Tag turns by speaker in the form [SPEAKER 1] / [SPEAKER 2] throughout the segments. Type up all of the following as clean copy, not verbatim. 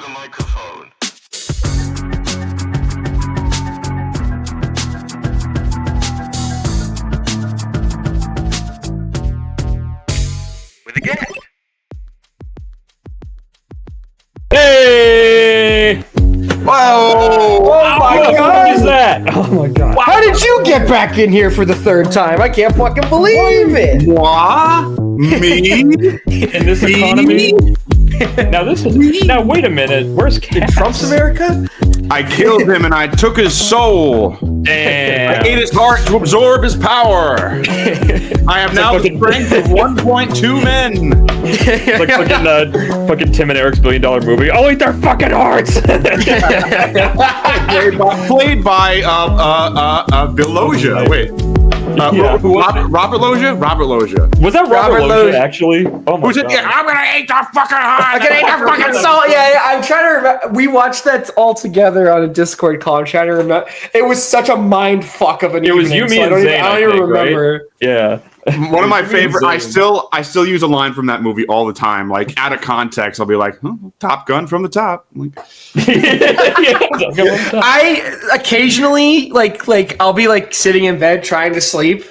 [SPEAKER 1] the microphone. With a guest.
[SPEAKER 2] Hey!
[SPEAKER 3] Whoa! Oh my god!
[SPEAKER 2] What is that? Oh my god!
[SPEAKER 3] How did you get back in here for the third time? I can't fucking believe it!
[SPEAKER 4] Moi? Me?
[SPEAKER 2] In this economy? Now wait a minute. Where's Cass?
[SPEAKER 3] Trump's America?
[SPEAKER 4] I killed him and I took his soul.
[SPEAKER 2] Damn.
[SPEAKER 4] I ate his heart to absorb his power. I have now the strength of 1.2 men.
[SPEAKER 2] It's like fucking Tim and Eric's $1 billion movie. I'll eat their fucking hearts.
[SPEAKER 4] Played by Bill Loggia. Wait. Robert Loggia? Robert Loggia.
[SPEAKER 2] Was that Robert Loggia actually? Oh my
[SPEAKER 4] Who's it?
[SPEAKER 2] god.
[SPEAKER 4] Yeah, I'm gonna eat the fucking heart.
[SPEAKER 3] I'm gonna eat your fucking soul! Yeah, I'm trying to remember. We watched that all together on a Discord call. I'm trying to remember. It was such a mind fuck of an evening.
[SPEAKER 2] It was you, me, and Zane,
[SPEAKER 3] I don't even remember.
[SPEAKER 2] Right? Yeah.
[SPEAKER 4] One of my favorite. I still use a line from that movie all the time. Like out of context, I'll be like, "Top Gun from the top." Like,
[SPEAKER 3] I occasionally like I'll be like sitting in bed trying to sleep,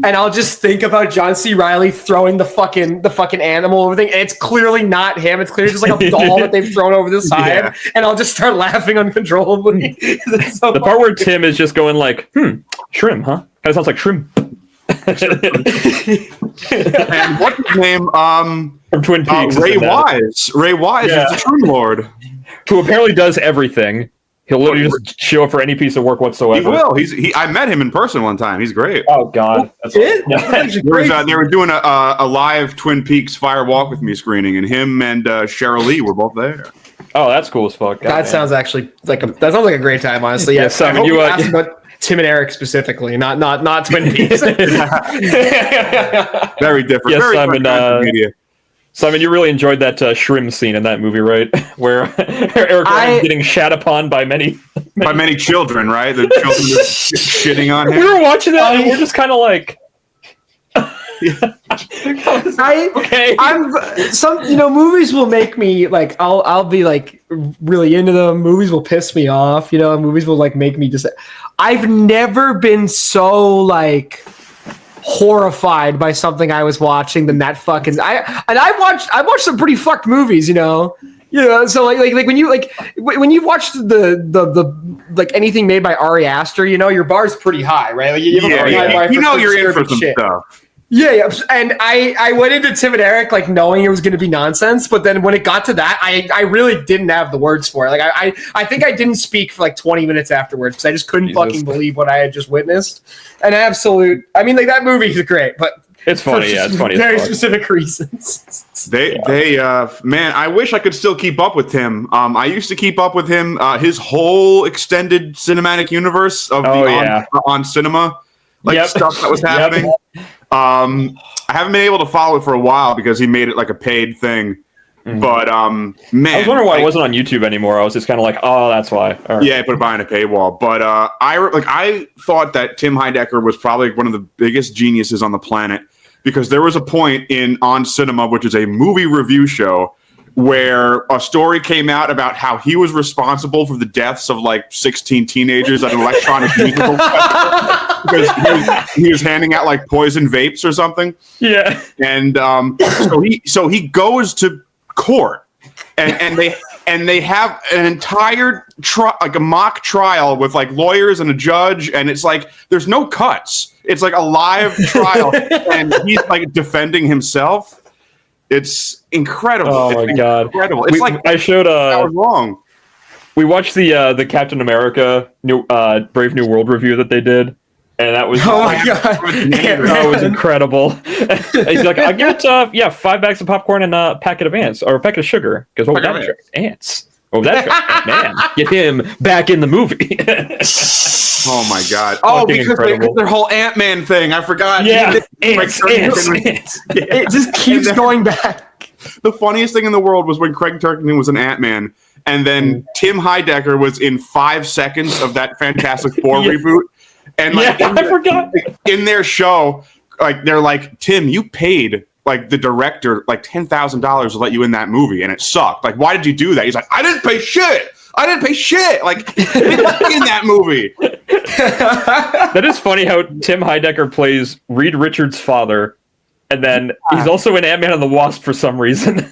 [SPEAKER 3] and I'll just think about John C. Reilly throwing the fucking animal over thing, and it's clearly not him. It's clearly just like a doll that they've thrown over the side, and I'll just start laughing uncontrollably. So
[SPEAKER 2] the part where Tim is just going like, shrimp, huh? Kind of sounds like shrimp.
[SPEAKER 4] and what's his name?
[SPEAKER 2] From Twin Peaks.
[SPEAKER 4] Ray Wise. Ray Wise is the Shroom Lord,
[SPEAKER 2] who apparently does everything. He'll literally just show up for any piece of work whatsoever.
[SPEAKER 4] He will. I met him in person one time. He's great.
[SPEAKER 2] Oh God, that's
[SPEAKER 3] they
[SPEAKER 4] were doing a live Twin Peaks Fire Walk with Me screening, and him and Cheryl Lee were both there.
[SPEAKER 2] Oh, that's cool as fuck.
[SPEAKER 3] That sounds actually like a great time, honestly. Yeah,
[SPEAKER 2] so
[SPEAKER 3] I you asked about Tim and Eric specifically, not Twin Peaks.
[SPEAKER 4] Very different.
[SPEAKER 2] Yes,
[SPEAKER 4] very
[SPEAKER 2] Simon. Simon, you really enjoyed that shrimp scene in that movie, right? Where Eric was getting shat upon by many
[SPEAKER 4] children, right? The children just shitting on him.
[SPEAKER 2] We were watching that, and we're just kind of like.
[SPEAKER 3] Movies will make me like I'll be like really into them. Movies will piss me off, movies will like make me just. I've never been so like horrified by something I was watching than that fucking. I watched some pretty fucked movies, so like when you you've watched the like anything made by Ari Aster, your bar's pretty high, right? Like, you have a high bar
[SPEAKER 4] you're in for some
[SPEAKER 3] shit.
[SPEAKER 4] stuff.
[SPEAKER 3] Yeah, and I went into Tim and Eric like knowing it was going to be nonsense, but then when it got to that, I really didn't have the words for it. Like I think I didn't speak for like 20 minutes afterwards because I just couldn't fucking believe what I had just witnessed. And that movie is great, but
[SPEAKER 2] it's funny. Yeah, it's funny.
[SPEAKER 3] Very specific reasons.
[SPEAKER 4] Man, I wish I could still keep up with Tim. I used to keep up with him, his whole extended cinematic universe of on cinema, stuff that was happening. I haven't been able to follow it for a while because he made it like a paid thing. Mm-hmm. But man,
[SPEAKER 2] I was wondering why it wasn't on YouTube anymore. I was just kind of like, oh, that's why. Right.
[SPEAKER 4] Yeah, put it behind a paywall. But I thought that Tim Heidecker was probably one of the biggest geniuses on the planet because there was a point on Cinema, which is a movie review show, where a story came out about how he was responsible for the deaths of like 16 teenagers at an electronic musical festival because he was handing out like poison vapes or something.
[SPEAKER 2] Yeah.
[SPEAKER 4] And so he goes to court and they have an entire like a mock trial with like lawyers and a judge, and it's like there's no cuts. It's like a live trial and he's like defending himself. It's incredible.
[SPEAKER 2] Oh my god!
[SPEAKER 4] Incredible. It's
[SPEAKER 2] I showed
[SPEAKER 4] that was wrong.
[SPEAKER 2] We watched the Captain America Brave New World review that they did, and that was that was incredible. He's like, I give it 5 bags of popcorn and a packet of ants or a packet of sugar because what was that? Ants. Oh, that's man! Get him back in the movie.
[SPEAKER 4] Oh my god! Oh, because their whole Ant-Man thing. I forgot.
[SPEAKER 2] Yeah,
[SPEAKER 3] ants. It just keeps going back.
[SPEAKER 4] The funniest thing in the world was when Craig Turkington was an Ant-Man, and then Tim Heidecker was in 5 seconds of that Fantastic Four reboot. And like,
[SPEAKER 2] I forgot.
[SPEAKER 4] In their show, like they're like, Tim, you paid like the director like $10,000 to let you in that movie, and it sucked. Like, why did you do that? He's like, I didn't pay shit. Like, they let me in that movie.
[SPEAKER 2] That is funny how Tim Heidecker plays Reed Richards' father, and then he's also in Ant-Man and the Wasp for some reason.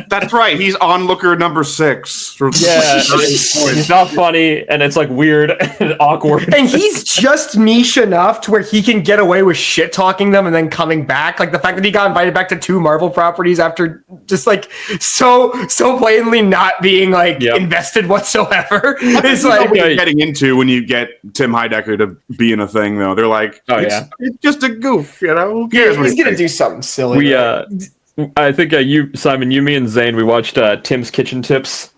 [SPEAKER 4] That's right. He's onlooker number 6.
[SPEAKER 2] Yeah, he's not funny, and it's like weird and awkward.
[SPEAKER 3] And he's just niche enough to where he can get away with shit talking them and then coming back. Like the fact that he got invited back to 2 Marvel properties after just like so blatantly not being like invested whatsoever. It's like
[SPEAKER 4] what you're getting into when you get Tim Heidecker to be in a thing, though. They're like, it's just a goof, you know? Who cares?
[SPEAKER 3] He's gonna do something silly.
[SPEAKER 2] I think you, Simon, you, me, and Zane, we watched Tim's Kitchen Tips.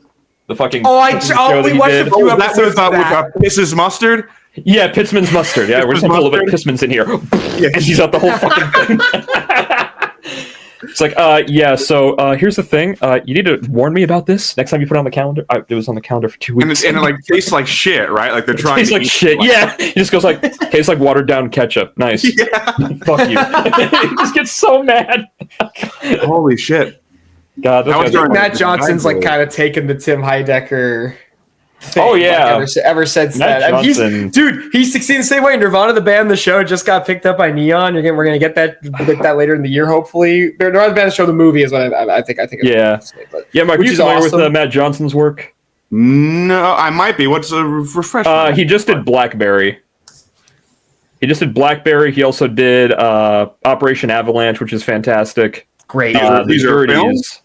[SPEAKER 2] The fucking
[SPEAKER 3] we watched a few episodes of that.
[SPEAKER 4] Mrs. Mustard?
[SPEAKER 2] Yeah, Pissman's Mustard. Yeah, we're just gonna put a little bit of Pissman's in here. And he's out the whole fucking thing. It's like, so here's the thing. You need to warn me about this next time you put it on the calendar. It was on the calendar for 2 weeks.
[SPEAKER 4] And it like tastes like shit, right? Like they're trying
[SPEAKER 2] tastes like shit. Yeah. He just goes like, tastes like watered down ketchup. Nice.
[SPEAKER 4] Yeah.
[SPEAKER 2] Fuck you. He just gets so mad.
[SPEAKER 4] Holy shit.
[SPEAKER 2] God,
[SPEAKER 3] Matt Johnson's like kind of taken the Tim Heidecker thing.
[SPEAKER 2] Oh yeah,
[SPEAKER 3] like, ever since
[SPEAKER 2] Matt
[SPEAKER 3] that.
[SPEAKER 2] Johnson.
[SPEAKER 3] He's succeeding the same way. Nirvana, the band, the show just got picked up by Neon. We're gonna get that later in the year, hopefully. Nirvana, the band, the show, the movie is what I think.
[SPEAKER 2] Yeah, Mike, are you familiar with Matt Johnson's work?
[SPEAKER 4] No, I might be. What's a refresher?
[SPEAKER 2] He just did Blackberry. He also did Operation Avalanche, which is fantastic.
[SPEAKER 3] Great.
[SPEAKER 4] These are films?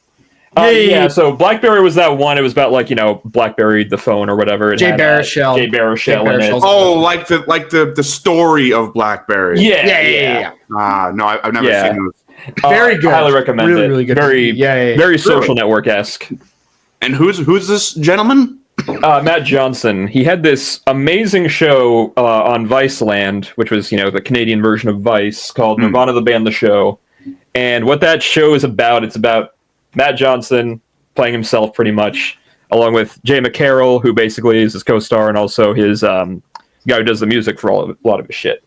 [SPEAKER 2] Yeah, so Blackberry was that one. It was about like, Blackberry, the phone or whatever.
[SPEAKER 3] Jay Baruchel
[SPEAKER 2] in it.
[SPEAKER 4] Oh, like the story of Blackberry.
[SPEAKER 2] Yeah.
[SPEAKER 4] No, I've never seen those.
[SPEAKER 3] Very good.
[SPEAKER 2] Highly recommend it. Really good. Very social network-esque.
[SPEAKER 4] And who's this gentleman?
[SPEAKER 2] Matt Johnson. He had this amazing show on Viceland, which was, the Canadian version of Vice, called Nirvana, the Band, the Show. And what that show is about, it's about Matt Johnson playing himself pretty much, along with Jay McCarroll, who basically is his co-star and also his guy who does the music for a lot of his shit.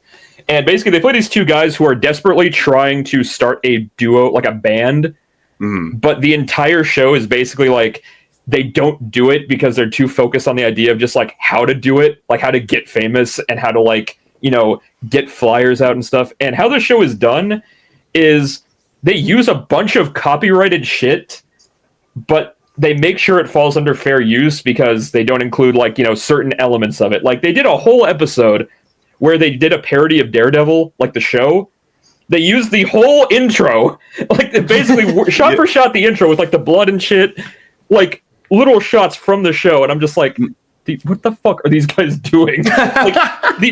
[SPEAKER 2] And basically they play these 2 guys who are desperately trying to start a duo, like a band, but the entire show is basically like they don't do it because they're too focused on the idea of just like how to do it, like how to get famous and how to like, get flyers out and stuff. And how the show is done is they use a bunch of copyrighted shit, but they make sure it falls under fair use because they don't include like, certain elements of it. Like they did a whole episode where they did a parody of Daredevil, like the show. They used the whole intro, like basically shot for shot the intro with like the blood and shit, like little shots from the show. And I'm just like, what the fuck are these guys doing? Like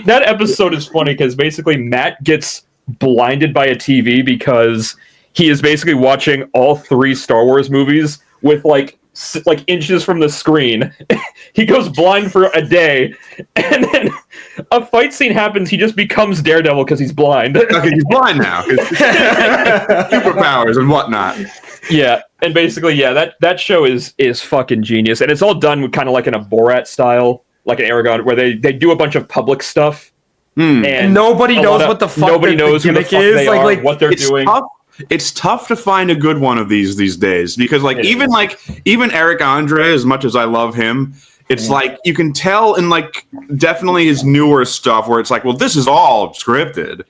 [SPEAKER 2] that episode is funny because basically Matt gets blinded by a TV because he is basically watching all 3 Star Wars movies with like inches from the screen. He goes blind for a day, and then a fight scene happens. He just becomes Daredevil because he's blind.
[SPEAKER 4] Okay, he's blind now. Superpowers and whatnot.
[SPEAKER 2] Yeah, and basically, that show is fucking genius, and it's all done with kind of like in a Borat style, like an Aragon, where they do a bunch of public stuff, and nobody knows what the fuck the gimmick is, they are, what they're doing.
[SPEAKER 4] Tough. It's tough to find a good one of these days because even Eric Andre, as much as I love him, it's like you can tell in like definitely his newer stuff where it's like, well, this is all scripted.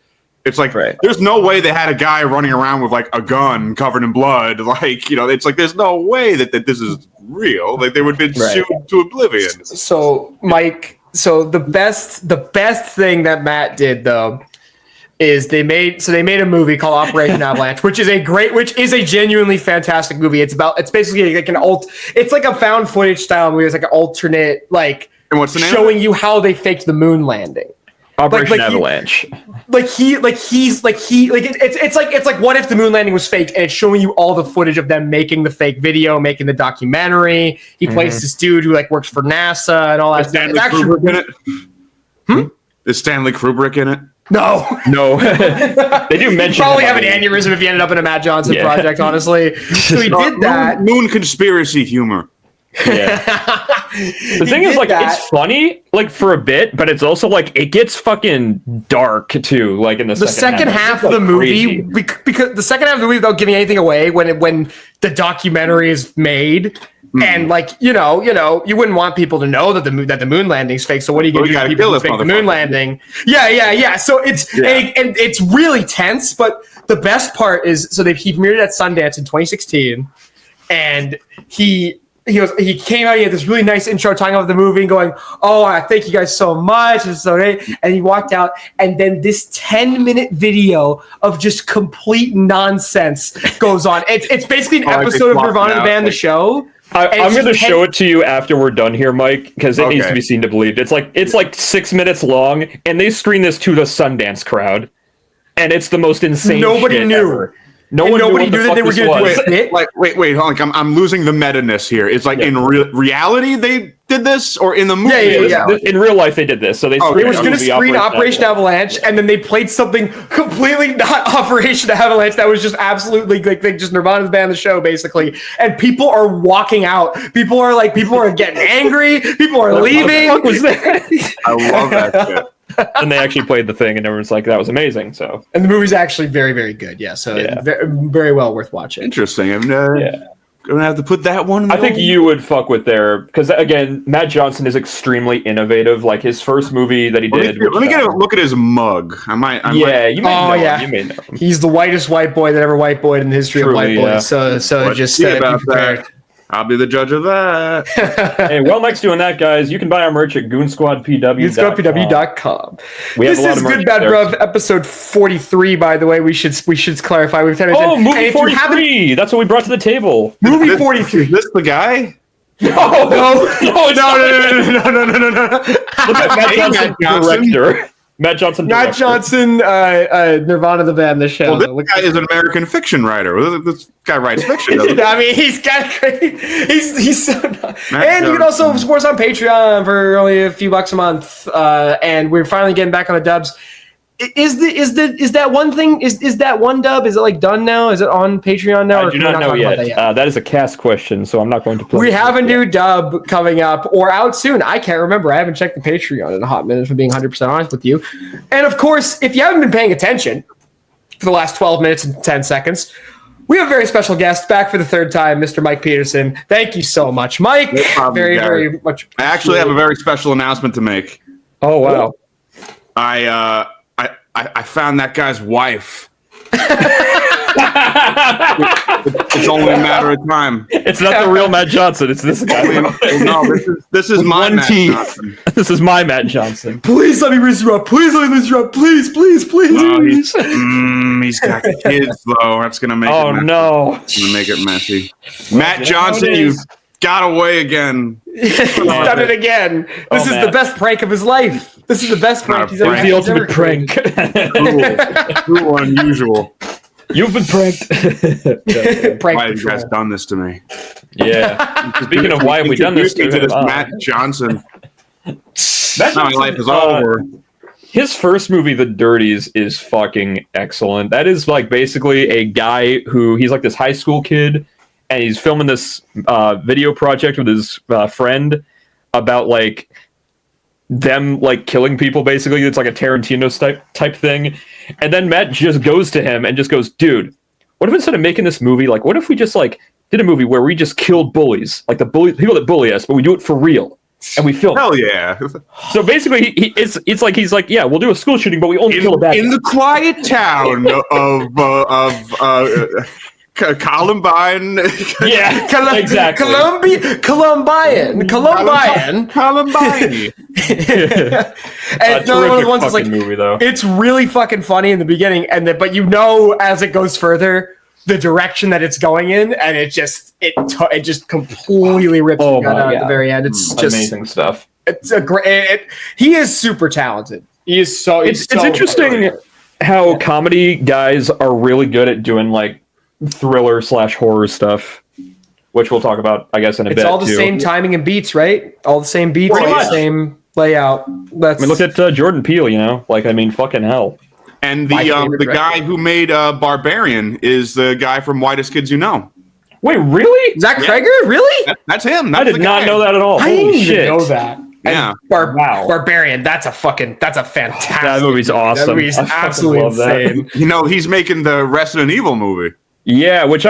[SPEAKER 4] It's like there's no way they had a guy running around with like a gun covered in blood. Like, it's like there's no way that this is real. Like they would have been sued to oblivion.
[SPEAKER 3] So Mike, the best thing that Matt did though is they made a movie called Operation Avalanche, which is a genuinely fantastic movie. It's basically like it's like a found footage style movie. It's like an alternate, like,
[SPEAKER 4] and what's the name
[SPEAKER 3] showing you how they faked the moon landing.
[SPEAKER 2] Operation Avalanche.
[SPEAKER 3] It's like what if the moon landing was fake, and it's showing you all the footage of them making the fake video, making the documentary. He plays this dude who like works for NASA and all that.
[SPEAKER 4] Is Stanley Kubrick in it? Is Stanley Kubrick in it?
[SPEAKER 3] No.
[SPEAKER 2] They do mention.
[SPEAKER 3] Probably have an aneurysm if you ended up in a Matt Johnson project, honestly. So he did that.
[SPEAKER 4] Moon conspiracy humor.
[SPEAKER 2] Yeah. The thing is, like, it's funny, like, for a bit, but it's also, like, it gets fucking dark, too, like, in the
[SPEAKER 3] second half of the movie, because the second half of the movie, without giving anything away, when the documentary is made, and, like, you wouldn't want people to know that the moon landing's fake, so what are you going to do to people who fake the moon landing? Yeah. So it's, and it's really tense, but the best part is, so he premiered at Sundance in 2016, and he came out, he had this really nice intro talking about the movie and going, "Oh, I thank you guys so much. It's so great." And he walked out, and then this 10-minute video of just complete nonsense goes on. It's basically an episode of Nirvana the Band, the show.
[SPEAKER 2] I'm going to show it to you after we're done here, Mike, because it needs to be seen to believe. It's like 6 minutes long, and they screen this to the Sundance crowd, and it's the most insane. Nobody knew. Ever. Nobody knew that they were going to do it.
[SPEAKER 4] Wait, hold on. I'm losing the meta-ness here. It's like in reality they did this, or in the movie?
[SPEAKER 2] Yeah. In real life they did this. So they
[SPEAKER 3] were going to screen Operation Avalanche, and then they played something completely not Operation Avalanche that was just absolutely like just Nirvana the Band, the show, basically. And people are walking out. People are getting angry. People are leaving.
[SPEAKER 2] What the fuck was that?
[SPEAKER 4] I love that shit.
[SPEAKER 2] And they actually played the thing, and everyone's like, "That was amazing." So,
[SPEAKER 3] and the movie's actually very, very good. Yeah, so very well worth watching.
[SPEAKER 4] Interesting. I'm gonna have to put that one.
[SPEAKER 2] I think you would fuck with there because again, Matt Johnson is extremely innovative. Like his first movie that he did.
[SPEAKER 4] Let me get a look at his mug. You may know him.
[SPEAKER 3] He's the whitest white boy that ever white boyed in the history of white boys. So just be prepared.
[SPEAKER 4] I'll be the judge of that.
[SPEAKER 2] Hey, well, next doing that, guys, you can buy our merch at goonsquadpw.com.
[SPEAKER 3] goonsquadpw.com.
[SPEAKER 2] This
[SPEAKER 3] is Good Bad Bruv, episode 43, by the way. We should clarify.
[SPEAKER 2] Movie 43. That's what we brought to the table.
[SPEAKER 3] Movie 43.
[SPEAKER 4] Is this the guy?
[SPEAKER 3] No.
[SPEAKER 2] Look at Matt Johnson, director. Matt Johnson,
[SPEAKER 3] Nirvana the Band, the show.
[SPEAKER 4] Well, this guy is an American fiction writer. This guy writes fiction, doesn't he?
[SPEAKER 3] I mean, he's got great. He's so. And you can also support us on Patreon for only a few bucks a month. And we're finally getting back on the dubs. Is that one thing? Is that one dub? Is it like done now? Is it on Patreon now?
[SPEAKER 2] I do not know yet. That is a cast question, so I'm not going to play.
[SPEAKER 3] We have a new dub coming up or out soon. I can't remember. I haven't checked the Patreon in a hot minute, for being 100% honest with you. And of course, if you haven't been paying attention for the last 12 minutes and 10 seconds, we have a very special guest back for the third time, Mr. Mike Peterson. Thank you so much, Mike.
[SPEAKER 4] No problem,
[SPEAKER 3] very much.
[SPEAKER 4] I actually have a very special announcement to make.
[SPEAKER 2] Oh wow!
[SPEAKER 4] I found that guy's wife. It's only a matter of time.
[SPEAKER 2] It's not the real Matt Johnson. It's this guy.
[SPEAKER 4] No, this is my Matt Johnson.
[SPEAKER 2] This is my Matt Johnson.
[SPEAKER 3] Please let me raise you up. Please. Please.
[SPEAKER 4] He's got kids though. That's gonna make.
[SPEAKER 2] Oh
[SPEAKER 4] it messy.
[SPEAKER 2] no!
[SPEAKER 4] It's gonna make it messy. Matt Johnson, you've got away again.
[SPEAKER 3] He's done it again. This is the best prank of his life. This is the best prank he's ever had.
[SPEAKER 2] The ultimate prank.
[SPEAKER 4] Cruel, unusual.
[SPEAKER 2] You've been pranked.
[SPEAKER 4] Why have you guys done this to me?
[SPEAKER 2] Yeah. Speaking of why have we done this to
[SPEAKER 4] this Matt Johnson. My life is over.
[SPEAKER 2] His first movie, The Dirties, is fucking excellent. That is like basically a guy he's like this high school kid, and he's filming this video project with his friend about like them like killing people. Basically, it's like a Tarantino type thing. And then Matt just goes to him and just goes, "Dude, what if instead of making this movie, like, what if we just like did a movie where we just killed bullies, like the people that bully us, but we do it for real and we film."
[SPEAKER 4] Hell yeah!
[SPEAKER 2] So basically, he's like, yeah, we'll do a school shooting, but we only kill a bad guy.
[SPEAKER 4] In the quiet town of Columbine.
[SPEAKER 2] Yeah, exactly.
[SPEAKER 3] Columbine. And it's another one of the ones that's like
[SPEAKER 2] movie, though.
[SPEAKER 3] It's really fucking funny in the beginning, but as it goes further, the direction that it's going in, and it just completely rips you out at the very end. It's just
[SPEAKER 2] amazing stuff.
[SPEAKER 3] It's a great. He is super talented. He is so.
[SPEAKER 2] It's interesting how comedy guys are really good at doing like thriller / horror stuff, which we'll talk about, I guess, in a bit.
[SPEAKER 3] It's all the same timing and beats, right? All the same beats, all the same layout.
[SPEAKER 2] Look at Jordan Peele. Fucking hell.
[SPEAKER 4] And the guy who made Barbarian is the guy from Whitest Kids You Know.
[SPEAKER 2] Wait, really?
[SPEAKER 3] Zach
[SPEAKER 4] Yeah.
[SPEAKER 3] Kreger? Really?
[SPEAKER 4] That's him.
[SPEAKER 2] I
[SPEAKER 4] That's
[SPEAKER 2] did
[SPEAKER 4] the
[SPEAKER 2] not
[SPEAKER 4] guy.
[SPEAKER 2] know that at all.
[SPEAKER 3] I didn't
[SPEAKER 2] Holy
[SPEAKER 3] even
[SPEAKER 2] shit.
[SPEAKER 3] know that.
[SPEAKER 4] Yeah.
[SPEAKER 2] Wow.
[SPEAKER 3] Barbarian. That's a fantastic.
[SPEAKER 2] That movie's awesome.
[SPEAKER 3] That movie's
[SPEAKER 2] I fucking
[SPEAKER 3] absolutely
[SPEAKER 2] love that.
[SPEAKER 3] insane.
[SPEAKER 4] You know, he's making the Resident Evil movie.
[SPEAKER 2] Yeah, which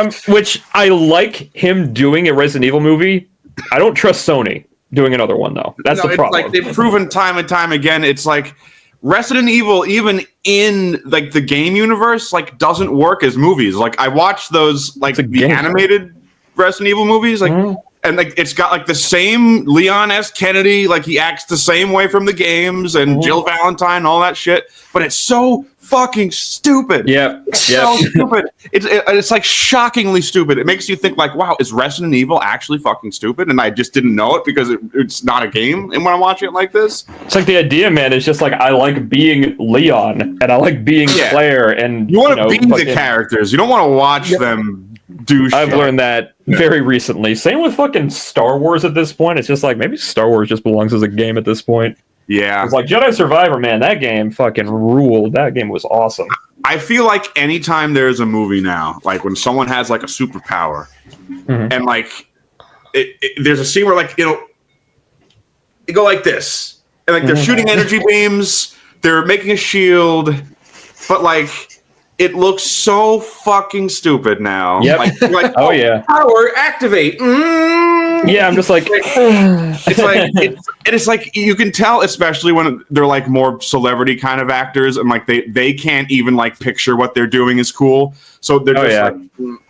[SPEAKER 2] I like him doing a Resident Evil movie. I don't trust Sony doing another one though. That's the problem.
[SPEAKER 4] Like they've proven time and time again. It's like Resident Evil, even in like the game universe, like doesn't work as movies. Like I watched those like
[SPEAKER 2] It's a
[SPEAKER 4] the
[SPEAKER 2] game.
[SPEAKER 4] animated Resident Evil movies, like and like it's got like the same Leon S. Kennedy, like he acts the same way from the games, and Jill Valentine, all that shit. But it's so fucking stupid.
[SPEAKER 2] Yeah.
[SPEAKER 4] So stupid. It's like shockingly stupid. It makes you think like, wow, is Resident Evil actually fucking stupid? And I just didn't know it because it's not a game. And when I'm watching it like this,
[SPEAKER 2] It's like the idea, man, is just like I like being Leon and I like being Claire, and
[SPEAKER 4] you want to be the
[SPEAKER 2] fucking-
[SPEAKER 4] characters. You don't want to watch them do shit.
[SPEAKER 2] I've learned that very recently. Same with fucking Star Wars at this point. It's just like maybe Star Wars just belongs as a game at this point.
[SPEAKER 4] Yeah.
[SPEAKER 2] It's like Jedi Survivor, man, that game fucking ruled. That game was awesome.
[SPEAKER 4] I feel like anytime there's a movie now, like when someone has like a superpower and like there's a scene where like, you go like this and like they're shooting energy beams, they're making a shield, but like it looks so fucking stupid now.
[SPEAKER 2] Yep.
[SPEAKER 4] Like, you're like,
[SPEAKER 2] Oh, yeah.
[SPEAKER 4] power activate.
[SPEAKER 2] Yeah, I'm just like,
[SPEAKER 4] It's like it's like you can tell, especially when they're like more celebrity kind of actors, and like they can't even like picture what they're doing is cool. So they're just like,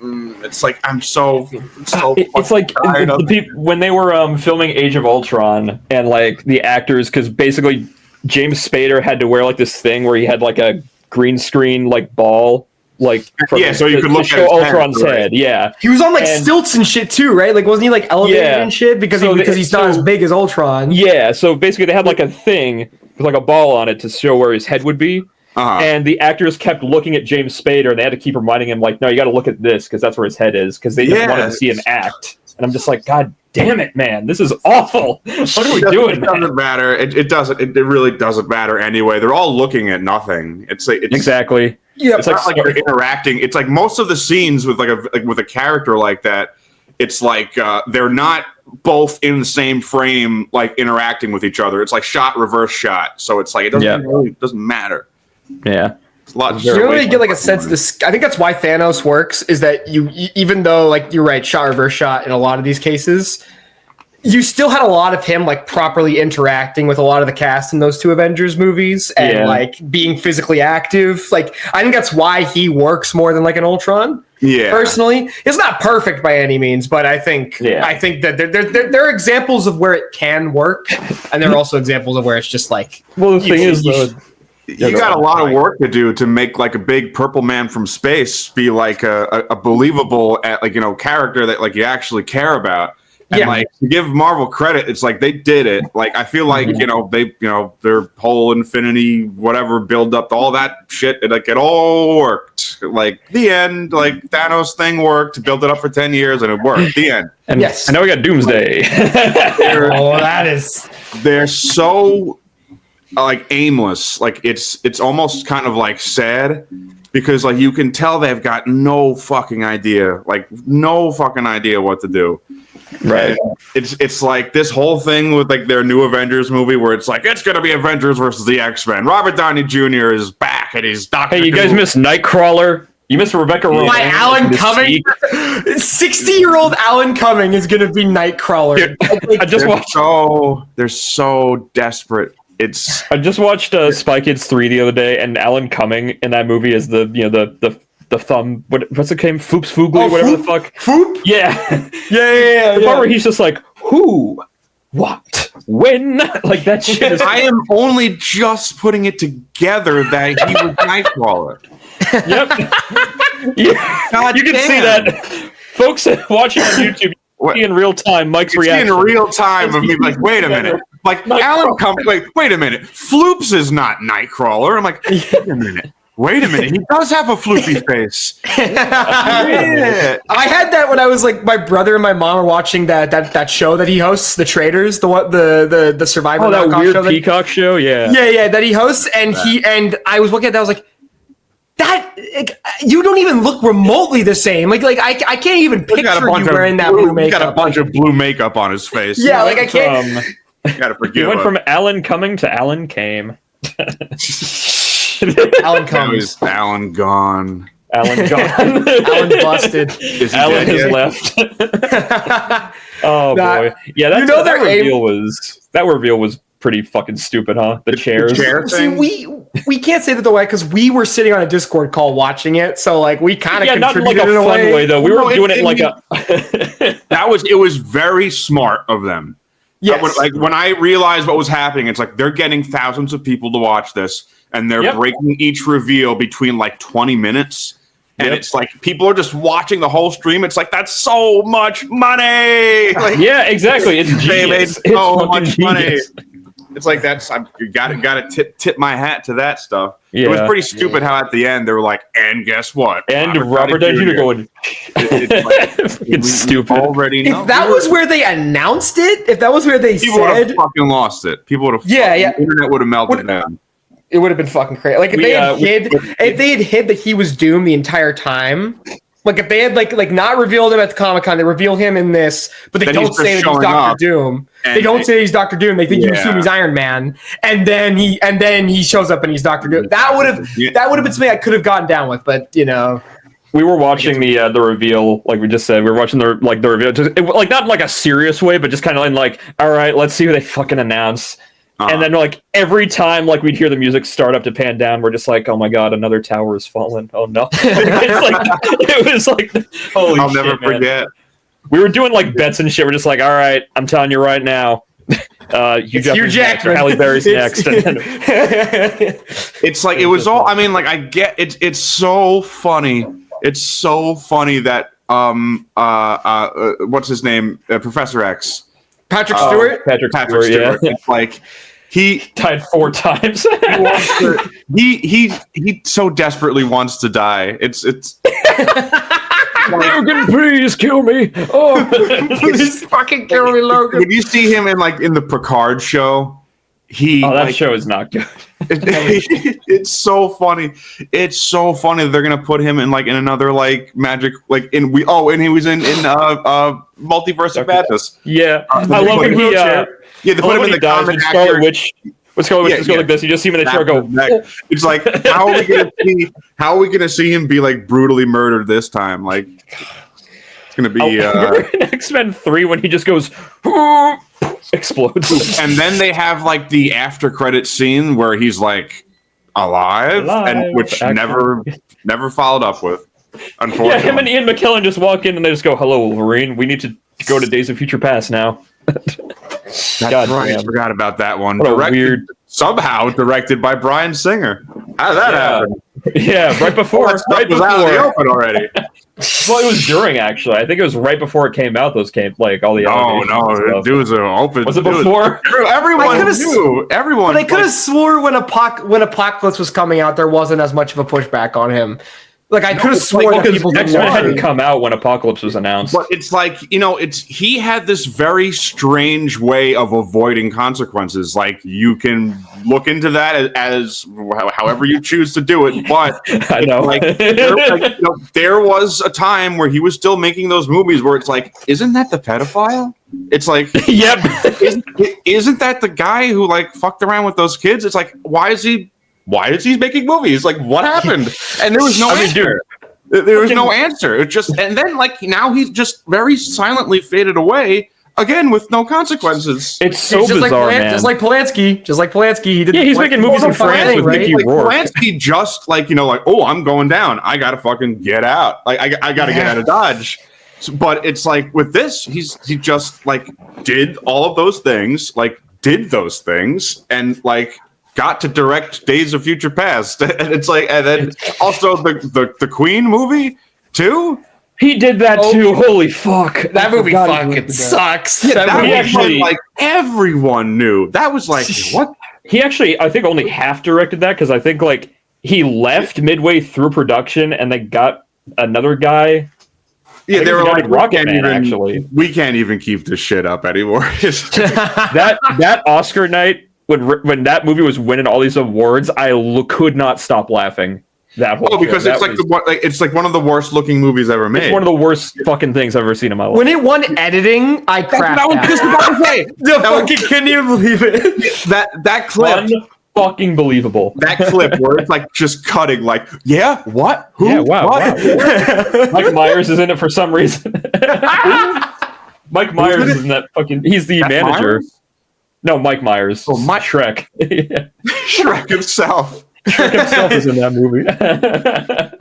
[SPEAKER 4] it's like I'm so
[SPEAKER 2] it's like
[SPEAKER 4] tired of it.
[SPEAKER 2] when they were filming Age of Ultron, and like the actors, because basically James Spader had to wear like this thing where he had like a green screen like ball, like
[SPEAKER 4] so you could
[SPEAKER 2] to
[SPEAKER 4] look
[SPEAKER 2] show
[SPEAKER 4] at his
[SPEAKER 2] Ultron's
[SPEAKER 4] head, right?
[SPEAKER 2] head. Yeah,
[SPEAKER 3] He was on like
[SPEAKER 2] And-
[SPEAKER 3] stilts and shit too, right? Like wasn't he like elevated
[SPEAKER 2] Yeah.
[SPEAKER 3] and shit because
[SPEAKER 2] So
[SPEAKER 3] because he's not
[SPEAKER 2] so-
[SPEAKER 3] as big as Ultron?
[SPEAKER 2] yeah. So basically, they had like a thing with like a ball on it to show where his head would be.
[SPEAKER 4] Uh-huh.
[SPEAKER 2] And the actors kept looking at James Spader, and they had to keep reminding him, like, no, you got to look at this because that's where his head is, because they just wanted to see him act. And I'm just like, God damn it, man, this is awful. What are we doing?
[SPEAKER 4] It doesn't matter. It doesn't. It really doesn't matter anyway. They're all looking at nothing. It's
[SPEAKER 2] Exactly.
[SPEAKER 3] Yeah,
[SPEAKER 4] It's not like they're interacting. It's like most of the scenes with with a character like that. It's like they're not both in the same frame, like interacting with each other. It's like shot, reverse shot. So it's like it doesn't matter.
[SPEAKER 2] Yeah.
[SPEAKER 4] It's a lot.
[SPEAKER 3] You don't really get like a sense of this. I think that's why Thanos works, is that you even though like you're right, shot reverse shot in a lot of these cases, you still had a lot of him like properly interacting with a lot of the cast in those two Avengers movies and like being physically active. Like I think that's why he works more than like an Ultron.
[SPEAKER 4] Yeah.
[SPEAKER 3] Personally, it's not perfect by any means, but I think that there are examples of where it can work, and there are also examples of where it's just like.
[SPEAKER 2] Well, the thing is, though,
[SPEAKER 4] You got a lot of work to do to make like a big purple man from space be like a believable character that like you actually care about. And like to give Marvel credit, it's like they did it. Like I feel like their whole Infinity whatever build up, all that shit, it all worked. Like the end, like Thanos thing worked. Built it up for 10 years and it worked. The end.
[SPEAKER 2] and I know we got Doomsday.
[SPEAKER 4] They're so like aimless. Like it's almost kind of like sad because like you can tell they've got no fucking idea what to do.
[SPEAKER 2] Right.
[SPEAKER 4] And it's like this whole thing with like their new Avengers movie where it's like it's gonna be Avengers versus the X-Men. Robert Downey Jr. is back and he's Dr.
[SPEAKER 2] Hey, you guys missed Nightcrawler. You missed Rebecca Romijn.
[SPEAKER 3] My Alan Cumming, 60-year-old Alan Cumming is going to be Nightcrawler.
[SPEAKER 2] I just watched.
[SPEAKER 4] They're so desperate.
[SPEAKER 2] I just watched Spy Kids 3 the other day, and Alan Cumming in that movie is the thumb. What's it name? Foops Foogly, whatever the fuck.
[SPEAKER 3] Foop?
[SPEAKER 2] Yeah. The part where he's just like, who, what, when, like that shit. Is
[SPEAKER 4] I am only just putting it together that he was Nightcrawler.
[SPEAKER 2] Yep. Yeah.
[SPEAKER 4] God
[SPEAKER 2] You can
[SPEAKER 4] damn.
[SPEAKER 2] see that, folks watching on YouTube. See in real time, Mike's
[SPEAKER 4] It's
[SPEAKER 2] reaction.
[SPEAKER 4] in real time of me like, wait a minute. Like Alan Cumming, wait a minute. Floops is not Nightcrawler. I'm like, wait a minute. He does have a floopy face. Yeah.
[SPEAKER 3] I had that when I was like, my brother and my mom were watching that show that he hosts, The Traders, the Survivor.
[SPEAKER 2] That
[SPEAKER 3] knockoff
[SPEAKER 2] weird
[SPEAKER 3] show
[SPEAKER 2] Peacock show, yeah.
[SPEAKER 3] Yeah, that he hosts, and I was looking at that, I was like, That you don't even look remotely the same. Like I can't even picture you wearing that blue makeup.
[SPEAKER 4] He's got a bunch of blue makeup on his face.
[SPEAKER 3] Yeah, like I can't.
[SPEAKER 4] You gotta forgive.
[SPEAKER 2] He went
[SPEAKER 4] us.
[SPEAKER 2] from Alan Cumming to Alan Came.
[SPEAKER 3] Alan comes.
[SPEAKER 4] Alan gone.
[SPEAKER 2] Alan gone.
[SPEAKER 3] Alan busted.
[SPEAKER 2] Alan has left. Oh boy, yeah. That's, that reveal was pretty fucking stupid, huh? The chairs.
[SPEAKER 3] See, we can't say that the way because we were sitting on a Discord call watching it, so like we kind of
[SPEAKER 2] not in like
[SPEAKER 3] contributed
[SPEAKER 2] a
[SPEAKER 3] in
[SPEAKER 2] fun way though. We were doing it in like a.
[SPEAKER 4] It was very smart of them.
[SPEAKER 3] Yes.
[SPEAKER 4] Like when I realized what was happening, it's like they're getting thousands of people to watch this, and they're breaking each reveal between like 20 minutes. And it's like people are just watching the whole stream. It's like that's so much money. Like,
[SPEAKER 2] yeah, exactly. It's genius.
[SPEAKER 4] They made so much money. It's like that's you gotta tip my hat to that stuff. Yeah. It was pretty stupid how at the end they were like, and guess what?
[SPEAKER 2] And Robert Downey Jr. going. It's stupid.
[SPEAKER 4] Already know.
[SPEAKER 3] If that was where they announced it, if that was where they
[SPEAKER 4] people would have fucking lost it. People would have. The internet would have melted down.
[SPEAKER 3] It would have been fucking crazy. Like if they had hid that he was Doom the entire time. Like if they had like not revealed him at the Comic-Con, they reveal him in this, but they don't say that he's Doctor Doom. They don't say he's Doctor Doom. They think you assume he's Iron Man, and then he shows up and he's Doctor Doom. That would have been something I could have gotten down with, but you know.
[SPEAKER 2] We were watching the reveal, like we just said. We were watching the reveal, just like not in like a serious way, but just kind of in like, all right, let's see who they fucking announce. And then, like, every time, like, we'd hear the music start up to pan down, we're just like, oh my god, another tower has fallen. Oh no. It was like, holy
[SPEAKER 4] I'll
[SPEAKER 2] shit,
[SPEAKER 4] never forget.
[SPEAKER 2] We were doing, like, bets and shit. We're just like, all right, I'm telling you right now. Hugh Jackman or Halle Berry's next.
[SPEAKER 4] It's like, it was all, I mean, like, I get, it's so funny. It's so funny that, what's his name? Professor X.
[SPEAKER 3] Patrick Stewart?
[SPEAKER 2] Patrick Stewart, yeah.
[SPEAKER 4] It's like, he
[SPEAKER 2] died 4 times.
[SPEAKER 4] he so desperately wants to die. It's
[SPEAKER 2] Logan, please kill me. Oh,
[SPEAKER 3] please fucking kill me, Logan.
[SPEAKER 4] When you see him in the Picard show,
[SPEAKER 2] that show is not good.
[SPEAKER 4] It's so funny. It's so funny that they're gonna put him in another magic and he was in Multiverse of Madness.
[SPEAKER 2] Yeah, I love him.
[SPEAKER 4] They put him in the comic
[SPEAKER 2] Scarlet Witch. When Scarlet Witch just go like this, you just see him in the chair go.
[SPEAKER 4] It's like, how are we gonna see him be brutally murdered this time? Like, it's gonna be
[SPEAKER 2] X-Men 3 when he just goes. Explodes.
[SPEAKER 4] And then they have the after credit scene where he's alive, and which never followed up with. Unfortunately,
[SPEAKER 2] yeah, him and Ian McKellen just walk in and they just go, "Hello, Wolverine. We need to go to Days of Future Past now."
[SPEAKER 4] That's right. I forgot about that one. Somehow directed by Bryan Singer. How did that happen?
[SPEAKER 2] Yeah, right before.
[SPEAKER 4] Was out in the open already.
[SPEAKER 2] Well, it was during, actually. I think it was right before it came out. Those came all the.
[SPEAKER 4] No, dudes are open.
[SPEAKER 2] Was it before?
[SPEAKER 4] Everyone knew. Everyone.
[SPEAKER 3] But I could have swore when Apocalypse was coming out, there wasn't as much of a pushback on him. I could have sworn that people
[SPEAKER 2] X-Men hadn't come out when Apocalypse was announced.
[SPEAKER 4] But it's he had this very strange way of avoiding consequences. You can look into that as however you choose to do it. But
[SPEAKER 2] I know.
[SPEAKER 4] There was a time where he was still making those movies where it's isn't that the pedophile? It's
[SPEAKER 2] yep.
[SPEAKER 4] Isn't that the guy who fucked around with those kids? It's why is he making movies? What happened? And there was no answer. There was no answer. It just, and then now he's just very silently faded away again with no consequences.
[SPEAKER 2] It's so bizarre, man.
[SPEAKER 3] Just like Polanski. He did.
[SPEAKER 2] Yeah, he's making movies in France with Mickey Rourke.
[SPEAKER 4] Polanski just oh, I'm going down. I gotta fucking get out. I gotta get out of Dodge. But it's with this, he just did all of those things, and got to direct Days of Future Past. And it's and then also the Queen movie too.
[SPEAKER 2] He did that too. Holy fuck.
[SPEAKER 3] That movie fucking sucks.
[SPEAKER 4] Yeah, that movie actually, everyone knew. That was what?
[SPEAKER 2] He actually, I think, only half directed that because I think he left midway through production and they got another guy.
[SPEAKER 4] Yeah, they were
[SPEAKER 2] Rocket Man, actually.
[SPEAKER 4] We can't even keep this shit up anymore.
[SPEAKER 2] that Oscar night when that movie was winning all these awards, I could not stop laughing. that whole.
[SPEAKER 4] Oh, because
[SPEAKER 2] show.
[SPEAKER 4] it's it's like one of the worst looking movies ever made.
[SPEAKER 2] It's one of the worst fucking things I've ever seen in my life.
[SPEAKER 3] When it won editing, I crapped out.
[SPEAKER 4] just about to say.
[SPEAKER 3] Can you believe it?
[SPEAKER 4] That clip.
[SPEAKER 2] Fucking believable.
[SPEAKER 4] That clip where it's like just cutting, like, yeah, what? Who?
[SPEAKER 2] Yeah, wow.
[SPEAKER 4] What?
[SPEAKER 2] Wow. Mike Myers is in it for some reason. Mike Myers is in that fucking. He's the manager.
[SPEAKER 4] Myers?
[SPEAKER 2] No, Mike Myers.
[SPEAKER 4] Oh, Mike
[SPEAKER 2] Shrek.
[SPEAKER 4] Shrek himself.
[SPEAKER 2] Shrek himself is in that movie.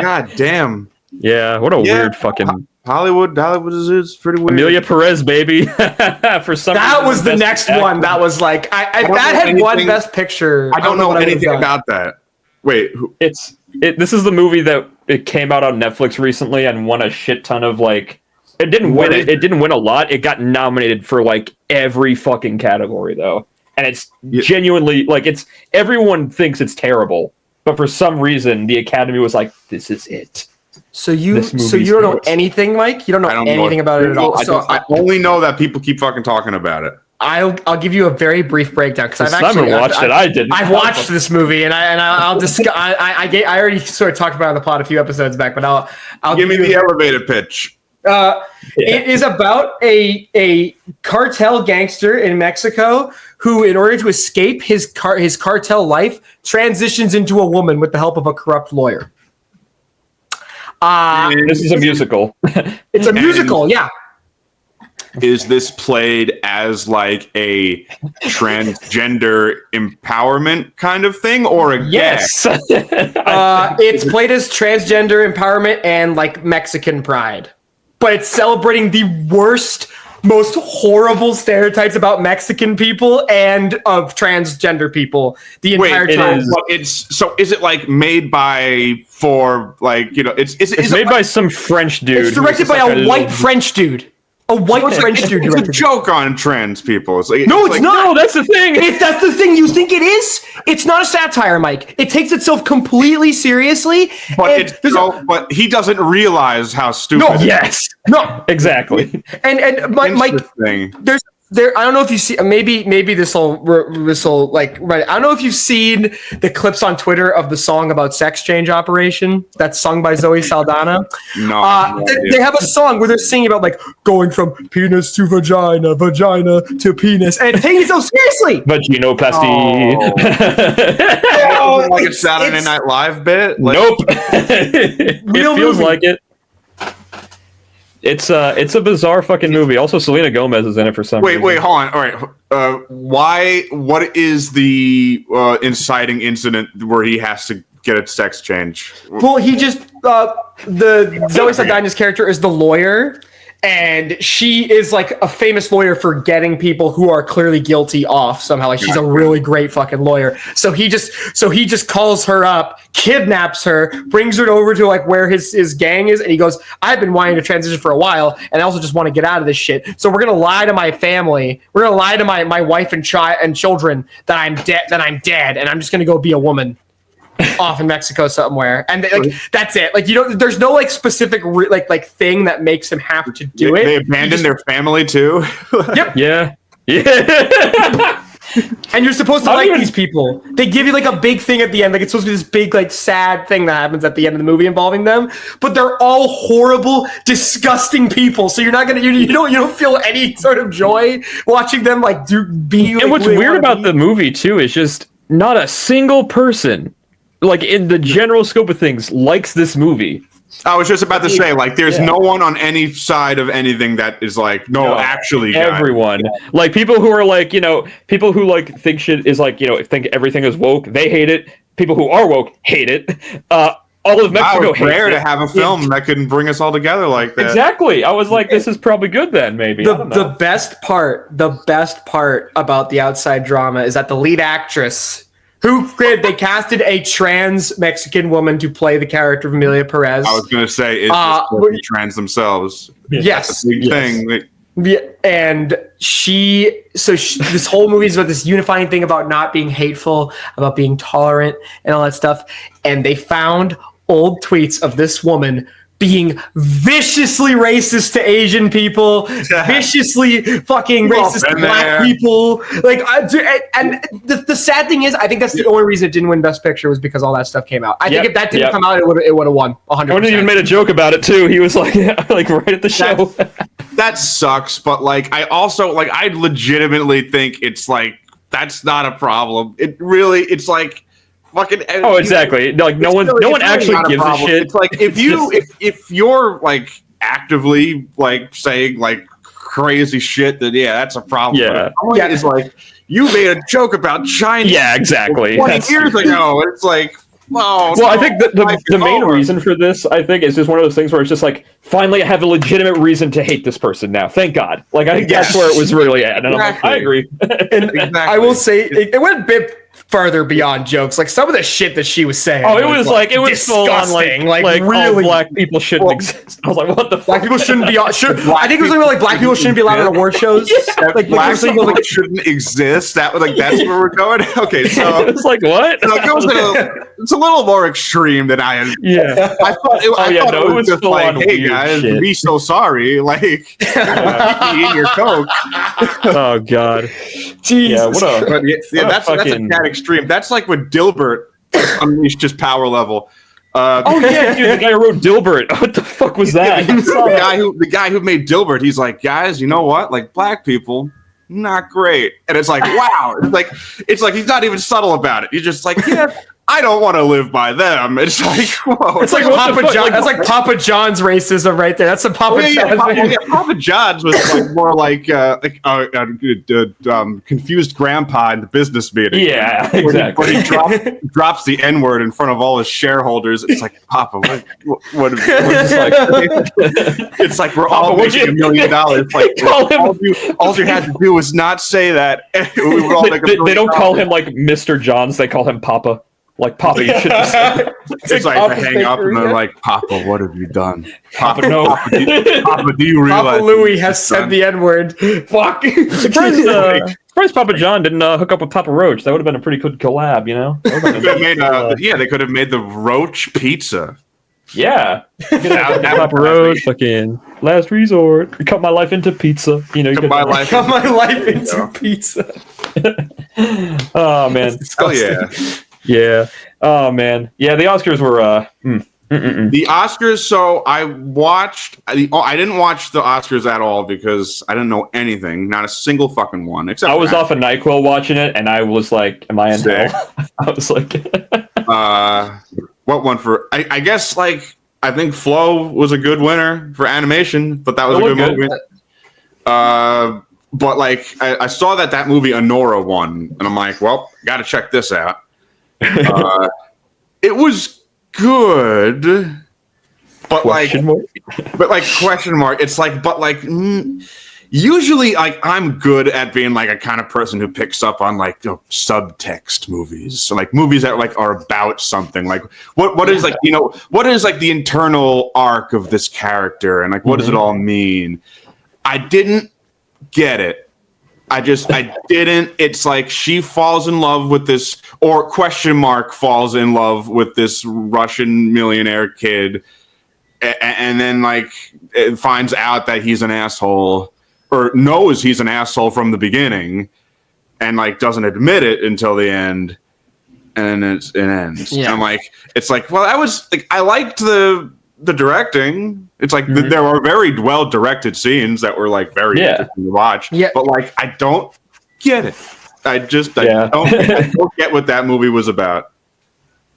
[SPEAKER 4] God damn.
[SPEAKER 2] Yeah, what a weird fucking.
[SPEAKER 4] Hollywood is pretty weird.
[SPEAKER 2] Amelia Perez, baby. For some
[SPEAKER 3] That
[SPEAKER 2] reason,
[SPEAKER 3] was the next one. That was like that had won Best Picture.
[SPEAKER 4] I don't know anything about that. Wait,
[SPEAKER 2] this is the movie that it came out on Netflix recently and won a shit ton of like. It didn't win. It didn't win a lot. It got nominated for like every fucking category though, and it's genuinely like everyone thinks it's terrible, but for some reason the Academy was like, "This is it."
[SPEAKER 3] So you don't know anything, Mike? You don't know anything about it at all.
[SPEAKER 4] I only know that people keep fucking talking about it.
[SPEAKER 3] I'll give you a very brief breakdown because I've actually
[SPEAKER 2] watched it. I didn't.
[SPEAKER 3] I've watched this movie and I'll discuss. I already sort of talked about it on the pod a few episodes back, but I'll
[SPEAKER 4] give me the elevator pitch.
[SPEAKER 3] It is about a cartel gangster in Mexico who, in order to escape his cartel life, transitions into a woman with the help of a corrupt lawyer.
[SPEAKER 2] This is a musical.
[SPEAKER 3] It's a musical, yeah.
[SPEAKER 4] Is this played as like a transgender empowerment kind of thing, or a
[SPEAKER 2] yes?
[SPEAKER 3] It's played as transgender empowerment and like Mexican pride, but it's celebrating the worst, most horrible stereotypes about Mexican people and of transgender people the entire time.
[SPEAKER 4] Is it like made for like, you know, it's
[SPEAKER 2] made by some French dude.
[SPEAKER 3] It's directed by a white French dude. A white French dude.
[SPEAKER 4] It's a joke on trans people.
[SPEAKER 3] It's not.
[SPEAKER 2] No, that's the thing.
[SPEAKER 3] That's the thing. You think it is? It's not a satire, Mike. It takes itself completely seriously.
[SPEAKER 4] But he doesn't realize how stupid.
[SPEAKER 3] No.
[SPEAKER 4] It is.
[SPEAKER 2] Yes.
[SPEAKER 3] No.
[SPEAKER 2] Exactly.
[SPEAKER 3] And Mike, I don't know if you see. Maybe this will like. Right. I don't know if you've seen the clips on Twitter of the song about sex change operation that's sung by Zoe Saldana.
[SPEAKER 4] No.
[SPEAKER 3] They have a song where they're singing about like going from penis to vagina, vagina to penis, and taking it so seriously.
[SPEAKER 2] Vaginoplasty.
[SPEAKER 4] Like a Saturday Night Live bit.
[SPEAKER 2] Nope. It feels like it. It's a bizarre fucking movie. Also, Selena Gomez is in it for some reason.
[SPEAKER 4] Wait, hold on. All right. What is the inciting incident where he has to get a sex change?
[SPEAKER 3] Well, he just the Zoe Saldana's character is the lawyer, and she is like a famous lawyer for getting people who are clearly guilty off somehow. Like she's a really great fucking lawyer. So he just calls her up, kidnaps her, brings her over to like where his gang is, and he goes, "I've been wanting to transition for a while, and I also just want to get out of this shit. So we're gonna lie to my family. We're gonna lie to my wife and children that I'm dead, and I'm just gonna go be a woman." Off in Mexico somewhere, and that's it. Like there's no like specific like thing that makes him have to do it.
[SPEAKER 4] They abandon their family too.
[SPEAKER 3] Yep.
[SPEAKER 2] Yeah.
[SPEAKER 3] And you're supposed to like these people. They give you like a big thing at the end. Like it's supposed to be this big like sad thing that happens at the end of the movie involving them. But they're all horrible, disgusting people. So you're not gonna you don't feel any sort of joy watching them like be. Like,
[SPEAKER 2] and what's weird about the movie too is just not a single person, like in the general scope of things, likes this movie.
[SPEAKER 4] I was just about to say, like, there's no one on any side of anything that is like, actually,
[SPEAKER 2] everyone, like people who are like, people who like think shit is like, think everything is woke. They hate it. People who are woke hate it. All of Mexico hates it.
[SPEAKER 4] Rare to have a film that can bring us all together like that.
[SPEAKER 2] Exactly. I was like, this is probably good then. Maybe
[SPEAKER 3] the best part about the outside drama is that the lead actress. They casted a trans Mexican woman to play the character of Amelia Perez.
[SPEAKER 4] I was going to say, is trans themselves?
[SPEAKER 3] Yes.
[SPEAKER 4] That's a big thing.
[SPEAKER 3] Yeah, and this whole movie is about this unifying thing about not being hateful, about being tolerant, and all that stuff. And they found old tweets of this woman being viciously racist to Asian people, viciously fucking racist to black people. Like, and the sad thing is, I think that's the only reason it didn't win Best Picture was because all that stuff came out. I think if that didn't come out, it would have won 100%.
[SPEAKER 2] Owen even made a joke about it too. He was like, like right at the show.
[SPEAKER 4] That sucks, but like, I also like, I legitimately think it's like that's not a problem. It's like. Fucking,
[SPEAKER 2] oh, exactly. Like no one actually gives a shit.
[SPEAKER 4] It's like if you're like actively like saying like crazy shit, then that's a problem.
[SPEAKER 2] Yeah,
[SPEAKER 4] it's like you made a joke about China.
[SPEAKER 2] Yeah, exactly.
[SPEAKER 4] 20 years ago. It's like, well,
[SPEAKER 2] I think the main reason for this, I think, is just one of those things where it's just like, finally, I have a legitimate reason to hate this person now. Thank God. Like, I think that's where it was really at. And
[SPEAKER 4] exactly.
[SPEAKER 2] I'm like, I agree.
[SPEAKER 3] And I will say, it went a bit further beyond jokes. Like, some of the shit that she was saying.
[SPEAKER 2] Oh, it was full on, like really, black people shouldn't exist. I was like, what the fuck?
[SPEAKER 3] Black people shouldn't be on. I think it was something like black people shouldn't be allowed on award shows.
[SPEAKER 4] Like, black people shouldn't exist. That's where we're going. Okay, so
[SPEAKER 2] it's like, what?
[SPEAKER 4] So it's a little more extreme than I had.
[SPEAKER 2] Yeah.
[SPEAKER 4] I thought it was just like, hey guys, be so sorry. Like, eat your Coke.
[SPEAKER 2] Oh God.
[SPEAKER 3] Jesus.
[SPEAKER 2] Yeah,
[SPEAKER 4] that's a tad extreme. That's like when Dilbert unleashed his power level.
[SPEAKER 2] Oh yeah, dude, the guy who wrote Dilbert. What the fuck was that?
[SPEAKER 4] The guy who made Dilbert. He's like, guys, you know what? Like, black people, not great. And it's like, wow. It's like he's not even subtle about it. He's just like, yeah, I don't want to live by them. It's like, whoa.
[SPEAKER 3] It's like Papa John. That's like Papa John's racism right there. That's some Papa John's.
[SPEAKER 4] Papa John's was like more like confused grandpa in the business meeting.
[SPEAKER 2] Yeah, exactly.
[SPEAKER 4] When he drops the N-word in front of all his shareholders. It's like, Papa, what is like? It's like we're all making $1 million. Like, all you had to do was not say that. We would all make
[SPEAKER 2] they don't call him like Mr. Johns. They call him Papa. Like, Papa, you should have said.
[SPEAKER 4] It's like they hang up and they're like, Papa, what have you done?
[SPEAKER 2] Papa, no.
[SPEAKER 4] Papa, do you realize?
[SPEAKER 3] Papa Louie has said the N-word. Fuck.
[SPEAKER 2] Surprised Papa John didn't hook up with Papa Roach. That would have been a pretty good collab, you know?
[SPEAKER 4] They could have made the Roach pizza.
[SPEAKER 2] Yeah. Papa Roach, fucking last resort. Cut my life into pizza. You know,
[SPEAKER 3] cut my life into pizza.
[SPEAKER 2] Oh, man.
[SPEAKER 4] Hell yeah.
[SPEAKER 2] Yeah. Oh man. Yeah. The Oscars were.
[SPEAKER 4] The Oscars. So I didn't watch the Oscars at all because I didn't know anything. Not a single fucking one. Except
[SPEAKER 2] I was off of NyQuil watching it, and I was like, "Am I in hell?" I was like,
[SPEAKER 4] "What one for?" I guess like I think Flow was a good winner for animation, but that was a good movie. But like I saw that movie Anora won, and I'm like, well, got to check this out. It was good, but question mark. It's like, usually like I'm good at being like a kind of person who picks up on like subtext movies, so like movies that like are about something. Like what is like what is like the internal arc of this character, and like what does it all mean? I didn't get it. I didn't. It's like she falls in love with this, or question mark falls in love with this Russian millionaire kid, and then like it finds out that he's an asshole, or knows he's an asshole from the beginning, and like doesn't admit it until the end, and then it ends. Yeah. I'm like, it's like, well, that was like, I liked the directing. It's like there were very well directed scenes that were like very interesting to watch. Yeah. But like I don't get it. I don't get what that movie was about.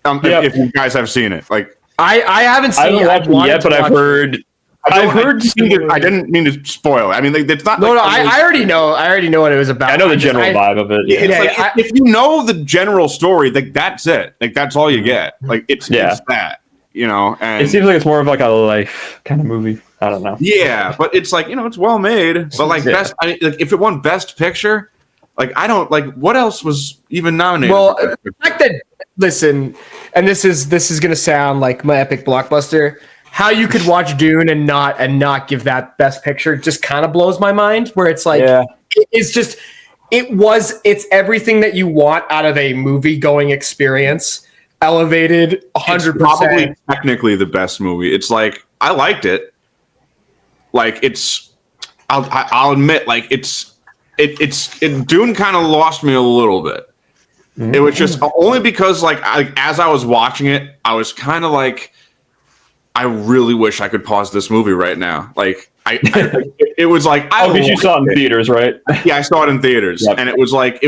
[SPEAKER 4] If you guys have seen it, like
[SPEAKER 3] I haven't seen it
[SPEAKER 2] yet, but I've heard.
[SPEAKER 4] I didn't mean to spoil it. I mean, it's not.
[SPEAKER 3] No, I already know. I already know what it was about.
[SPEAKER 2] I know the general vibe of it.
[SPEAKER 4] It's like if you know the general story, like that's it. Like that's all you get. Like it's that. You know, and
[SPEAKER 2] it seems like it's more of like a life kind of movie. I don't know.
[SPEAKER 4] Yeah, but it's like, it's well made. But like if it won Best Picture, like I don't like what else was even nominated.
[SPEAKER 3] Well, the fact that listen, and this is gonna sound like my epic blockbuster. How you could watch Dune and not give that Best Picture just kind of blows my mind. Where it's like it's everything that you want out of a movie going experience. Elevated 100%.
[SPEAKER 4] It's probably technically the best movie. It's like I liked it. Like I'll admit, like Dune kind of lost me a little bit. Mm-hmm. It was just only because like as I was watching it, I was kind of like, I really wish I could pause this movie right now. Like it was like,
[SPEAKER 2] because you saw it in theaters, right?
[SPEAKER 4] Yeah, I saw it in theaters, and it was like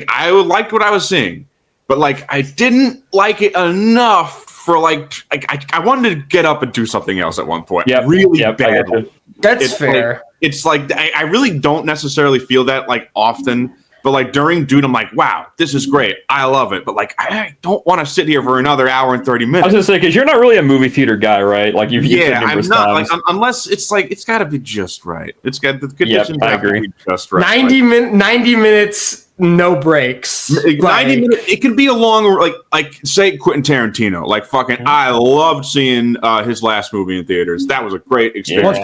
[SPEAKER 4] I liked what I was seeing, but like I didn't like it enough for like I wanted to get up and do something else at one point. Yeah, really badly.
[SPEAKER 3] That's fair.
[SPEAKER 4] Like, it's like I really don't necessarily feel that like often, but like during Dune, I'm like, wow, this is great. I love it, but like I don't want to sit here for another hour and 30 minutes.
[SPEAKER 2] I was gonna say, because you're not really a movie theater guy, right? Like I'm
[SPEAKER 4] not. Like unless it's like it's got to be just right. It's got the conditions.
[SPEAKER 2] I agree.
[SPEAKER 4] To be just right.
[SPEAKER 3] 90 minutes. No breaks.
[SPEAKER 4] 90 minutes. It can be a long, like say Quentin Tarantino. Like fucking, I loved seeing his last movie in theaters. That was a great experience.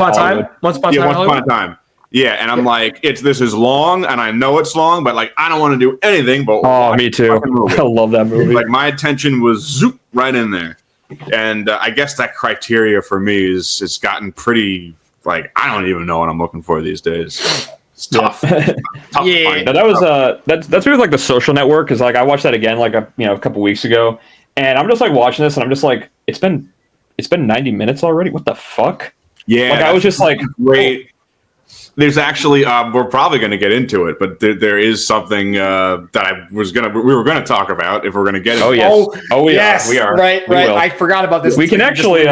[SPEAKER 3] Once Upon a Time.
[SPEAKER 4] Yeah, and I'm like, this is long, and I know it's long, but like I don't want to do anything but watch.
[SPEAKER 2] Me too. I love that movie.
[SPEAKER 4] Like my attention was zoop right in there, and I guess that criteria for me is gotten pretty. Like I don't even know what I'm looking for these days. It's tough. Tough
[SPEAKER 3] Yeah.
[SPEAKER 2] That was that's really like The Social Network, because like I watched that again like a couple weeks ago, and I'm just like watching this and I'm just like, it's been 90 minutes already. What the fuck?
[SPEAKER 4] Yeah,
[SPEAKER 2] like I was just like,
[SPEAKER 4] wait. There's actually we're probably going to get into it, but there is something that we were gonna talk about if we're going to get into
[SPEAKER 2] it.
[SPEAKER 3] Yes, we are. Right. I forgot about this.
[SPEAKER 2] We can actually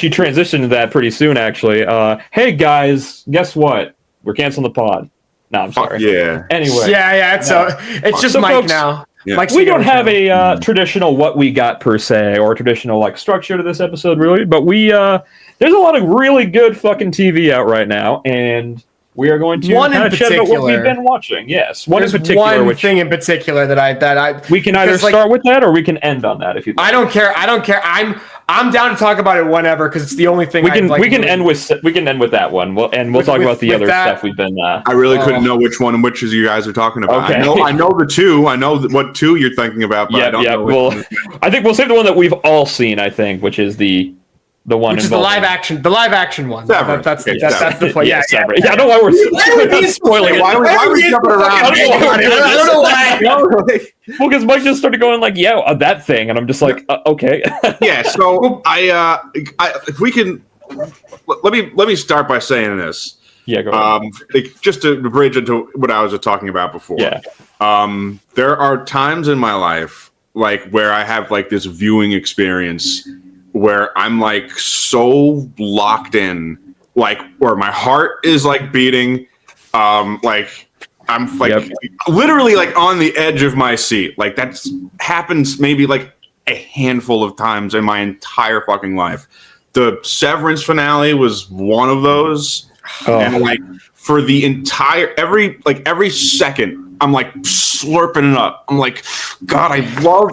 [SPEAKER 2] transition to that pretty soon. Actually, hey guys, guess what? We're canceling the pod. No, I'm sorry.
[SPEAKER 4] Yeah.
[SPEAKER 2] Anyway.
[SPEAKER 3] Yeah. It's just Mike folks, now.
[SPEAKER 2] Yeah. We don't have a traditional what we got per se, or traditional like structure to this episode really, but we there's a lot of really good fucking TV out right now, and we are going to kind of chat about what we've been watching. Yes, one thing in particular that I we can either start with that or we can end on that if you.
[SPEAKER 3] I don't care. I'm down to talk about it whenever, because it's the only thing
[SPEAKER 2] we can end with that one. We'll talk about the other stuff we've been. I
[SPEAKER 4] really couldn't know which one and which you guys are talking about. Okay. I know the two. I know what two you're thinking about, but I don't know.
[SPEAKER 2] Well, I think we'll save the one that we've all seen. I think, which is the one, which is the live action one. That's the play. Yeah. I don't know why we're spoiling it.
[SPEAKER 4] Why are we jumping around?
[SPEAKER 3] I don't know why.
[SPEAKER 2] Well, because Mike just started going like, that thing, and I'm just like, okay.
[SPEAKER 4] Yeah. So if we can, let me start by saying this.
[SPEAKER 2] Yeah. Go ahead.
[SPEAKER 4] Just to bridge into what I was talking about before.
[SPEAKER 2] Yeah.
[SPEAKER 4] There are times in my life like where I have like this viewing experience where I'm like so locked in, like where my heart is like beating, like I'm like literally like on the edge of my seat. Like that's happens maybe like a handful of times in my entire fucking life. The Severance finale was one of those, and like for the entire every second, I'm like slurping it up. I'm like, God, I love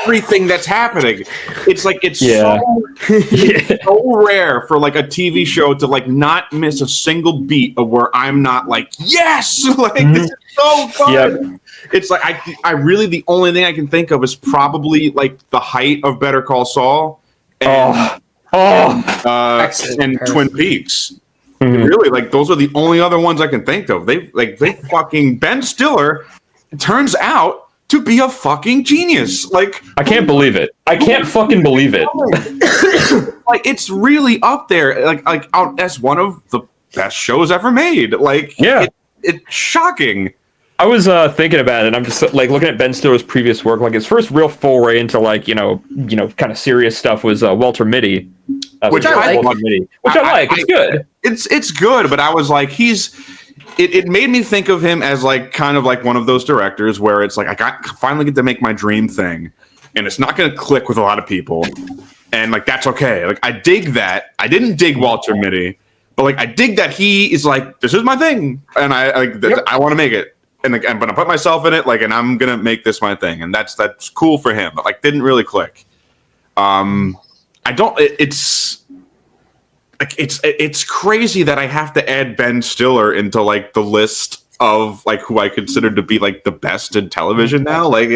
[SPEAKER 4] everything that's happening. It's like so rare for like a TV show to like not miss a single beat of where I'm not like, yes, like this is so good. Yep. It's like I really the only thing I can think of is probably like the height of Better Call Saul and Twin Peaks. Mm-hmm. Really, like those are the only other ones I can think of. They fucking Ben Stiller turns out to be a fucking genius. Like
[SPEAKER 2] I can't believe it. I can't fucking believe it.
[SPEAKER 4] Like it's really up there. Like as one of the best shows ever made. Like it's shocking.
[SPEAKER 2] I was thinking about it, and I'm just like looking at Ben Stiller's previous work. Like his first real foray into like you know kind of serious stuff was Walter Mitty,
[SPEAKER 4] which I like.
[SPEAKER 2] It's good.
[SPEAKER 4] It's good, but I was like, it made me think of him as like kind of like one of those directors where it's like finally get to make my dream thing, and it's not going to click with a lot of people, and like that's okay. Like I dig that. I didn't dig Walter Mitty, but like I dig that he is like, this is my thing, and I want to make it. And like, I'm gonna put myself in it, like, and I'm gonna make this my thing, and that's cool for him. But like, didn't really click. It's crazy that I have to add Ben Stiller into like the list of like who I consider to be like the best in television now. Like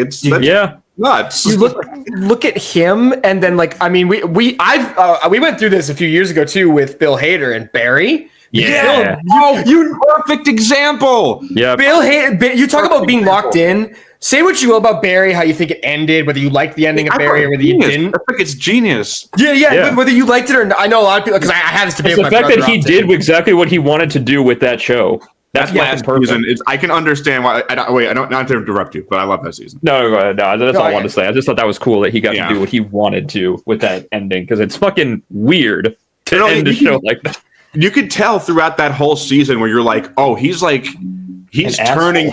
[SPEAKER 4] nuts.
[SPEAKER 3] You look at him, and then like I mean, we went through this a few years ago too with Bill Hader and Barry.
[SPEAKER 2] Yeah.
[SPEAKER 4] You perfect example.
[SPEAKER 2] Yeah.
[SPEAKER 3] Bill Hader. You talk about being locked in. Say what you will about Barry, how you think it ended, whether you liked the ending of Barry or whether you didn't.
[SPEAKER 4] I think it's genius.
[SPEAKER 3] Yeah. Whether you liked it or not. I know a lot of people because I had this debate.
[SPEAKER 2] It's the fact that he did exactly what he wanted to do with that show. That's
[SPEAKER 4] last season. I can understand why. I don't not to interrupt you, but I love that season.
[SPEAKER 2] No, go ahead. No, that's all I wanted to say. I just thought that was cool that he got to do what he wanted to with that ending because it's fucking weird to end a show like that.
[SPEAKER 4] You could tell throughout that whole season where you're like, oh, he's turning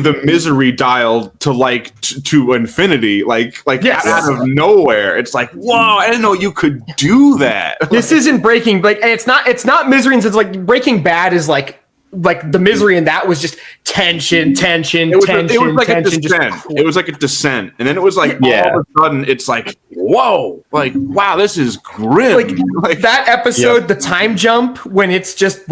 [SPEAKER 4] the misery dial to infinity, out of nowhere. It's like, whoa, I didn't know you could do that.
[SPEAKER 3] This isn't Breaking and it's not misery in the sense like Breaking Bad is like the misery, and that was just tension. It was like a descent.
[SPEAKER 4] It was like a descent, and then it was like all of a sudden, it's like whoa, like wow, this is grim.
[SPEAKER 3] Like that episode, the time jump when it's just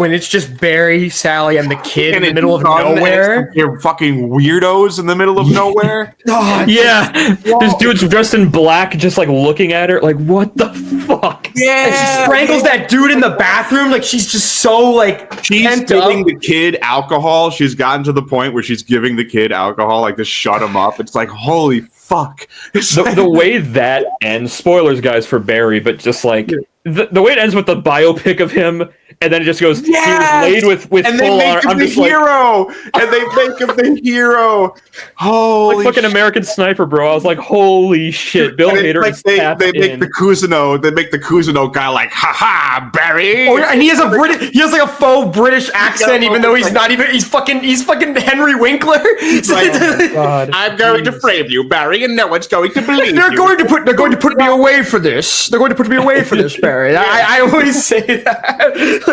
[SPEAKER 3] Barry, Sally, and the kid in the middle of nowhere.
[SPEAKER 4] You're fucking weirdos in the middle of nowhere.
[SPEAKER 2] This dude's dressed in black, just like looking at her, like what the fuck?
[SPEAKER 3] Yeah, and she strangles that dude in the bathroom. Like she's just so like
[SPEAKER 4] she's giving the kid alcohol. She's gotten to the point where she's giving the kid alcohol, like to shut him up. It's like holy fuck.
[SPEAKER 2] The way that ends, spoilers guys for Barry, but just like the way it ends with the biopic of him, and then it just goes, he was laid with
[SPEAKER 4] and
[SPEAKER 2] full
[SPEAKER 4] they make him the hero, and they make him the hero. Holy
[SPEAKER 2] like fucking American Sniper, bro. I was like, holy shit, Bill Hader is tapped
[SPEAKER 4] they make the Cousineau guy like, haha, Barry.
[SPEAKER 3] Oh yeah, and he has like a faux British accent, even though he's not even. He's fucking Henry Winkler.
[SPEAKER 4] I'm going to frame you, Barry, and no one's going to believe you.
[SPEAKER 3] They're going to put me away for this. They're going to put me away for this, Barry. I always say that.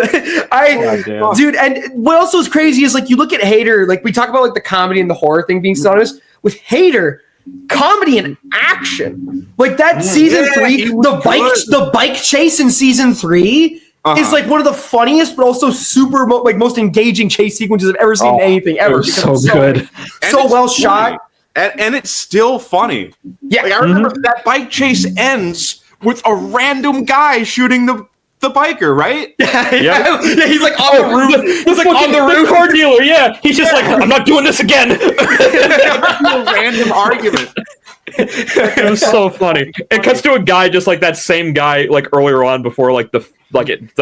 [SPEAKER 3] Dude, and what also is crazy is like you look at Hader, like we talk about like the comedy and the horror thing being so honest with Hader, comedy and action. Like that season 3, the bike chase in season 3 is like one of the funniest, but also super most engaging chase sequences I've ever seen in anything ever.
[SPEAKER 2] So good,
[SPEAKER 3] so well shot,
[SPEAKER 4] and it's still funny.
[SPEAKER 3] Yeah,
[SPEAKER 4] like, I remember that bike chase ends with a random guy shooting the biker, right?
[SPEAKER 3] Yeah, he's like on the roof. He's like on the roof.
[SPEAKER 2] Car dealer, yeah. He's just like, I'm not doing this again.
[SPEAKER 4] A random argument.
[SPEAKER 2] It was so funny. It cuts to a guy just like that same guy like earlier on before like the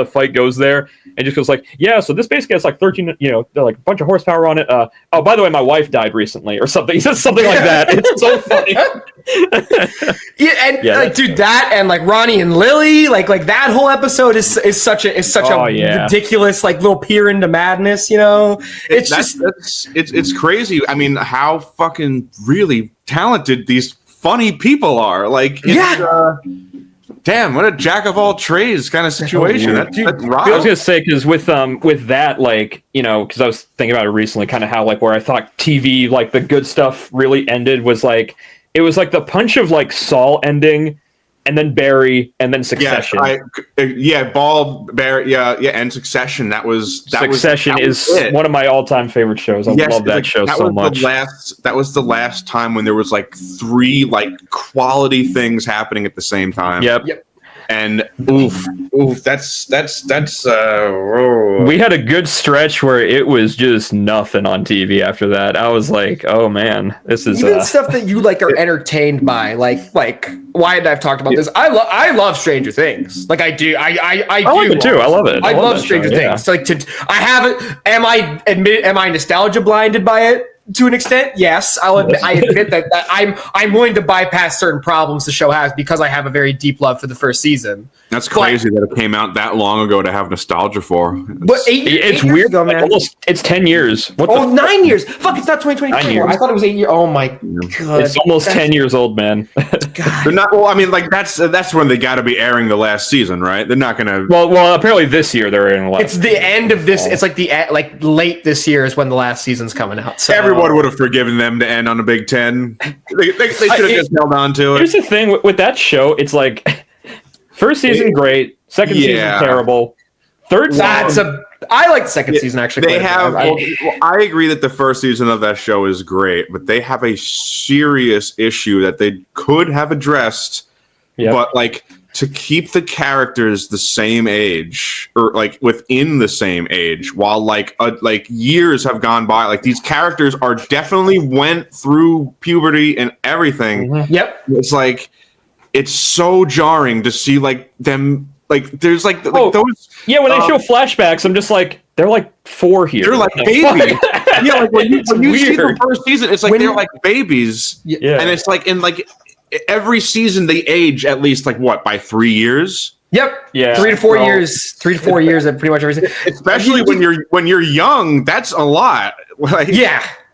[SPEAKER 2] fight goes there, and just goes like, yeah, so this basically has like 13, like a bunch of horsepower on it. Oh, by the way, my wife died recently, or something. He says something like that. It's so funny.
[SPEAKER 3] Dude, that and like Ronnie and Lily, like that whole episode is such a ridiculous like little peer into madness.
[SPEAKER 4] It's crazy. I mean, how fucking really talented these funny people are. Like, damn, what a jack of all trades kind of situation. That's
[SPEAKER 2] I was gonna say because with that, like, because I was thinking about it recently, kind of how like where I thought TV, like the good stuff really ended was like it was like the punch of like Saul ending, and then Barry, and then Succession.
[SPEAKER 4] Barry, and Succession. That was
[SPEAKER 2] one of my all-time favorite shows. I love that show so much.
[SPEAKER 4] That was the last time when there was like 3 like quality things happening at the same time.
[SPEAKER 2] Yep.
[SPEAKER 4] And oof, that's
[SPEAKER 2] we had a good stretch where it was just nothing on TV after that. I was like, oh man, this is
[SPEAKER 3] even stuff that you like are entertained by, like Wyatt and I've talked about this. I love Stranger Things. Like I do. I
[SPEAKER 2] like it too. I love it.
[SPEAKER 3] I love Stranger Things. Yeah. Like I haven't. Am I nostalgia blinded by it? To an extent, yes. I admit that I'm willing to bypass certain problems the show has because I have a very deep love for the first season.
[SPEAKER 4] That's crazy that it came out that long ago to have nostalgia for.
[SPEAKER 3] But it's weird ago, man.
[SPEAKER 2] It's 10 years.
[SPEAKER 3] 9 years. Fuck, it's not 2024. I thought it was 8 years. Oh my god.
[SPEAKER 2] It's almost 10 years old, man.
[SPEAKER 4] They're not. Well, I mean, like that's when they got to be airing the last season, right? They're not gonna.
[SPEAKER 2] Well, apparently this year they're airing the last.
[SPEAKER 3] It's the end of this. It's like late this year is when the last season's coming out. So.
[SPEAKER 4] Everyone would have forgiven them to end on a Big Ten. They should have just held on to it.
[SPEAKER 2] Here's the thing with that show. It's like first season great, second season terrible, third season
[SPEAKER 3] I like the second season actually.
[SPEAKER 4] They have. I agree that the first season of that show is great, but they have a serious issue that they could have addressed. Yep. But like to keep the characters the same age or like within the same age, while like years have gone by, like these characters are definitely went through puberty and everything.
[SPEAKER 3] Mm-hmm. Yep.
[SPEAKER 4] It's like it's so jarring to see like them. Like there's like those
[SPEAKER 2] when they show flashbacks, I'm just like they're like 4 here.
[SPEAKER 4] They're like babies. Yeah, like when you see the first season, it's like they're like babies.
[SPEAKER 2] Yeah,
[SPEAKER 4] and it's like in like every season they age at least like what by 3 years.
[SPEAKER 3] Yep.
[SPEAKER 2] Yeah.
[SPEAKER 3] 3 to 4 years. 3 to 4 years at pretty much everything.
[SPEAKER 4] Especially when you're young, that's a lot. Like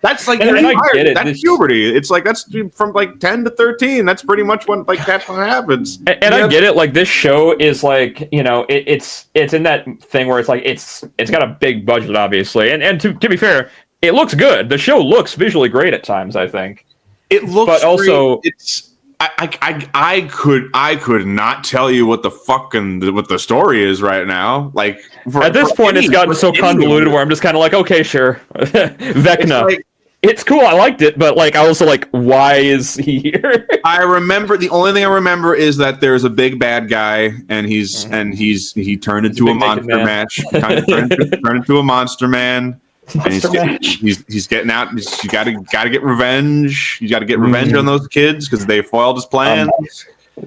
[SPEAKER 4] That's like
[SPEAKER 2] and I get it.
[SPEAKER 4] That's puberty. It's like that's from like 10 to 13. That's pretty much when like that's what happens.
[SPEAKER 2] And I get it. Like this show is like it's in that thing where it's like it's got a big budget obviously, and to be fair, it looks good. The show looks visually great at times. I think
[SPEAKER 4] it looks.
[SPEAKER 2] But also,
[SPEAKER 4] it's I could not tell you what the story is right now. Like
[SPEAKER 2] at this point, it's gotten so convoluted where I'm just kind of like, okay, sure, Vecna. It's cool. I liked it, but like, I also like, why is he here?
[SPEAKER 4] I remember the only thing I remember is that there's a big bad guy, and he turned into a monster mash, turned into a monster man. And he's getting out. You got to get revenge. You got to get revenge on those kids because they foiled his plans.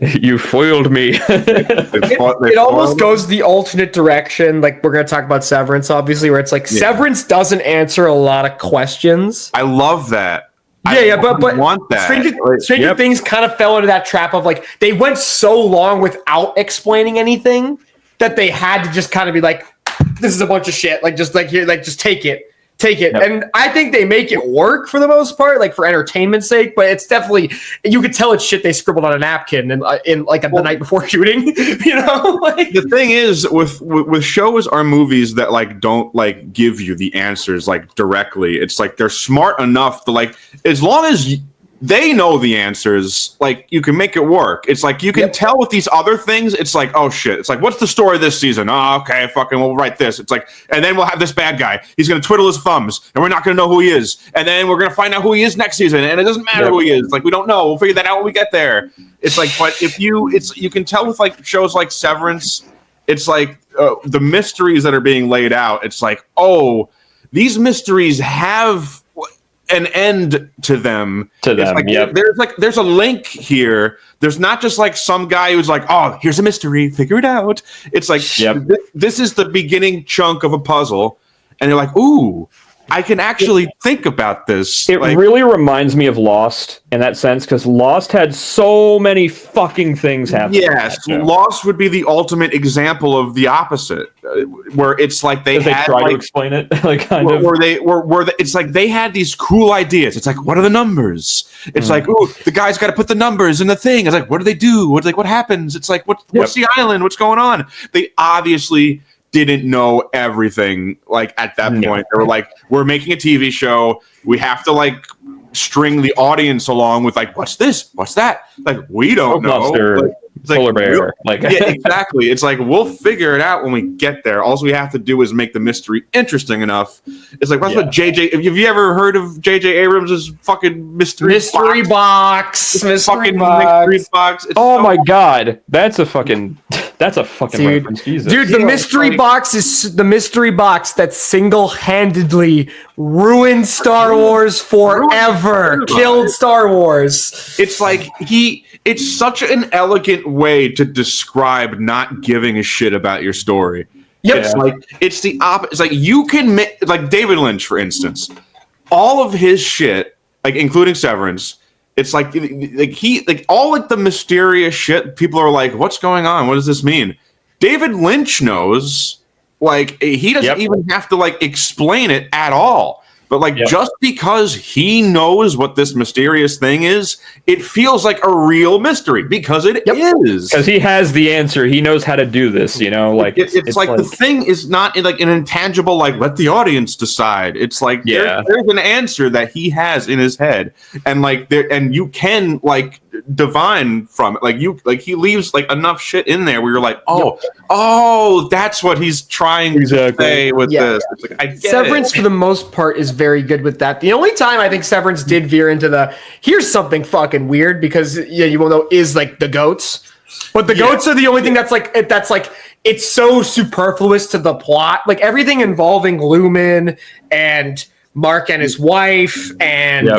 [SPEAKER 2] You foiled me.
[SPEAKER 3] It almost goes the alternate direction. Like we're going to talk about Severance, obviously, where it's like Severance doesn't answer a lot of questions.
[SPEAKER 4] I love that.
[SPEAKER 3] But
[SPEAKER 4] want that.
[SPEAKER 3] Stranger Things kind of fell into that trap of like they went so long without explaining anything that they had to just kind of be like, this is a bunch of shit. Like just like here, like just take it. Yep. And I think they make it work for the most part, like for entertainment's sake. But it's definitely you could tell it's shit they scribbled on a napkin and the night before shooting. Like
[SPEAKER 4] the thing is with shows or movies that like don't like give you the answers like directly. It's like they're smart enough to like as long as they know the answers, like you can make it work. It's like you can tell with these other things. It's like, oh shit. It's like, what's the story this season? Oh, okay, fucking, we'll write this. It's like, and then we'll have this bad guy. He's gonna twiddle his thumbs, and we're not gonna know who he is. And then we're gonna find out who he is next season, and it doesn't matter who he is. Like we don't know. We'll figure that out when we get there. It's like, but if you can tell with like shows like Severance, it's like the mysteries that are being laid out. It's like, oh, these mysteries have an end to them. Like, there's a link here. There's not just like some guy who's like, oh, here's a mystery, figure it out. It's like this is the beginning chunk of a puzzle, and you're like, ooh, I can actually think about this.
[SPEAKER 2] It really reminds me of Lost in that sense, because Lost had so many fucking things happen.
[SPEAKER 4] Yes, Lost would be the ultimate example of the opposite, where it's like they
[SPEAKER 2] try to explain it, like kind of.
[SPEAKER 4] It's like they had these cool ideas. It's like, what are the numbers? It's like, ooh, the guy's got to put the numbers in the thing. It's like, what do they do? What happens? It's like, what's the island? What's going on? They obviously didn't know everything. Like at that point, they were like, we're making a TV show. We have to like string the audience along with like, what's this? What's that? Like, we don't know.
[SPEAKER 2] Polar bear.
[SPEAKER 4] Exactly. It's like, we'll figure it out when we get there. All we have to do is make the mystery interesting enough. It's like, that's what JJ, have you ever heard of JJ Abrams' fucking mystery box?
[SPEAKER 3] Mystery box.
[SPEAKER 2] Oh my God. That's a fucking reference. Jesus.
[SPEAKER 3] Dude, the mystery box is the mystery box that single-handedly ruined Star Wars forever. Killed Star Wars.
[SPEAKER 4] It's like it's such an elegant way to describe not giving a shit about your story.
[SPEAKER 3] Yep.
[SPEAKER 4] It's like it's the opposite. It's like you can like David Lynch, for instance, all of his shit, like including Severance. It's like all like the mysterious shit. People are like, "What's going on? What does this mean?" David Lynch knows. Like he doesn't even have to like explain it at all. But like just because he knows what this mysterious thing is, it feels like a real mystery because it is.
[SPEAKER 2] Because he has the answer. He knows how to do this, like
[SPEAKER 4] it's like the thing is not like an intangible, like let the audience decide. It's like there's an answer that he has in his head. And like and you can like divine from it. Like he leaves like enough shit in there where you're like, oh, that's what he's trying to say with this. It's like, I get
[SPEAKER 3] Severance, for the most part, is very good with that. The only time I think Severance did veer into here's something fucking weird, because you will know, is like the goats. But the goats are the only thing that's like it's so superfluous to the plot. Like everything involving Lumen and Mark and his wife and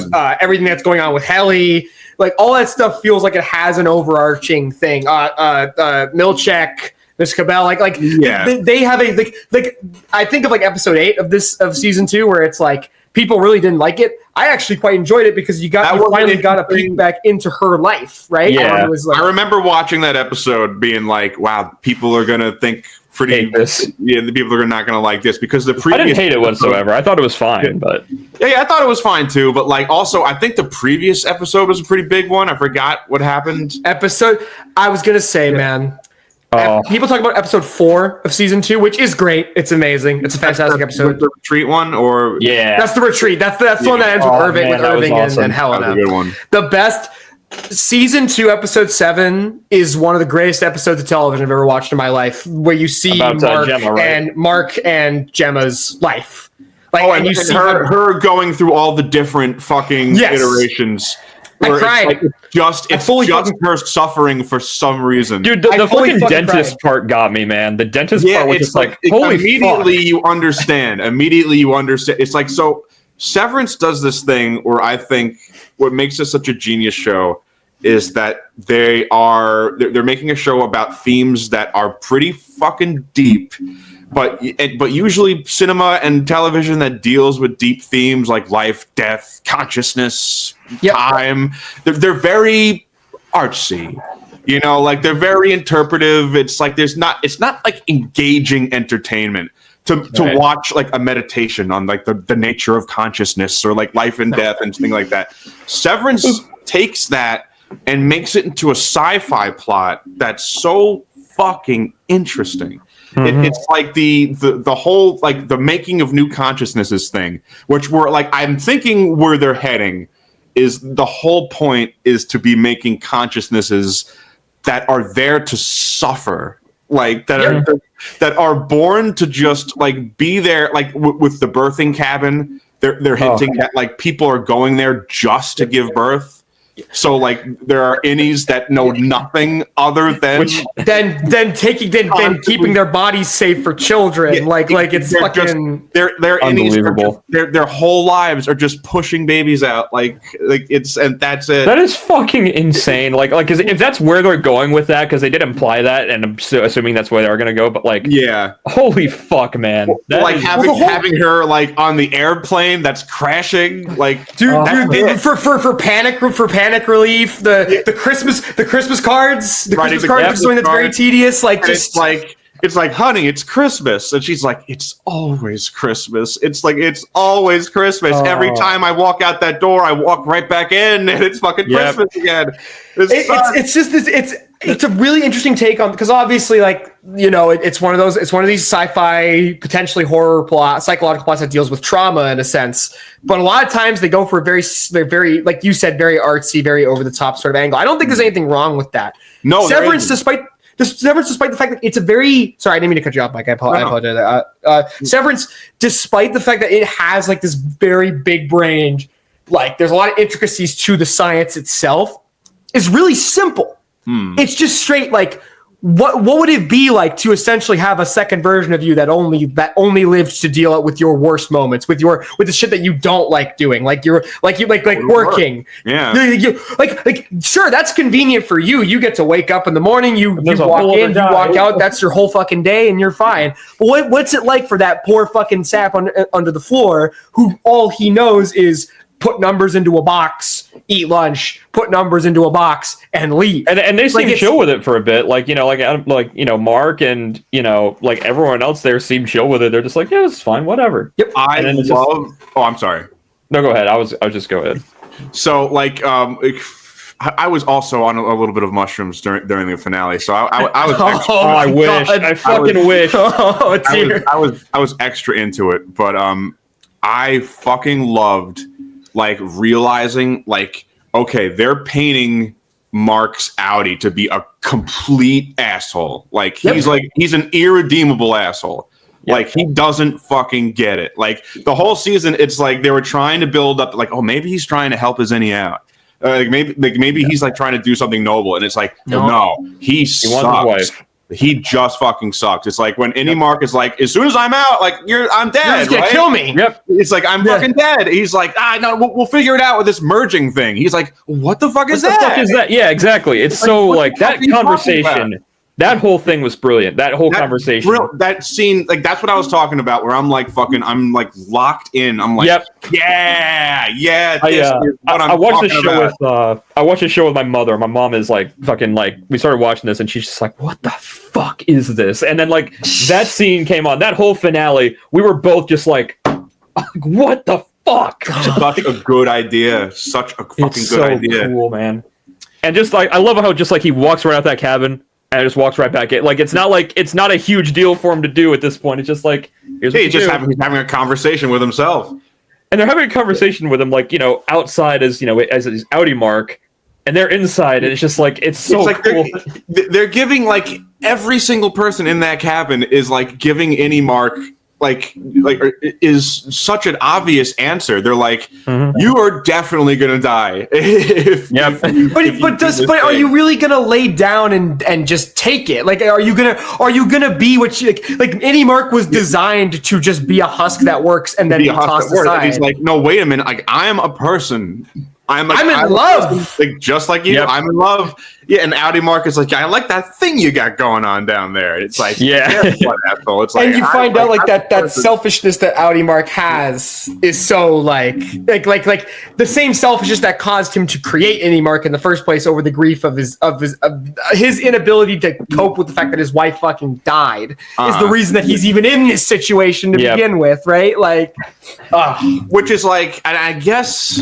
[SPEAKER 3] everything that's going on with Helly, like all that stuff feels like it has an overarching thing. Milchek, Miss Cabell, they have a like I think of like episode 8 of season 2 where it's like people really didn't like it. I actually quite enjoyed it because you finally got a peek back into her life, right?
[SPEAKER 4] Yeah,
[SPEAKER 3] I
[SPEAKER 4] remember watching that episode being like, wow, people are gonna think the people are not gonna like this, because the previous
[SPEAKER 2] I didn't hate it whatsoever. I thought it was fine, but
[SPEAKER 4] I thought it was fine too. But like, also, I think the previous episode was a pretty big one. I forgot what happened.
[SPEAKER 3] I was gonna say, man. People talk about episode 4 of season 2, which is great. It's amazing. It's a fantastic episode.
[SPEAKER 4] The retreat one, or
[SPEAKER 3] that's the retreat. That's the one that ends with Irving awesome. and Helena.
[SPEAKER 4] That was a good one.
[SPEAKER 3] The best season 2, episode 7 is one of the greatest episodes of television I've ever watched in my life, where you see Mark and Gemma's life. Like,
[SPEAKER 4] and you see her going through all the different fucking iterations.
[SPEAKER 3] I cried.
[SPEAKER 4] It's just her suffering for some reason.
[SPEAKER 2] Dude, the fucking dentist part got me, man. The dentist part was just like, holy
[SPEAKER 4] immediately
[SPEAKER 2] fuck.
[SPEAKER 4] you understand. It's like, so Severance does this thing where I think what makes it such a genius show is that they're making a show about themes that are pretty fucking deep. But usually cinema and television that deals with deep themes like life, death, consciousness, time, they're very artsy. Like they're very interpretive. It's like it's not like engaging entertainment to watch like a meditation on like the nature of consciousness or like life and death and things like that. Severance takes that and makes it into a sci-fi plot that's so fucking interesting. It's like the whole like the making of new consciousnesses thing, which we're like, I'm thinking where they're heading is the whole point is to be making consciousnesses that are there to suffer, like that are born to just like be there, like with the birthing cabin. They're hinting that like people are going there just to give birth. So like there are innies that know nothing other than
[SPEAKER 3] keeping their bodies safe for children. Like it's fucking
[SPEAKER 4] they're unbelievable. Their whole lives are just pushing babies out. Like it's, and that's it.
[SPEAKER 2] That is fucking insane. Like if that's where they're going with that, because they did imply that, and I'm assuming that's where they're gonna go. But like, holy fuck, man!
[SPEAKER 4] Having her like on the airplane that's crashing, like
[SPEAKER 3] dude, for panic relief, the Christmas cards, the Christmas cards is something that's very tedious. Like
[SPEAKER 4] it's like, honey, it's Christmas, and she's like, it's always Christmas. It's like it's always Christmas. Every time I walk out that door, I walk right back in, and it's fucking Christmas again.
[SPEAKER 3] It's a really interesting take on, because obviously, like, it's one of these sci-fi, potentially horror plot, psychological plots that deals with trauma in a sense. But a lot of times they go for they're very, like you said, very artsy, very over the top sort of angle. I don't think there's anything wrong with that.
[SPEAKER 4] No,
[SPEAKER 3] Severance, despite the fact that it's a very, sorry, I didn't mean to cut you off, Mike. I apologize. Severance, despite the fact that it has like this very big brain, like there's a lot of intricacies to the science itself, is really simple. It's just straight like, what would it be like to essentially have a second version of you that only lives to deal with your worst moments, with the shit that you don't like doing, like working. Sure, that's convenient for you. You get to wake up in the morning, you walk in, you walk out, that's your whole fucking day, and you're fine. But what's it like for that poor fucking sap under the floor, who all he knows is put numbers into a box, eat lunch, put numbers into a box, and leave.
[SPEAKER 2] And they seem chill with it for a bit. Like, Mark and, like everyone else there seem chill with it. They're just like, yeah, it's fine, whatever.
[SPEAKER 3] Yep.
[SPEAKER 4] I'm sorry.
[SPEAKER 2] No, go ahead. I was just go ahead.
[SPEAKER 4] So, like, I was also on a little bit of mushrooms during the finale, so I was.
[SPEAKER 2] I wish. I fucking wish.
[SPEAKER 4] I was extra into it, but I fucking loved like realizing like, okay, they're painting Mark's Audi to be a complete asshole. Like he's an irredeemable asshole. Yep. Like he doesn't fucking get it. Like the whole season, it's like they were trying to build up. Like, oh, maybe he's trying to help his innie out. Maybe he's like trying to do something noble. And it's like, no, he sucks. Wants his wife. He just fucking sucks. It's like when any Mark is like, as soon as I'm out, like I'm dead. You're just gonna
[SPEAKER 3] kill me.
[SPEAKER 4] Yep. It's like I'm fucking dead. He's like, no, we'll figure it out with this merging thing. He's like, what the fuck is that?
[SPEAKER 2] What the fuck is that? Yeah, exactly. It's so like that conversation. That whole thing was brilliant. That whole conversation.
[SPEAKER 4] That scene, like that's what I was talking about. Where I'm like I'm like locked in. I'm like, yeah. I watched the show with
[SPEAKER 2] I watched a show with my mother. My mom is like fucking like we started watching this and she's just like, what the fuck is this? And then like that scene came on. That whole finale, we were both just like, what the fuck?
[SPEAKER 4] Such a good idea. Such a fucking good idea.
[SPEAKER 2] Cool, man. And just like I love how just like he walks right out that cabin. And just walks right back in. Like it's not a huge deal for him to do at this point. It's just like he's
[SPEAKER 4] having a conversation with himself.
[SPEAKER 2] And they're having a conversation with him, like, outside as his Audi Mark, and they're inside, and it's just like it's so like cool.
[SPEAKER 4] They're giving like every single person in that cabin is like giving any Mark like is such an obvious answer. They're like, you are definitely gonna die.
[SPEAKER 3] But are you really gonna lay down and just take it? Like, are you gonna be what you like? Any Mark was designed to just be a husk that works and then be tossed aside.
[SPEAKER 4] And he's like, no, wait a minute. Like, I am a person. I'm in
[SPEAKER 3] love.
[SPEAKER 4] Like just like you, I'm in love. Yeah, and Audi Mark is like, I like that thing you got going on down there. It's like, asshole. It's like,
[SPEAKER 3] and you find out like that selfishness that Audi Mark has is so like the same selfishness that caused him to create Any Mark in the first place over the grief of his inability to cope with the fact that his wife fucking died is the reason that he's even in this situation to begin with, right? Like,
[SPEAKER 4] which is like, and I guess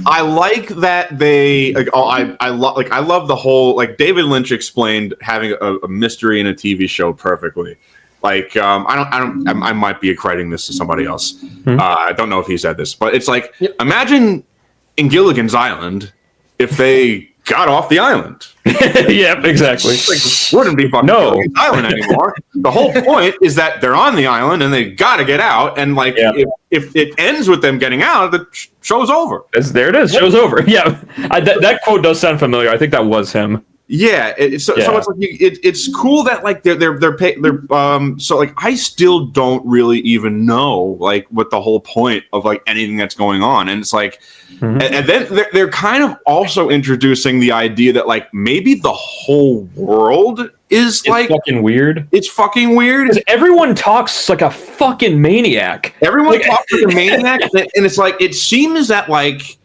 [SPEAKER 4] I like that they like. I love the whole. Like David Lynch explained having a mystery in a TV show perfectly. Like I might be accrediting this to somebody else. I don't know if he said this, but it's like imagine in Gilligan's Island if they got off the island.
[SPEAKER 2] Yep, exactly.
[SPEAKER 4] Like, wouldn't be fucking Gilligan's Island anymore. The whole point is that they're on the island and they got to get out. And like if it ends with them getting out, the show's over.
[SPEAKER 2] There it is. Show's over. Yeah, that quote does sound familiar. I think that was him.
[SPEAKER 4] Yeah, so it's like it's cool that like they're so like I still don't really even know like what the whole point of like anything that's going on, and it's like, and then they're kind of also introducing the idea that like maybe the whole world is like
[SPEAKER 2] fucking weird.
[SPEAKER 4] It's fucking weird
[SPEAKER 2] because everyone talks like a fucking maniac.
[SPEAKER 4] Everyone talks like a maniac, and it's like it seems that like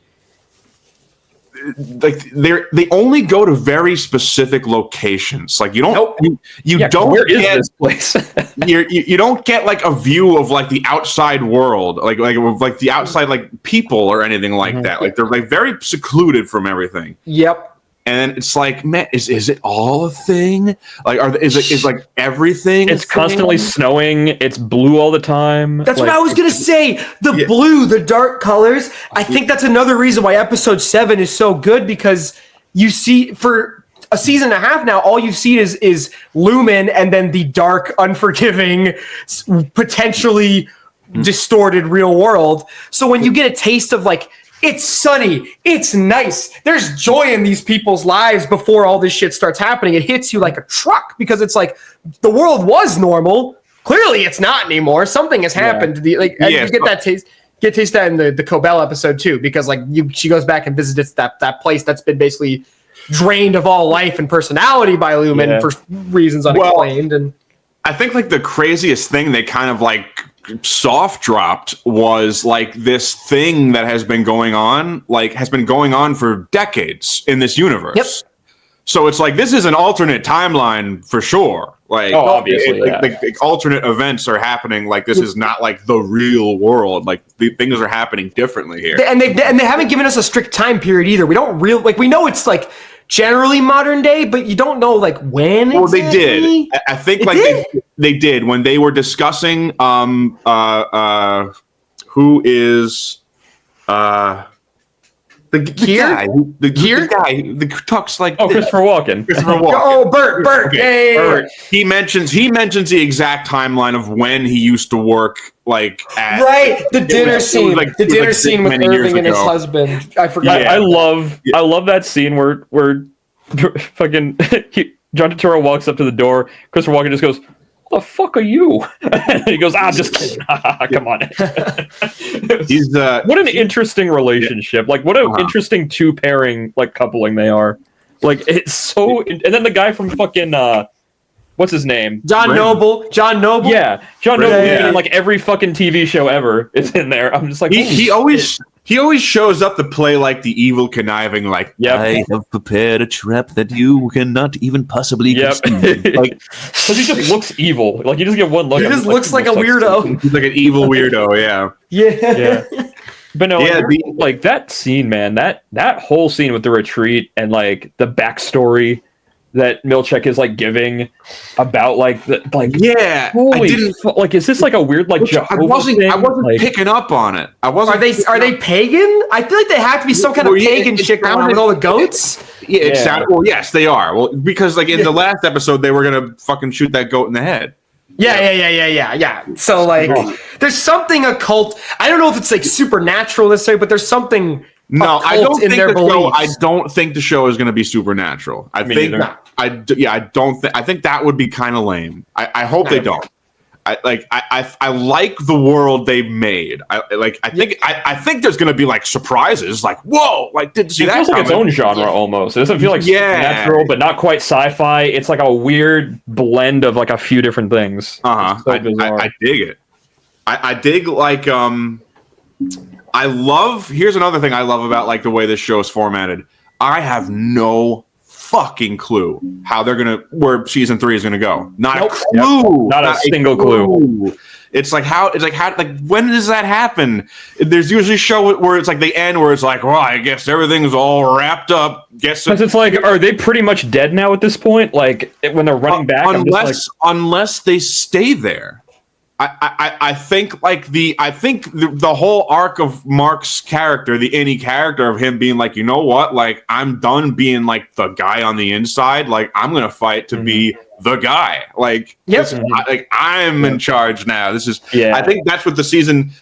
[SPEAKER 4] they only go to very specific locations. Like you don't you don't
[SPEAKER 2] where is this place?
[SPEAKER 4] you don't get like a view of like the outside world, like the outside like people or anything like that. Like they're like very secluded from everything.
[SPEAKER 3] Yep.
[SPEAKER 4] And it's like, man, is it all a thing? Like, is like everything?
[SPEAKER 2] It's constantly snowing. It's blue all the time.
[SPEAKER 3] That's what I was gonna say. The blue, the dark colors. I think that's another reason why episode 7 is so good, because you see for a season and a half now, all you've seen is Lumen and then the dark, unforgiving, potentially distorted real world. So when you get a taste of like, it's sunny, it's nice, there's joy in these people's lives before all this shit starts happening, it hits you like a truck, because it's like the world was normal, clearly it's not anymore, something has happened. You get that taste. Get taste that in the Cobell episode too, because like she goes back and visits that place that's been basically drained of all life and personality by Lumen for reasons unexplained. And
[SPEAKER 4] I think like the craziest thing they kind of like soft dropped was like this thing that has been going on for decades in this universe.
[SPEAKER 3] Yep.
[SPEAKER 4] So it's like this is an alternate timeline for sure. Like,
[SPEAKER 2] obviously,
[SPEAKER 4] alternate events are happening. Like this is not like the real world. Like things are happening differently here.
[SPEAKER 3] And they haven't given us a strict time period either. We don't we know it's like generally modern day, but you don't know like when.
[SPEAKER 4] Well, exactly. They did. I think they did when they were discussing who is The
[SPEAKER 3] Kier?
[SPEAKER 4] guy, the guy, the talks like this.
[SPEAKER 2] Christopher Walken.
[SPEAKER 4] Christopher Walken.
[SPEAKER 3] Oh, Bert.
[SPEAKER 4] Okay.
[SPEAKER 3] Yeah.
[SPEAKER 4] Bert. He mentions the exact timeline of when he used to work like at
[SPEAKER 3] The dinner scene. The dinner scene with Irving and his husband. I forgot.
[SPEAKER 2] I love that scene where fucking John Turturro walks up to the door. Christopher Walken just goes, "What the fuck are you?" And he goes, just kidding. Come on.
[SPEAKER 4] He's
[SPEAKER 2] what an interesting relationship. Like, what an interesting two pairing, like, coupling they are. Like, it's so. And then the guy from fucking what's his name?
[SPEAKER 3] John Noble.
[SPEAKER 2] Yeah, John Noble. In, like, every fucking TV show ever is in there. I'm just like,
[SPEAKER 4] he always shows up to play like the evil conniving, like, I have prepared a trap that you cannot even possibly conceive. Like,
[SPEAKER 2] because he just looks evil. Like, you just get one look.
[SPEAKER 3] He just looks like a weirdo.
[SPEAKER 4] He's like an evil weirdo.
[SPEAKER 3] Yeah.
[SPEAKER 2] But no, like that scene, man. That whole scene with the retreat and like the backstory that Milchek is like giving about like holy like, is this like a weird like Jehovah thing?
[SPEAKER 4] I wasn't
[SPEAKER 2] like,
[SPEAKER 4] picking up on it. I wasn't.
[SPEAKER 3] Are they pagan? I feel like they have to be some kind of pagan shit going on with all the goats.
[SPEAKER 4] Yeah, it sounded. Well, yes, they are. Well, because like in the last episode, they were gonna fucking shoot that goat in the head.
[SPEAKER 3] Yeah. So like, there's something occult. I don't know if it's like supernatural necessarily, but there's something.
[SPEAKER 4] No, I don't think the show is going to be supernatural. I think that would be kind of lame. I hope they don't. I like the world they've made. I think there's going to be like surprises. Like, whoa! Like, didn't see that.
[SPEAKER 2] It feels like its own genre almost. It doesn't feel like supernatural, but not quite sci-fi. It's like a weird blend of like a few different things.
[SPEAKER 4] I dig it. I dig like here's another thing I love about like the way this show is formatted. I have no fucking clue how where season 3 is gonna go. Not a clue.
[SPEAKER 2] Not a single clue.
[SPEAKER 4] It's like how when does that happen? There's usually a show where it's like they end where it's like, well, I guess everything's all wrapped up. Because
[SPEAKER 2] it's like, are they pretty much dead now at this point? Like when they're running back,
[SPEAKER 4] unless they stay there. I think the whole arc of Mark's character, the any character of him being like, you know what, like I'm done being like the guy on the inside, like I'm gonna fight to be the guy. Like, I'm in charge now. This is I think that's what the season.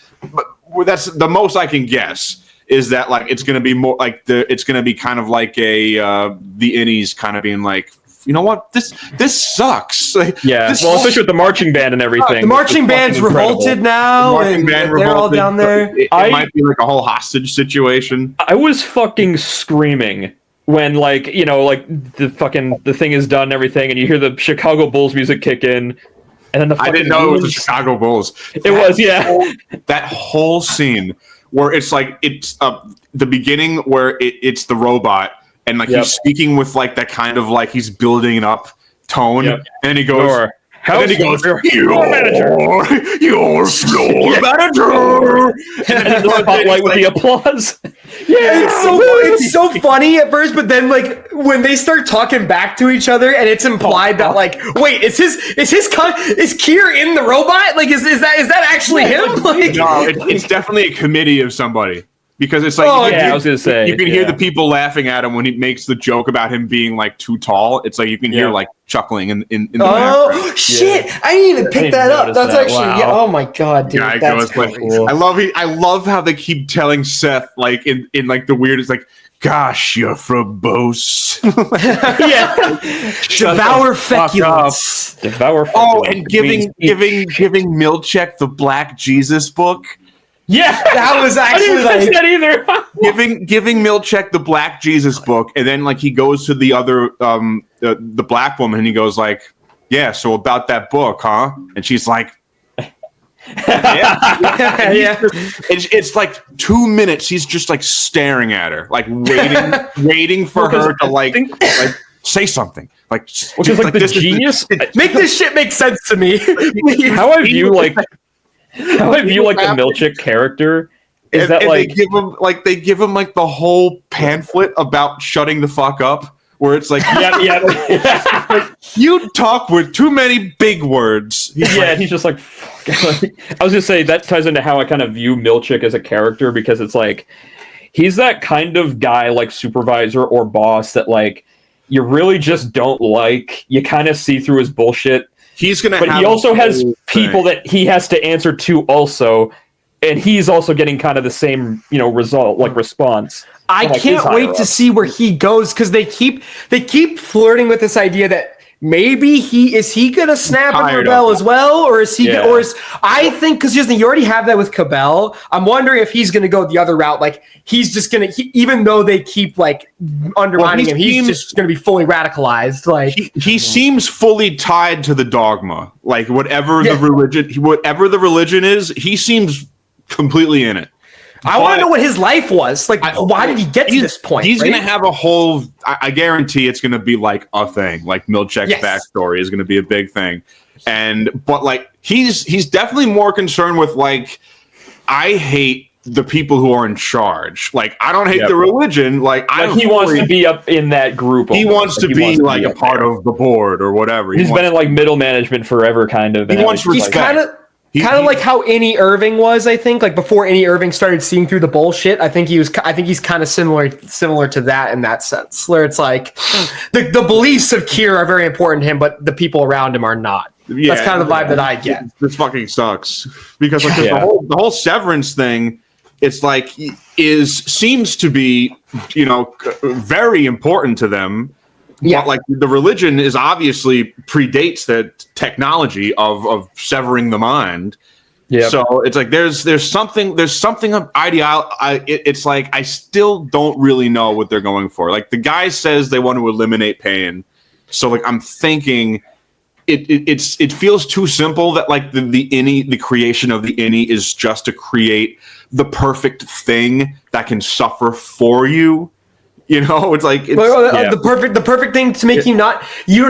[SPEAKER 4] That's the most I can guess is that like it's gonna be more like it's gonna be kind of like a the innies kind of being like, you know what? This sucks.
[SPEAKER 2] Especially with the marching band and everything.
[SPEAKER 3] The marching band's revolted now, and they're all down there.
[SPEAKER 4] It might be like a whole hostage situation.
[SPEAKER 2] I was fucking screaming when, like, you know, like the thing is done and everything, and you hear the Chicago Bulls music kick in, and then
[SPEAKER 4] I didn't know it was the Chicago Bulls. That whole scene where it's like the beginning where it's the robot. And like he's speaking with like that kind of like he's building up tone, and he goes, "Your manager, your floor manager,"
[SPEAKER 2] and then the spotlight with the applause.
[SPEAKER 3] It's so funny at first, but then like when they start talking back to each other, and it's implied that like, wait, is Kier in the robot? Like, is that actually him? Like,
[SPEAKER 4] no, it's definitely a committee of somebody. Because it's like,
[SPEAKER 2] I was gonna say,
[SPEAKER 4] you can hear the people laughing at him when he makes the joke about him being like too tall. It's like you can hear like chuckling in the background.
[SPEAKER 3] Shit! I didn't even pick that up. That's actually oh my god, dude. That's
[SPEAKER 4] cool. I love how they keep telling Seth like in like the weirdest like, gosh, you're verbose.
[SPEAKER 3] Devour feculence.
[SPEAKER 2] Oh,
[SPEAKER 4] and giving Milchek the Black Jesus book.
[SPEAKER 2] Yeah,
[SPEAKER 3] that was actually
[SPEAKER 2] I didn't catch that either.
[SPEAKER 4] giving Milchek the Black Jesus book, and then like he goes to the other the black woman, and he goes like, "Yeah, so about that book, huh?" And she's like, "Yeah." It's like 2 minutes. He's just like staring at her, like waiting for her to like say something. Like,
[SPEAKER 2] which is like the genius.
[SPEAKER 3] Make this shit make sense to me.
[SPEAKER 2] How I view like. How I view like the Milchek character is that like
[SPEAKER 4] they give him like the whole pamphlet about shutting the fuck up, where it's like like, you talk with too many big words.
[SPEAKER 2] He's just like fuck. I was gonna say that ties into how I kind of view Milchek as a character, because it's like he's that kind of guy, like supervisor or boss that like you really just don't like. You kind of see through his bullshit.
[SPEAKER 4] He's gonna,
[SPEAKER 2] but he also has people that he has to answer to also, and he's also getting kind of the same, result, like response.
[SPEAKER 3] I can't wait to see where he goes, because they keep flirting with this idea that maybe he gonna snap and rebel as well, or is he? Or is I think because you already have that with Cabell. I'm wondering if he's gonna go the other route. Like he's just gonna, even though they keep like undermining him, he's just gonna be fully radicalized. Like
[SPEAKER 4] he seems fully tied to the dogma. Like whatever the religion is, he seems completely in it.
[SPEAKER 3] I want to know what his life was like. Why did he get to this point?
[SPEAKER 4] He's going to have a whole. I guarantee it's going to be like a thing. Like Milchek's backstory is going to be a big thing, but like he's definitely more concerned with like, I hate the people who are in charge. Like I don't hate the religion. Like
[SPEAKER 2] he wants to be up in that group.
[SPEAKER 4] He wants to be like a part of the board or whatever.
[SPEAKER 2] He's been in like middle management forever, kind of.
[SPEAKER 4] He wants respect.
[SPEAKER 3] He's kind of like how Annie Irving was, I think. Like before Annie Irving started seeing through the bullshit, I think he's kind of similar to that in that sense, where it's like the beliefs of Keir are very important to him, but the people around him are not. Yeah, that's kind of the vibe that I get.
[SPEAKER 4] This fucking sucks because like the whole Severance thing, it's like seems to be very important to them. Yeah, but like the religion is obviously predates the technology of severing the mind. Yeah, so it's like there's something of it's like I still don't really know what they're going for. Like the guy says they want to eliminate pain, so like I'm thinking it feels too simple that like the creation of the innie is just to create the perfect thing that can suffer for you. It's like
[SPEAKER 3] the perfect thing to make you don't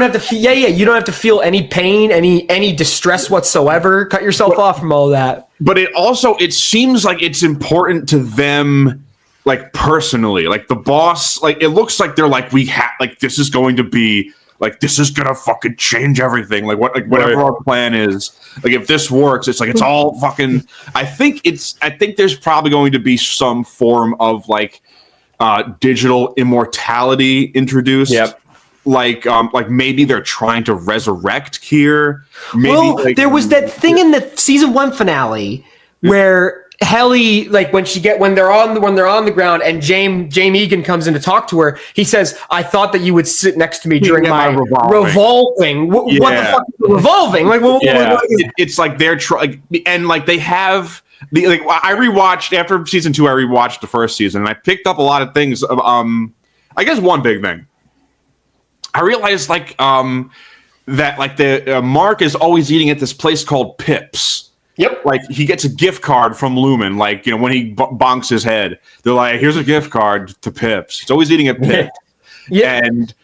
[SPEAKER 3] have to feel you don't have to feel any pain, any distress whatsoever. Cut yourself off from all that.
[SPEAKER 4] But it seems like it's important to them, like personally, like the boss. Like it looks like they're like this is going to be like this is gonna fucking change everything. Like whatever our plan is. Like if this works, it's like it's all fucking. I think there's probably going to be some form of like. Digital immortality introduced. Yep. Like maybe they're trying to resurrect Keir. Maybe
[SPEAKER 3] there was that thing in the season 1 finale where Helly, like when they're on the ground and Jaime Egan comes in to talk to her, he says, "I thought that you would sit next to me during my revolving." What the fuck is revolving? Like,
[SPEAKER 4] it's like they're trying, and like they have. I rewatched after season 2. I rewatched the first season, and I picked up a lot of things. I guess one big thing I realized, that like the Mark is always eating at this place called Pips.
[SPEAKER 3] Yep.
[SPEAKER 4] Like he gets a gift card from Lumen. Like when he bonks his head, they're like, "Here's a gift card to Pips." He's always eating at Pips. Yeah. And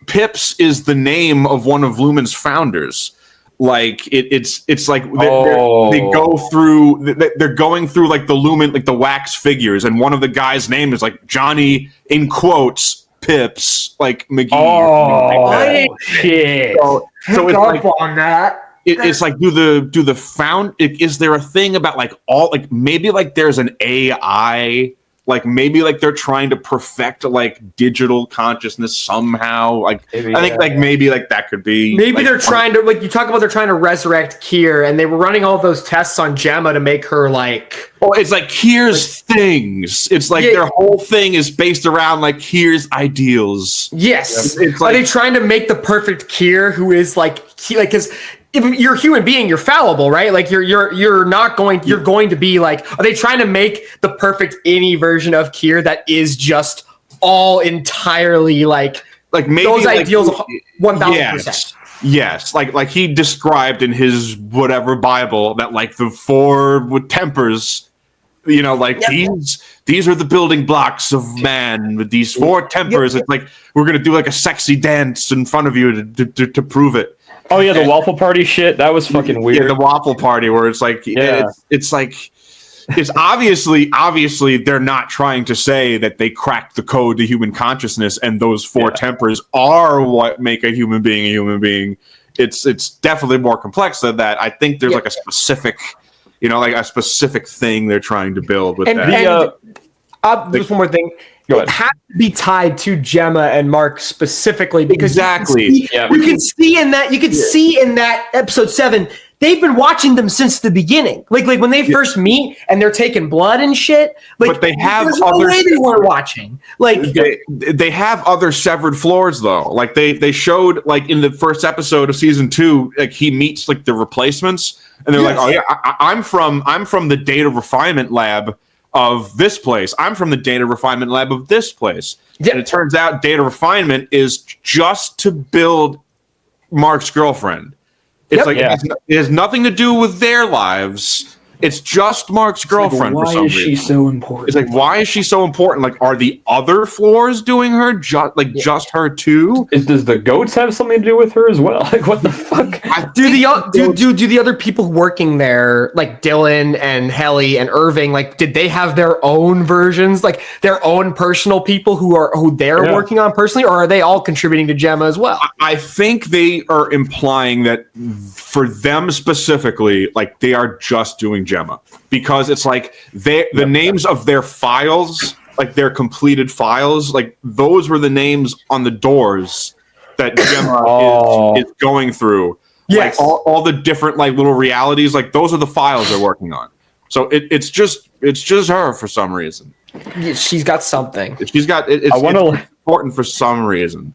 [SPEAKER 4] Pips is the name of one of Lumen's founders. Like it's like they go through they're going through like the Lumen, like the wax figures, and one of the guys' name is like Johnny in quotes Pips, like McGee.
[SPEAKER 3] Shit!
[SPEAKER 4] So it's like
[SPEAKER 3] on that.
[SPEAKER 4] It's like is there a thing about like all like maybe like there's an AI. Like maybe like they're trying to perfect like digital consciousness somehow. Like maybe, I think like maybe like that could be.
[SPEAKER 3] Maybe
[SPEAKER 4] like,
[SPEAKER 3] they're trying to like you talk about. They're trying to resurrect Keir, and they were running all those tests on Gemma to make her like.
[SPEAKER 4] Oh, it's like Keir's things. It's like their whole thing is based around like Keir's ideals.
[SPEAKER 3] Yes,
[SPEAKER 4] it's like,
[SPEAKER 3] are they trying to make the perfect Keir who is like because. If you're a human being, you're fallible, right? Like you're going to be like, are they trying to make the perfect any version of Keir that is just all entirely like maybe those ideals 1,000%?
[SPEAKER 4] Yes. Like he described in his whatever Bible that like the 4 tempers, these are the building blocks of man with these 4 tempers. It's like we're gonna do like a sexy dance in front of you to prove it.
[SPEAKER 2] Oh yeah, the waffle party shit. That was fucking weird.
[SPEAKER 4] Yeah, the waffle party where it's like it's like it's obviously they're not trying to say that they cracked the code to human consciousness and those 4 tempers are what make a human being a human being. It's definitely more complex than that. I think there's like a specific, like a specific thing they're trying to build with that.
[SPEAKER 3] Just one more thing.
[SPEAKER 2] Go
[SPEAKER 3] It
[SPEAKER 2] ahead.
[SPEAKER 3] has to be tied to Gemma and Mark specifically because
[SPEAKER 4] Exactly.
[SPEAKER 3] you can see in that episode 7, they've been watching them since the beginning. Like when they first meet and they're taking blood and shit. Like,
[SPEAKER 4] but they have
[SPEAKER 3] there's no way they weren't watching. Like
[SPEAKER 4] they have other severed floors though. Like they showed like in the first episode of season 2, like he meets like the replacements, and they're like, oh yeah, I'm from the data refinement lab of this place. I'm from the data refinement lab of this place. Yeah. And it turns out data refinement is just to build Mark's girlfriend. It's it has nothing to do with their lives. It's just Mark's girlfriend for some reason.
[SPEAKER 2] Why is she so important?
[SPEAKER 4] It's like, why is she so important? Like, are the other floors doing her just her too?
[SPEAKER 2] Does the goats have something to do with her as well? Like, what the fuck?
[SPEAKER 3] do the other people working there, like Dylan and Helly and Irving, like did they have their own versions, like their own personal people who they're working on personally, or are they all contributing to Gemma as well?
[SPEAKER 4] I think they are implying that for them specifically, like they are just doing Gemma, because it's like the names of their files, like their completed files, like those were the names on the doors that Gemma is going through.
[SPEAKER 3] Yes.
[SPEAKER 4] Like all the different like little realities, like those are the files they're working on. So it's just her for some reason.
[SPEAKER 3] She's got something.
[SPEAKER 4] She's got it's important for some reason.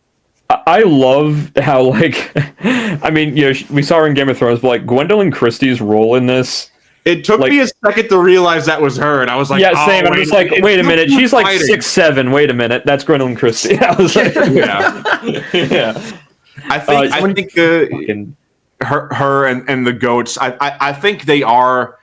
[SPEAKER 2] I love how, like, I mean, you know, we saw her in Game of Thrones, but like Gwendolyn Christie's role in this.
[SPEAKER 4] It took me a second to realize that was her, and I was like,
[SPEAKER 2] yeah, same. I'm just like, wait a minute, she's like 6'7". Wait a minute, that's Gwendolyn Christie. I was like, yeah. I
[SPEAKER 4] think her and the goats. I think they are.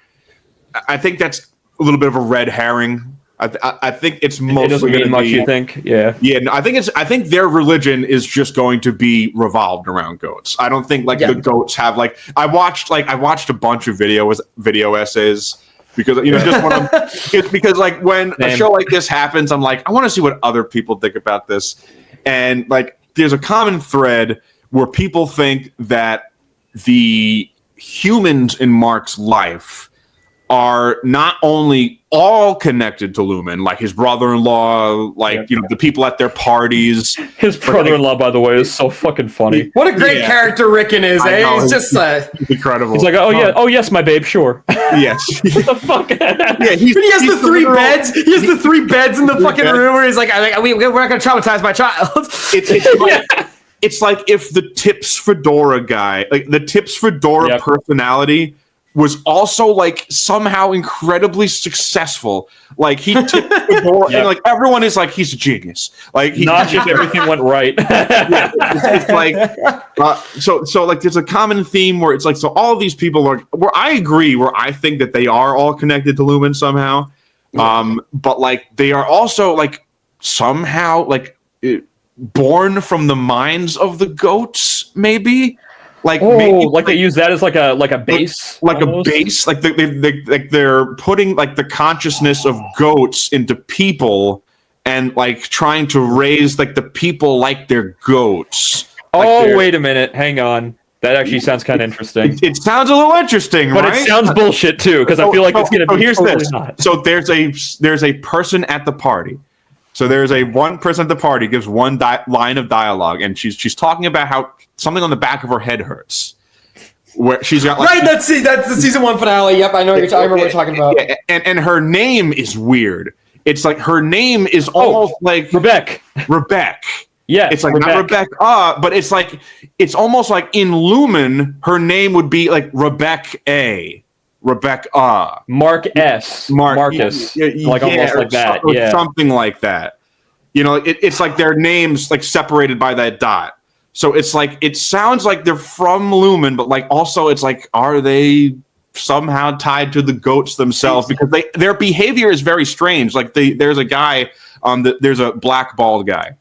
[SPEAKER 4] I think that's a little bit of a red herring. I think it's mostly. It doesn't mean much. You think? Yeah. Yeah. No, I think their religion is just going to be revolved around goats. I don't think the goats have like. I watched a bunch of video essays because just when it's because like when a show like this happens, I'm like, I want to see what other people think about this, and like there's a common thread where people think that the humans in Mark's life are not only all connected to Lumen, like his brother-in-law, the people at their parties.
[SPEAKER 2] His brother-in-law, by the way, is so fucking funny.
[SPEAKER 3] What a great character Rickon is, eh? He's just
[SPEAKER 4] incredible.
[SPEAKER 2] He's like, oh yes, my babe, sure.
[SPEAKER 4] Yes.
[SPEAKER 2] What the fuck?
[SPEAKER 3] Yeah, he has the 3 beds. He has the 3 beds in the fucking room where he's like, we're not going to traumatize my child.
[SPEAKER 4] It's like if the Tips Fedora guy, like the Tips Fedora personality, was also like somehow incredibly successful. Like he tipped Fedora, and like everyone is like, he's a genius. Like
[SPEAKER 2] not just everything went right.
[SPEAKER 4] It's like so like there's a common theme where it's like, so all of these people are where I agree, where I think that they are all connected to Lumen somehow. But like they are also like somehow like born from the minds of the goats, maybe. Like
[SPEAKER 2] they use that as like a base,
[SPEAKER 4] like almost? A base. Like they're putting like the consciousness of goats into people, and like trying to raise like the people like they're goats.
[SPEAKER 2] Wait a minute, hang on. That actually sounds kind of interesting.
[SPEAKER 4] It sounds a little interesting,
[SPEAKER 2] but
[SPEAKER 4] right?
[SPEAKER 2] It sounds bullshit too, because I feel like it's going to be.
[SPEAKER 4] Here's
[SPEAKER 2] totally
[SPEAKER 4] this.
[SPEAKER 2] Not.
[SPEAKER 4] So there's a person at the party. So there's one person at the party gives one line of dialogue, and she's talking about how something on the back of her head hurts. Where she's got like,
[SPEAKER 3] that's the season 1 finale. Yep, I know I remember what you're talking about.
[SPEAKER 4] And her name is weird. It's like her name is almost like
[SPEAKER 2] Rebecca. Yeah,
[SPEAKER 4] it's like not Rebecca, but it's like it's almost like in Lumen, her name would be like Rebecca.
[SPEAKER 2] Mark S. Marcus. Like almost like that. Yeah.
[SPEAKER 4] Something like that. It's like their names like separated by that dot. So it's like it sounds like they're from Lumen, but like also it's like, are they somehow tied to the goats themselves? Because their behavior is very strange. Like there's a guy there's a black bald guy.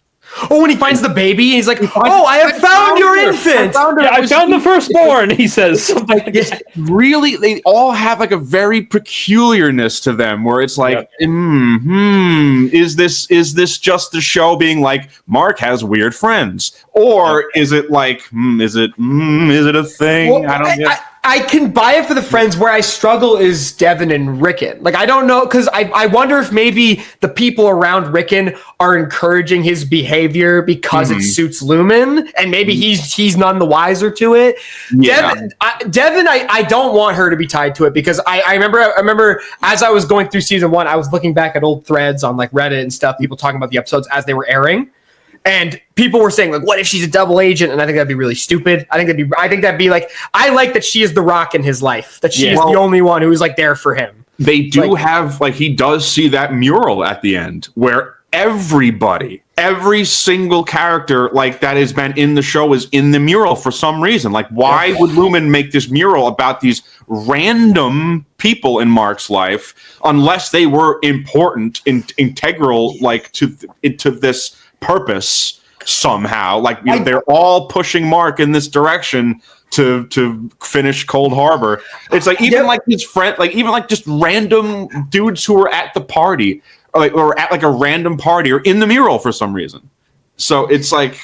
[SPEAKER 3] Oh, when he finds the baby, he's like, I have found your infant.
[SPEAKER 2] I found the firstborn, he says. Something like that.
[SPEAKER 4] Really, they all have like a very peculiarness to them where it's like, is this just the show being like, Mark has weird friends? Or is it like, is it a thing?
[SPEAKER 3] Well,
[SPEAKER 4] I don't get
[SPEAKER 3] I can buy it for the friends. Where I struggle is Devin and Rickon. Like, I don't know, because I wonder if maybe the people around Rickon are encouraging his behavior because it suits Lumen, and maybe he's none the wiser to it.
[SPEAKER 4] Yeah.
[SPEAKER 3] Devin, I don't want her to be tied to it, because I remember as I was going through season 1, I was looking back at old threads on like Reddit and stuff, people talking about the episodes as they were airing. And people were saying, like, what if she's a double agent? And I think that'd be really stupid. I think that'd be like, I like that she is the rock in his life, that she is the only one who's like there for him.
[SPEAKER 4] They do have, like, he does see that mural at the end where every single character like that has been in the show is in the mural for some reason. Like, why would Lumen make this mural about these random people in Mark's life unless they were important and integral, like, to this purpose somehow? Like, you know, they're all pushing Mark in this direction to finish Cold Harbor. It's like even like his friend, like even like just random dudes who are at the party, or at like a random party, or in the mural for some reason. So it's like.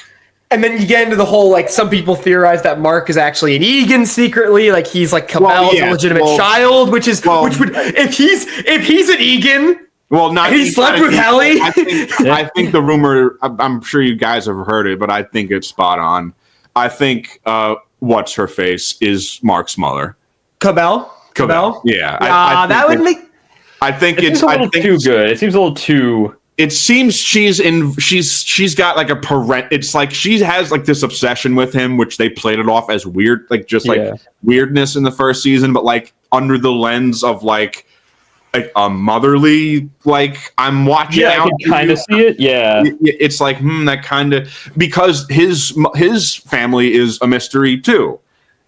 [SPEAKER 3] And then you get into the whole, like, some people theorize that Mark is actually an Egan secretly, like he's like Cabell's illegitimate child, which would, if he's an Egan.
[SPEAKER 4] Well, not
[SPEAKER 3] he slept with Helly.
[SPEAKER 4] I think the rumor, I'm sure you guys have heard it, but I think it's spot on. I think what's her face is Mark's mother.
[SPEAKER 3] Cabell?
[SPEAKER 4] Yeah.
[SPEAKER 3] That would make.
[SPEAKER 4] I think
[SPEAKER 2] it's a little too good. It seems a little too.
[SPEAKER 4] It seems she's got like a parent. It's like she has like this obsession with him, which they played it off as weird, like just like weirdness in the first season, but like under the lens of like a motherly, like, I'm watching.
[SPEAKER 2] Yeah, I can kind of see it. Yeah,
[SPEAKER 4] it's like that kind of, because his family is a mystery too.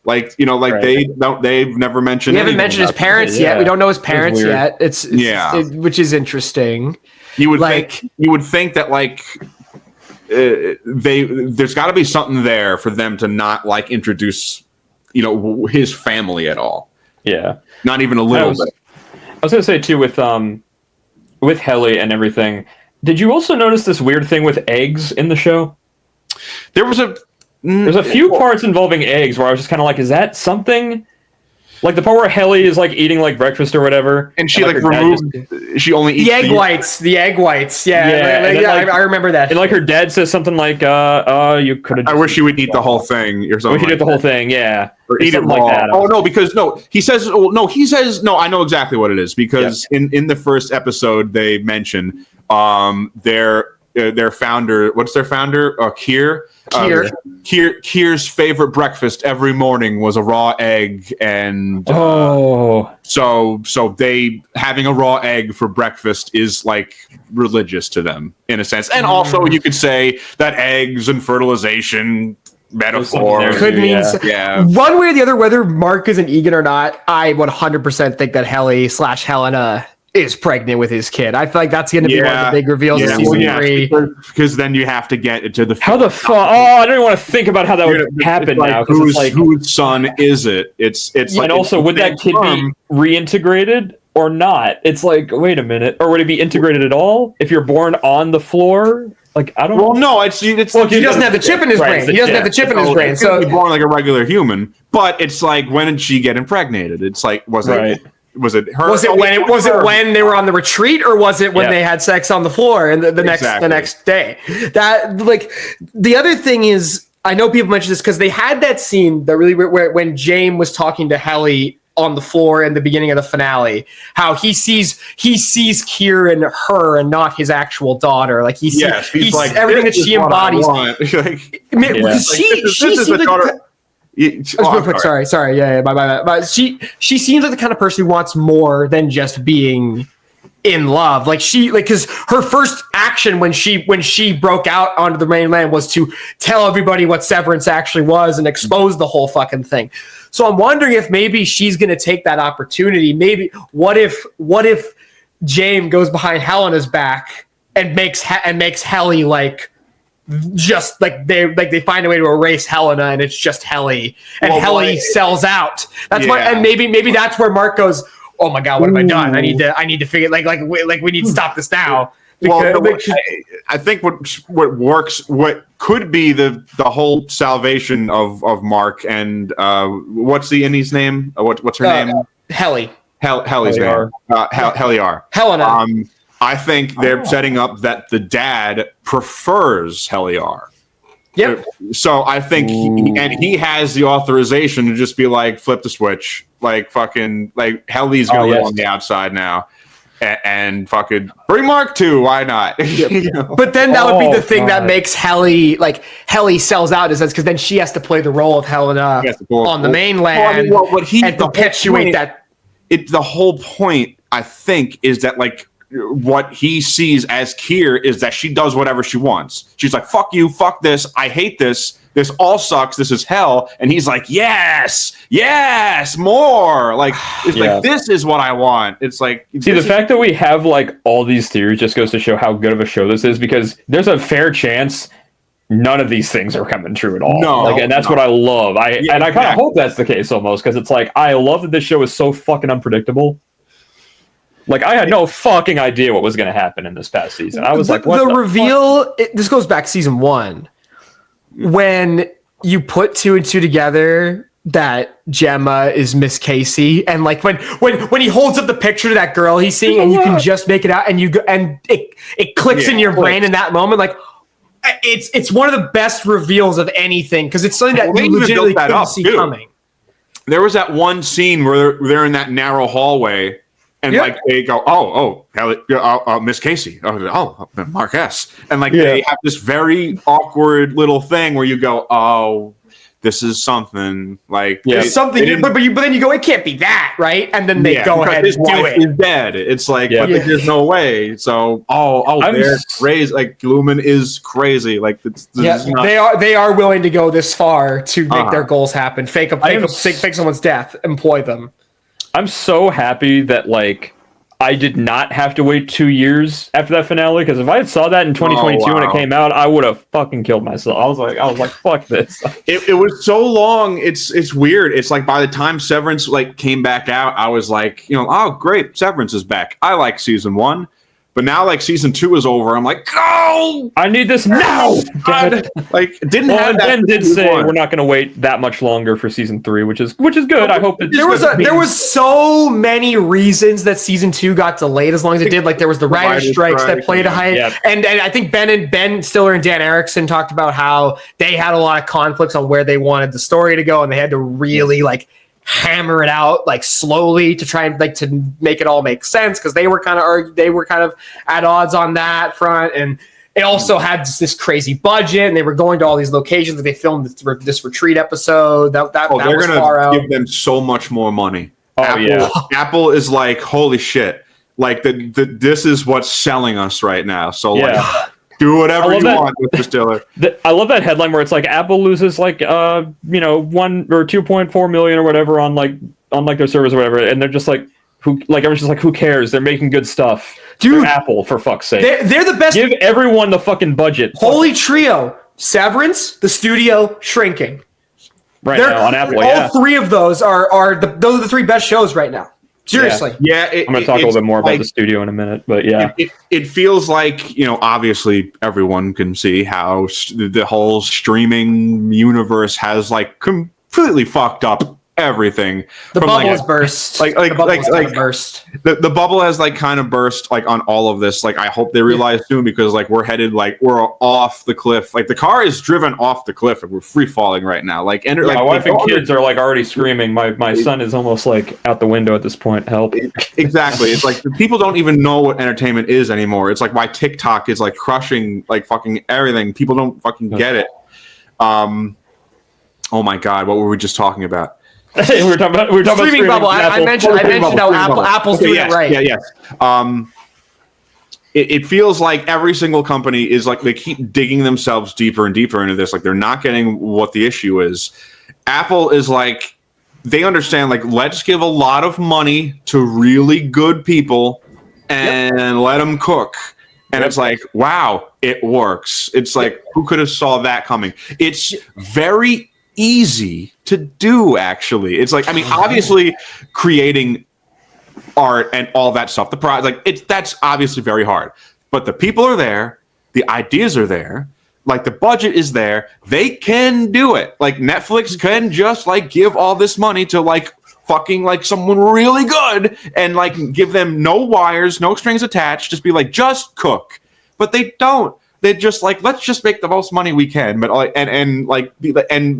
[SPEAKER 4] Like, you know, like they've never mentioned.
[SPEAKER 3] We haven't mentioned his parents yet. We don't know his parents yet. It's which is interesting.
[SPEAKER 4] You would think that like there's got to be something there for them to not like introduce, you know, his family at all.
[SPEAKER 2] Yeah,
[SPEAKER 4] not even a little bit.
[SPEAKER 2] I was going to say, too, with Helly and everything, did you also notice this weird thing with eggs in the show?
[SPEAKER 4] There's
[SPEAKER 2] a few parts involving eggs where I was just kind of like, is that something? Like the part where Helly is like eating like breakfast or whatever,
[SPEAKER 4] and she like removed. She only eats
[SPEAKER 3] the egg whites. The egg whites. Yeah. I remember that.
[SPEAKER 2] And like her dad says something like, you could have.
[SPEAKER 4] I wish you would eat the whole thing or something.
[SPEAKER 2] We should eat the whole thing. Yeah.
[SPEAKER 4] Or eat it raw. Like that. Oh no, because he says no. I know exactly what it is, because in the first episode they mention their founder. What's their founder? Kier. Kier's favorite breakfast every morning was a raw egg, and so they having a raw egg for breakfast is like religious to them in a sense. And also you could say that eggs and fertilization metaphor
[SPEAKER 3] could mean one way or the other, whether Mark is an Egan or not. I 100% think that Helly/Helena is pregnant with his kid. I feel like that's going to be one of the big reveals of season 3.
[SPEAKER 4] Because then you have to get into the
[SPEAKER 2] how the fuck. I don't even want to think about how that would happen now.
[SPEAKER 4] Whose son is it? It's like,
[SPEAKER 2] and also, would that kid be reintegrated or not? It's like, wait a minute, or would it be integrated at all if you're born on the floor? Like, I don't know.
[SPEAKER 4] Well, no, it's
[SPEAKER 3] he doesn't have the chip in his brain. He doesn't have the chip in his brain, so
[SPEAKER 4] he's born like a regular human. But it's like, when did she get impregnated? It's like, was it her?
[SPEAKER 3] Was it when they were on the retreat, or was it when they had sex on the floor and the next day? That, like, the other thing is, I know people mention this because they had that scene that really where when James was talking to Helly on the floor in the beginning of the finale, how he sees Kier in her and not his actual daughter. Like he sees
[SPEAKER 4] like,
[SPEAKER 3] everything that she embodies. She seems like sorry. Yeah, my. She seems like the kind of person who wants more than just being in love. Because her first action when she broke out onto the mainland was to tell everybody what Severance actually was and expose the whole fucking thing. So I'm wondering if maybe she's going to take that opportunity. Maybe what if James goes behind Helena's back and makes Helly like. Just like they find a way to erase Helena and it's just Helly, and Helly sells out. That's what, and maybe that's where Mark goes, oh my god, what have I done? I need to figure like we need to stop this now.
[SPEAKER 4] I think what works, what could be the whole salvation of Mark and what's the Innie's name? What's her name?
[SPEAKER 3] Helly.
[SPEAKER 4] Helly's name. Helliar.
[SPEAKER 3] Helena.
[SPEAKER 4] I think they're setting up that the dad prefers Helliar.
[SPEAKER 3] Yep.
[SPEAKER 4] So I think he has the authorization to just be like, flip the switch, like fucking like Helly's gonna live on the outside now. And fucking bring Mark II. Why not? You know?
[SPEAKER 3] But then that would be the thing that makes Helly sells out, is because then she has to play the role of Helena on the mainland and perpetuate that.
[SPEAKER 4] The whole point, I think, is that like what he sees as Keir is that she does whatever she wants. She's like, fuck you, fuck this, I hate this. This all sucks. This is hell. And he's like, yes, more. Like, it's like, this is what I want. It's like,
[SPEAKER 2] see, the fact that we have like all these theories just goes to show how good of a show this is, because there's a fair chance none of these things are coming true at all. And that's what I love. I kind of hope that's the case almost, because it's like, I love that this show is so fucking unpredictable. Like, I had no fucking idea what was going to happen in this past season. I was like, what the
[SPEAKER 3] reveal, this goes back season 1. When you put 2 and 2 together, that Gemma is Miss Casey, and like when he holds up the picture to that girl he's seeing, and you can just make it out, and it clicks in your brain in that moment, like it's one of the best reveals of anything, because it's something that you legitimately couldn't see coming.
[SPEAKER 4] There was that one scene where they're in that narrow hallway. And like they go, Miss Casey, Mark S. And like they have this very awkward little thing where you go, oh, this is something like
[SPEAKER 3] something. But then you go, it can't be that, right? And then they go ahead and do it.
[SPEAKER 4] Is dead. It's like, but there's no way. So they're crazy. Like Lumen is crazy. Like
[SPEAKER 3] they are willing to go this far to make their goals happen. Fake someone's death, employ them.
[SPEAKER 2] I'm so happy that like I did not have to wait 2 years after that finale, because if I had saw that in 2022 when it came out, I would have fucking killed myself. I was like, fuck this.
[SPEAKER 4] It was so long. It's weird. It's like by the time Severance like came back out, I was like, oh great, Severance is back. I like season 1. But now, like, season 2 is over. I'm like, go!
[SPEAKER 2] I need this now!
[SPEAKER 4] Like, didn't have that.
[SPEAKER 2] Ben did say we're not going to wait that much longer for season 3, which is good. I hope that
[SPEAKER 3] there was so many reasons that season 2 got delayed as long as it did. Like, there was the writer strikes that played a high, and I think Ben Stiller and Dan Erickson talked about how they had a lot of conflicts on where they wanted the story to go, and they had to really like hammer it out like slowly to try and like to make it all make sense, because they were kind of at odds on that front, and it also had this crazy budget, and they were going to all these locations that they filmed this retreat episode. That
[SPEAKER 4] they're
[SPEAKER 3] was far out.
[SPEAKER 4] Give them so much more money. Apple is like, holy shit, like this is what's selling us right now. So like, do whatever you want, Mr. Stiller.
[SPEAKER 2] I love that headline where it's like Apple loses like 1 or 2.4 million or whatever on their servers or whatever, and they're just like, everyone's just like, who cares? They're making good stuff.
[SPEAKER 3] Dude,
[SPEAKER 2] they're Apple, for fuck's sake.
[SPEAKER 3] They're the best.
[SPEAKER 2] Give everyone the fucking budget.
[SPEAKER 3] Holy trio. Severance, the studio, Shrinking.
[SPEAKER 2] Right now on Apple,
[SPEAKER 3] all 3 of those those are the 3 best shows right now. Seriously.
[SPEAKER 4] Yeah.
[SPEAKER 2] I'm going to talk a little bit more about the studio in a minute, but yeah.
[SPEAKER 4] It feels like, obviously everyone can see how the whole streaming universe has like completely fucked up everything.
[SPEAKER 3] The bubble has burst. Burst.
[SPEAKER 4] The bubble has like kind of burst like on all of this. Like I hope they realize soon, because like we're off the cliff. Like the car is driven off the cliff and we're free falling right now. Like
[SPEAKER 2] my wife and kids are like already screaming. My son is almost like out the window at this point. Help.
[SPEAKER 4] Exactly. It's like people don't even know what entertainment is anymore. It's like why TikTok is like crushing like fucking everything. People don't fucking get it. Oh my God, what were we just talking about?
[SPEAKER 2] we were talking about
[SPEAKER 3] streaming bubble. I mentioned how Apple's doing it right.
[SPEAKER 4] Yeah. It feels like every single company is like they keep digging themselves deeper and deeper into this. Like they're not getting what the issue is. Apple is like, they understand, like, let's give a lot of money to really good people and let them cook. And it's like, wow, it works. It's like, who could have saw that coming? It's very easy to do, actually. It's like, I mean, obviously creating art and all that stuff, that's obviously very hard. but the people are there, the ideas are there, like the budget is there. They can do it. Like Netflix can just like give all this money to like fucking like someone really good and like give them no wires, no strings attached, just be like, just cook. But they don't. They just like, let's just make the most money we can, but like and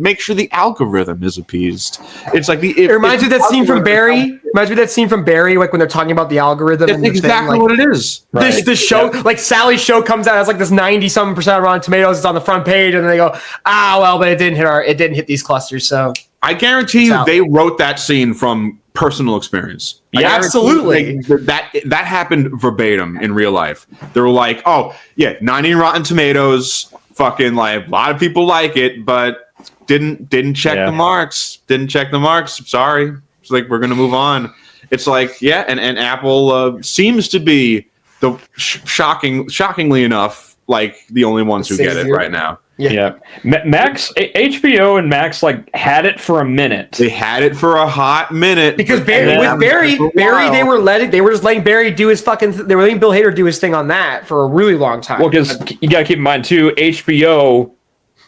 [SPEAKER 4] make sure the algorithm is appeased. It's like it
[SPEAKER 3] reminds me of that scene from Barry. Reminds me of that scene from Barry, like when they're talking about the algorithm.
[SPEAKER 4] That's exactly what it is.
[SPEAKER 3] Right. This show, like Sally's show comes out, has like this 90-something% Rotten Tomatoes. It's on the front page, and then they go, but it didn't hit these clusters. So
[SPEAKER 4] I guarantee you, they wrote that scene from personal experience.
[SPEAKER 3] Yeah, absolutely.
[SPEAKER 4] That happened verbatim in real life. They were like, oh yeah, 90 Rotten Tomatoes, fucking like a lot of people like it, but didn't check the marks. Didn't check the marks. Sorry. It's like, we're gonna move on. It's like, yeah, and Apple seems to be the shockingly enough, like the only ones who get it right now.
[SPEAKER 2] Yeah. Max, HBO and Max like had it for a minute.
[SPEAKER 4] They had it for a hot minute
[SPEAKER 3] because Barry, they were just letting Barry do his fucking. They were letting Bill Hader do his thing on that for a really long time.
[SPEAKER 2] Well, because you gotta keep in mind too, HBO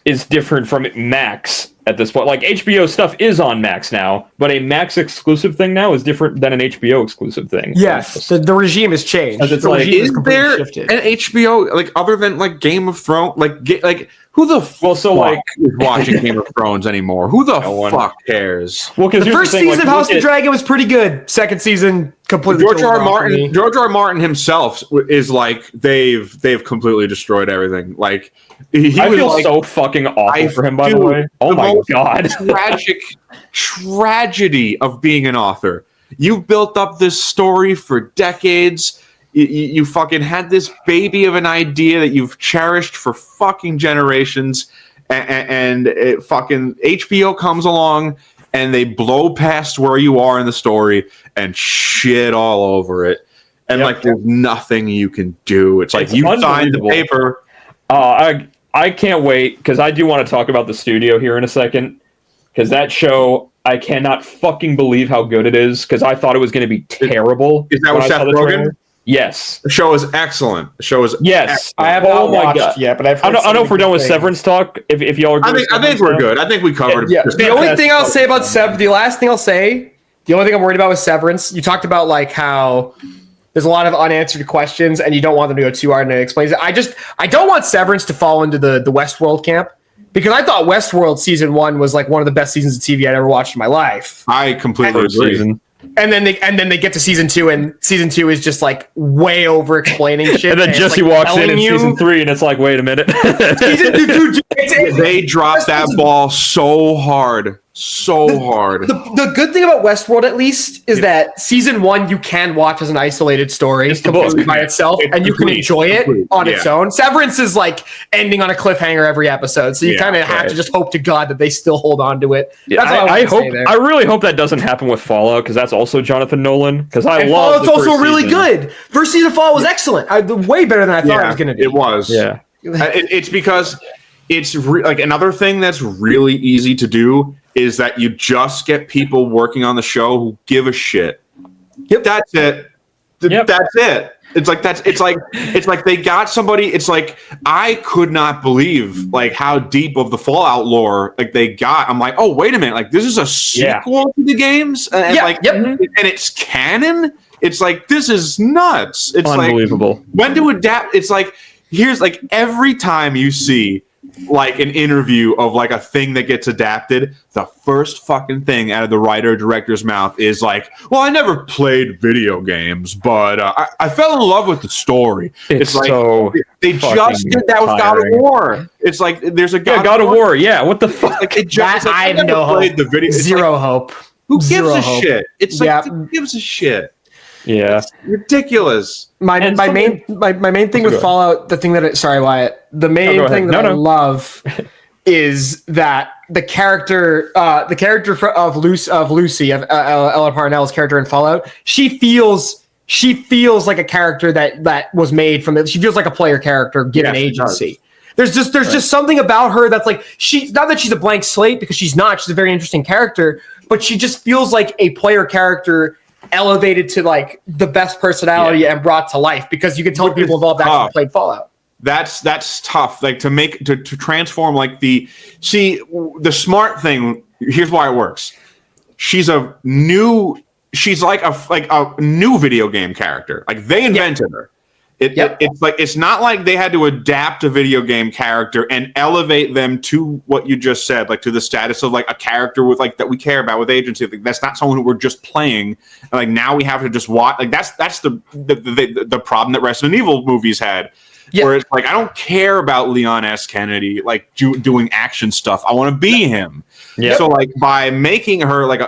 [SPEAKER 2] is different from Max at this point. Like HBO stuff is on Max now, but a Max exclusive thing now is different than an HBO exclusive thing.
[SPEAKER 3] Yes, the regime has changed.
[SPEAKER 2] It's like,
[SPEAKER 4] is there shifted. An HBO like other than like Game of Thrones, like who the fuck is watching Game of Thrones anymore? Who the fuck cares?
[SPEAKER 3] Well, because the first season of House of the Dragon was pretty good. Second season completely.
[SPEAKER 4] George R. R. Martin himself is like they've completely destroyed everything. Like I
[SPEAKER 2] feel like, so fucking awful for him. By the way, oh my god,
[SPEAKER 4] tragic tragedy of being an author. You've built up this story for decades. You fucking had this baby of an idea that you've cherished for fucking generations, and it fucking HBO comes along and they blow past where you are in the story and shit all over it. And like, there's nothing you can do. It's like you signed the paper.
[SPEAKER 2] I can't wait because I do want to talk about the studio here in a second because that show. I cannot fucking believe how good it is because I thought it was going to be terrible.
[SPEAKER 4] Is that what Seth Rogen?
[SPEAKER 2] Yes.
[SPEAKER 4] The show is excellent. The show is
[SPEAKER 2] yes.
[SPEAKER 4] excellent.
[SPEAKER 3] I haven't watched yet, but
[SPEAKER 2] I don't know if we're done with Severance talk. If y'all are
[SPEAKER 4] good. I think we're good. I think we covered
[SPEAKER 3] it. The only thing I'll say about the last thing I'll say, the only thing I'm worried about with Severance, you talked about like how there's a lot of unanswered questions and you don't want them to go too hard and it explains it. I don't want Severance to fall into the Westworld camp. Because I thought Westworld season 1 was like one of the best seasons of TV I'd ever watched in my life.
[SPEAKER 4] I completely agree.
[SPEAKER 3] And then they get to season 2, and season 2 is just like way over explaining shit.
[SPEAKER 2] And then Jesse walks in season 3, and it's like, wait a minute.
[SPEAKER 4] They dropped that ball so hard. The
[SPEAKER 3] good thing about Westworld, at least, is that season 1 you can watch as an isolated story completely by itself, and you can enjoy it on its own. Severance is like ending on a cliffhanger every episode, so you kind of have to just hope to God that they still hold on to it.
[SPEAKER 2] Yeah, I really hope that doesn't happen with Fallout because that's also Jonathan Nolan. Because
[SPEAKER 3] Fallout's also really good. First season of Fallout was excellent. Way better than I thought it was going to be.
[SPEAKER 4] It was.
[SPEAKER 2] Yeah.
[SPEAKER 4] It's because it's like another thing that's really easy to do is that you just get people working on the show who give a shit. Yep. That's it. That's it. It's like they got somebody. It's like I could not believe like how deep of the Fallout lore like they got. I'm like, oh wait a minute, like this is a sequel to the games, and and it's canon. It's like this is nuts. It's
[SPEAKER 2] unbelievable.
[SPEAKER 4] Like, when to adapt? It's like here's like every time you see like an interview of like a thing that gets adapted, the first fucking thing out of the writer director's mouth is like, well, I never played video games, but I fell in love with the story. It's like they just did that with God of War. It's like there's a
[SPEAKER 2] God of War. Yeah, what the fuck?
[SPEAKER 4] Like, I have no
[SPEAKER 3] hope. The video.
[SPEAKER 4] Zero
[SPEAKER 3] hope.
[SPEAKER 4] Who gives a shit? It's like who gives a shit?
[SPEAKER 2] Yeah,
[SPEAKER 4] it's ridiculous.
[SPEAKER 3] My main thing with Fallout, the thing that Wyatt, the main thing that I love is that the character of Lucy of Ella Parnell's character in Fallout, she feels like a character that was made from it. She feels like a player character given agency. There's just something about her that's like she's not that she's a blank slate because she's not. She's a very interesting character, but she just feels like a player character elevated to like the best personality and brought to life, because you can tell people involved actually played Fallout.
[SPEAKER 4] That's tough. Like to transform like the smart thing. Here's why it works. She's like a new video game character. Like they invented her. It's not like they had to adapt a video game character and elevate them to what you just said, like to the status of like a character with like that we care about with agency. Like, that's not someone who we're just playing. And, like now we have to just watch. Like that's the problem that Resident Evil movies had. Yeah. Where it's like, I don't care about Leon S. Kennedy like doing action stuff. I want to be him. Yep. So like by making her like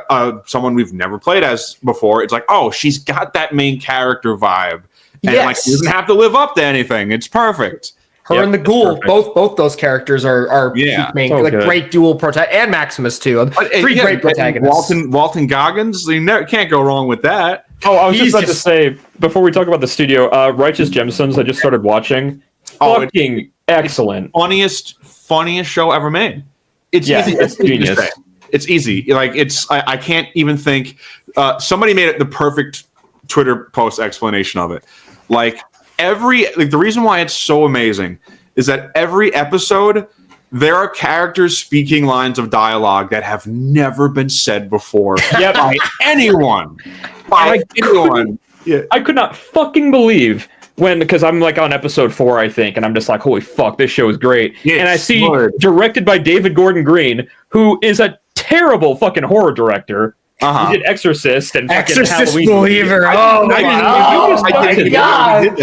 [SPEAKER 4] someone we've never played as before, it's like, oh, she's got that main character vibe. And like she doesn't have to live up to anything. It's perfect.
[SPEAKER 3] Her and the Ghoul, both those characters are main, like great dual protagonist, and Maximus too. Three great protagonists.
[SPEAKER 4] Walton Goggins, you can't go wrong with that.
[SPEAKER 2] Oh, I was just about to say, before we talk about the studio, Righteous Gemstones, I just started watching. Fucking excellent.
[SPEAKER 4] Funniest show ever made. It's easy. It's genius. It's easy. Like I can't even think. Somebody made it the perfect Twitter post explanation of it. Like the reason why it's so amazing is that every episode there are characters speaking lines of dialogue that have never been said before by anyone. I
[SPEAKER 2] could not fucking believe because I'm like on episode 4, I think, and I'm just like, holy fuck, this show is great. And I see directed by David Gordon Green, who is a terrible fucking horror director. He did Exorcist and
[SPEAKER 3] Exorcist believer. Oh my god!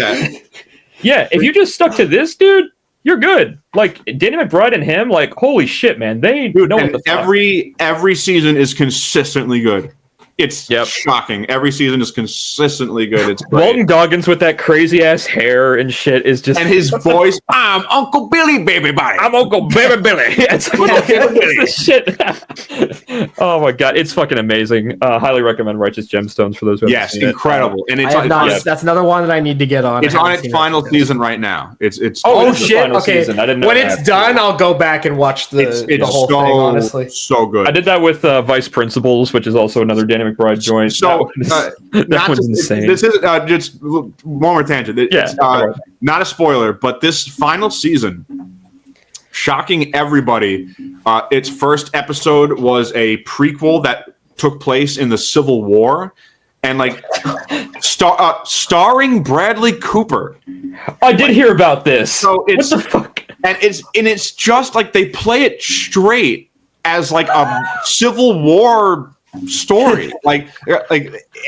[SPEAKER 2] Yeah, if you just stuck to this, dude, you're good. Like Danny McBride and him, like holy shit, man, they know what the fuck.
[SPEAKER 4] Every season is consistently good. It's shocking. Every season is consistently good. It's great.
[SPEAKER 2] Walton Goggins with that crazy ass hair and shit is just,
[SPEAKER 4] and his voice. I'm Uncle Billy, baby body.
[SPEAKER 2] I'm Uncle Baby Billy. It's shit. Oh my god, it's fucking amazing. Highly recommend Righteous Gemstones for those who haven't seen
[SPEAKER 4] incredible.
[SPEAKER 2] It.
[SPEAKER 4] And it's
[SPEAKER 3] that's another one that I need to get on.
[SPEAKER 4] It's on its final season right now. It's
[SPEAKER 3] shit.
[SPEAKER 2] Okay, I didn't know
[SPEAKER 3] when it's done, I'll go back and watch the whole thing. Honestly,
[SPEAKER 4] so good.
[SPEAKER 2] I did that with Vice Principals, which is also another Danny McBride joint.
[SPEAKER 4] So
[SPEAKER 2] that one's insane.
[SPEAKER 4] This is just one more tangent. It's not a spoiler, but this final season, shocking everybody. Its first episode was a prequel that took place in the Civil War, and like starring Bradley Cooper.
[SPEAKER 2] I did hear about this.
[SPEAKER 4] So it's
[SPEAKER 2] what the fuck?
[SPEAKER 4] And it's just like they play it straight as like a Civil War story, like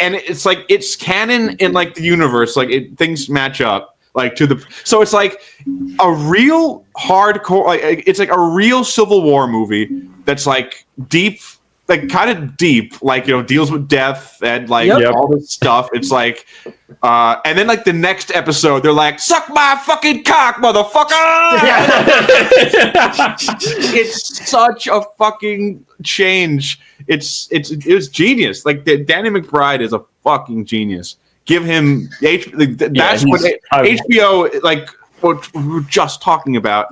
[SPEAKER 4] and it's like it's canon in like the universe, like things match up like to the, so it's like a real hardcore, like it's like a real Civil War movie that's like deep, like kind of deep, like, you know, deals with death and like all this stuff. It's like and then like the next episode they're like, suck my fucking cock, motherfucker. It's such a fucking change. It's genius. Like Danny McBride is a fucking genius. Give him that's what HBO, like what we were just talking about,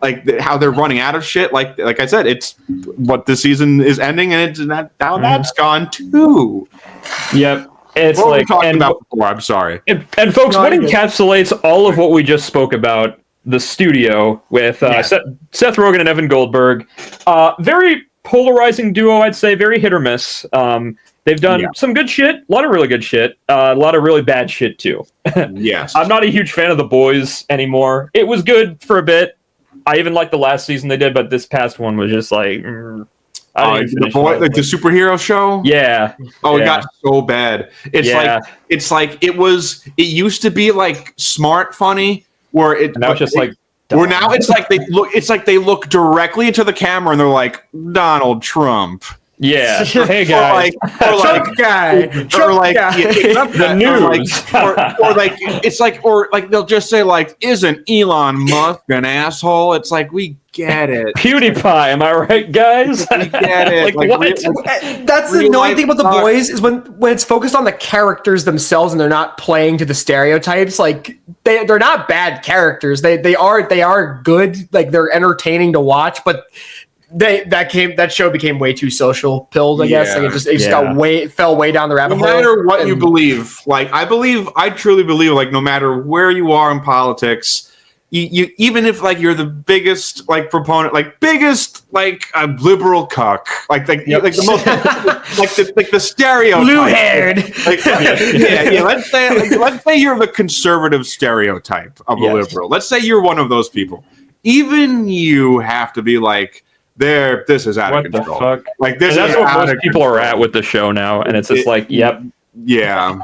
[SPEAKER 4] like how they're running out of shit. Like I said, it's what the season is ending, and now that's gone too.
[SPEAKER 2] Yep. It's
[SPEAKER 4] what like we talked about before. I'm sorry.
[SPEAKER 2] And folks, what encapsulates all of what we just spoke about? The studio with Seth Rogen and Evan Goldberg. Very polarizing duo, I'd say. Very hit or miss. They've done some good shit, a lot of really good shit, a lot of really bad shit too.
[SPEAKER 4] Yes.
[SPEAKER 2] I'm not a huge fan of The Boys anymore. It was good for a bit. I even liked the last season they did, but this past one was just like...
[SPEAKER 4] the superhero show?
[SPEAKER 2] Yeah.
[SPEAKER 4] Oh, it got so bad. It's like it used to be like smart funny, where it
[SPEAKER 2] now it's just like
[SPEAKER 4] where now it's like they look directly into the camera and they're like, Donald Trump.
[SPEAKER 2] Yeah. Hey guys.
[SPEAKER 3] Trump guy.
[SPEAKER 2] The news.
[SPEAKER 4] Or they'll just say like, isn't Elon Musk an asshole? It's like, we get it.
[SPEAKER 2] PewDiePie, am I right, guys?
[SPEAKER 4] We get it.
[SPEAKER 2] Like what?
[SPEAKER 3] That's the annoying thing about The Boys is when it's focused on the characters themselves and they're not playing to the stereotypes. Like they're not bad characters. They are good. Like they're entertaining to watch, but that show became way too social pilled. I guess like it just fell way down the rabbit hole.
[SPEAKER 4] No matter what you believe, like I truly believe, like no matter where you are in politics, you even if like you're the biggest like proponent, like biggest like a liberal cuck, like the most like the stereotype,
[SPEAKER 3] blue haired.
[SPEAKER 4] Like, let's say you're the conservative stereotype of a liberal. Let's say you're one of those people. Even you have to be like, this is out of control.
[SPEAKER 2] What the fuck?
[SPEAKER 4] Like this
[SPEAKER 2] and
[SPEAKER 4] is
[SPEAKER 2] that's what
[SPEAKER 4] out
[SPEAKER 2] most
[SPEAKER 4] of
[SPEAKER 2] people
[SPEAKER 4] control.
[SPEAKER 2] are at with the show now, and it's just like, yep.
[SPEAKER 4] Yeah.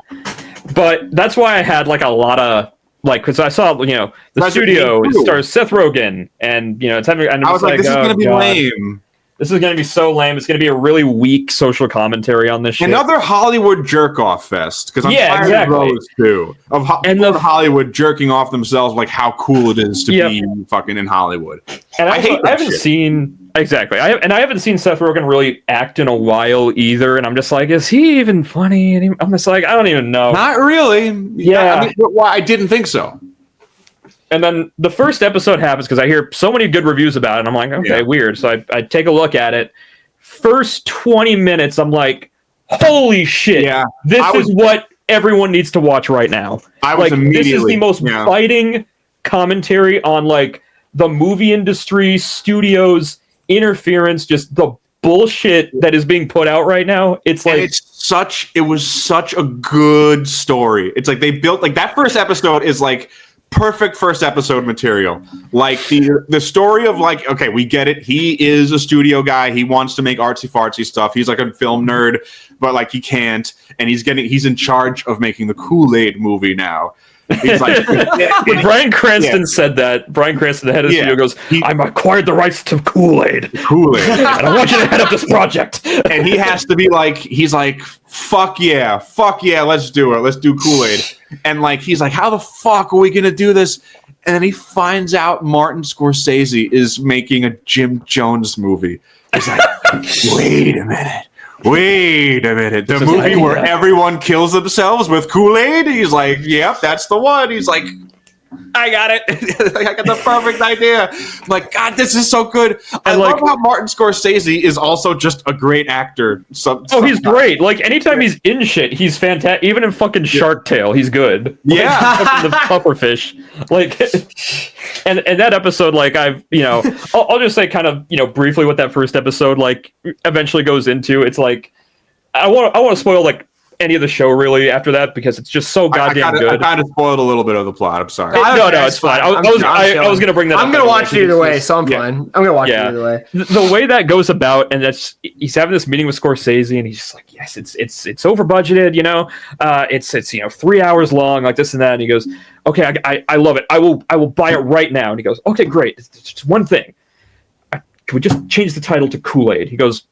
[SPEAKER 2] But that's why I had like a lot of like, because I saw the studio stars Seth Rogen, and it's having. And
[SPEAKER 4] I was like, this is going to be lame.
[SPEAKER 2] This is going to be so lame. It's going to be a really weak social commentary on this shit.
[SPEAKER 4] Another Hollywood jerk-off fest. Because I'm tired of those two. Of Hollywood jerking off themselves, like how cool it is to be fucking in Hollywood.
[SPEAKER 2] And I
[SPEAKER 4] hate that
[SPEAKER 2] haven't
[SPEAKER 4] shit.
[SPEAKER 2] seen... Exactly. I haven't seen Seth Rogen really act in a while either. And I'm just like, is he even funny? And I'm just like, I don't even know.
[SPEAKER 4] Not really.
[SPEAKER 2] Yeah.
[SPEAKER 4] I mean, I didn't think so.
[SPEAKER 2] And then the first episode happens because I hear so many good reviews about it. And I'm like, okay, weird. So I take a look at it. First 20 minutes, I'm like, holy shit.
[SPEAKER 4] Yeah.
[SPEAKER 2] This is what everyone needs to watch right now.
[SPEAKER 4] I was immediately.
[SPEAKER 2] This is the most biting commentary on like the movie industry, studios, interference, just the bullshit that is being put out right now. It's like
[SPEAKER 4] it was such a good story. It's like they built like that first episode is like perfect first episode material. Like the story of like, okay, we get it. He is a studio guy. He wants to make artsy fartsy stuff. He's like a film nerd, but like he can't. And he's in charge of making the Kool-Aid movie now. He's like,
[SPEAKER 2] Bryan Cranston said that. Bryan Cranston, the head of the studio, goes, I acquired the rights to Kool-Aid. And I want you to head up this project.
[SPEAKER 4] And he has to be like, he's like, fuck yeah, let's do it. Let's do Kool-Aid. And like, he's like, how the fuck are we going to do this? And then he finds out Martin Scorsese is making a Jim Jones movie. He's like, wait a minute. The movie where everyone kills themselves with Kool-Aid? He's like, yep, that's the one. He's like, I got it. I got the perfect idea. I'm like, God, this is so good. I love how Martin Scorsese is also just a great actor.
[SPEAKER 2] He's great. Like, anytime he's in shit, he's fantastic. Even in fucking Shark Tale, he's good.
[SPEAKER 4] Yeah.
[SPEAKER 2] The pufferfish. Like, and that episode, like, I'll just say kind of, briefly what that first episode, like, eventually goes into. It's like, I want to spoil, like, any of the show really after that because it's just so goddamn good.
[SPEAKER 4] I kind of spoiled a little bit of the plot. I'm sorry.
[SPEAKER 2] No, it's fine. I was going to bring that up.
[SPEAKER 3] I'm going to watch it either way, so I'm fine. I'm going to watch it either way.
[SPEAKER 2] The way that goes about, and he's having this meeting with Scorsese, and he's just like, yes, it's over budgeted, it's 3 hours long, like this and that, and he goes, okay, I love it. I will buy it right now. And he goes, okay, great. It's just one thing. Can we just change the title to Kool-Aid? He goes,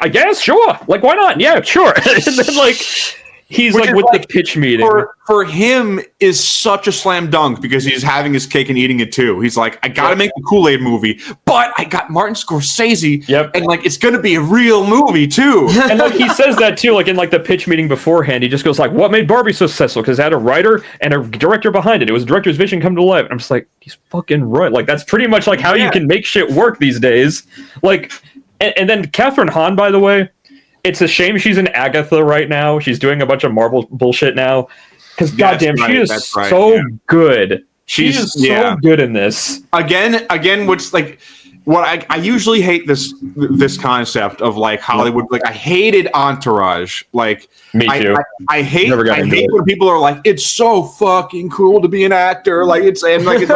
[SPEAKER 2] I guess, sure. Like, why not? Yeah, sure. And then, like, he's like with the pitch meeting.
[SPEAKER 4] For him is such a slam dunk because he's having his cake and eating it too. He's like, I gotta make the Kool-Aid movie, but I got Martin Scorsese, and like it's gonna be a real movie too.
[SPEAKER 2] And like he says that too, like in like the pitch meeting beforehand, he just goes like, what made Barbie so successful? Because it had a writer and a director behind it. It was a director's vision come to life. And I'm just like, he's fucking right. Like that's pretty much like how you can make shit work these days. Like. And then Catherine Hahn, by the way, it's a shame she's in Agatha right now. She's doing a bunch of Marvel bullshit now. Because goddamn, she is so good. She's so good in this.
[SPEAKER 4] Again, which like what I usually hate this concept of like Hollywood. Like I hated Entourage. Like
[SPEAKER 2] me too.
[SPEAKER 4] I hate when people are like, it's so fucking cool to be an actor. Like it's and like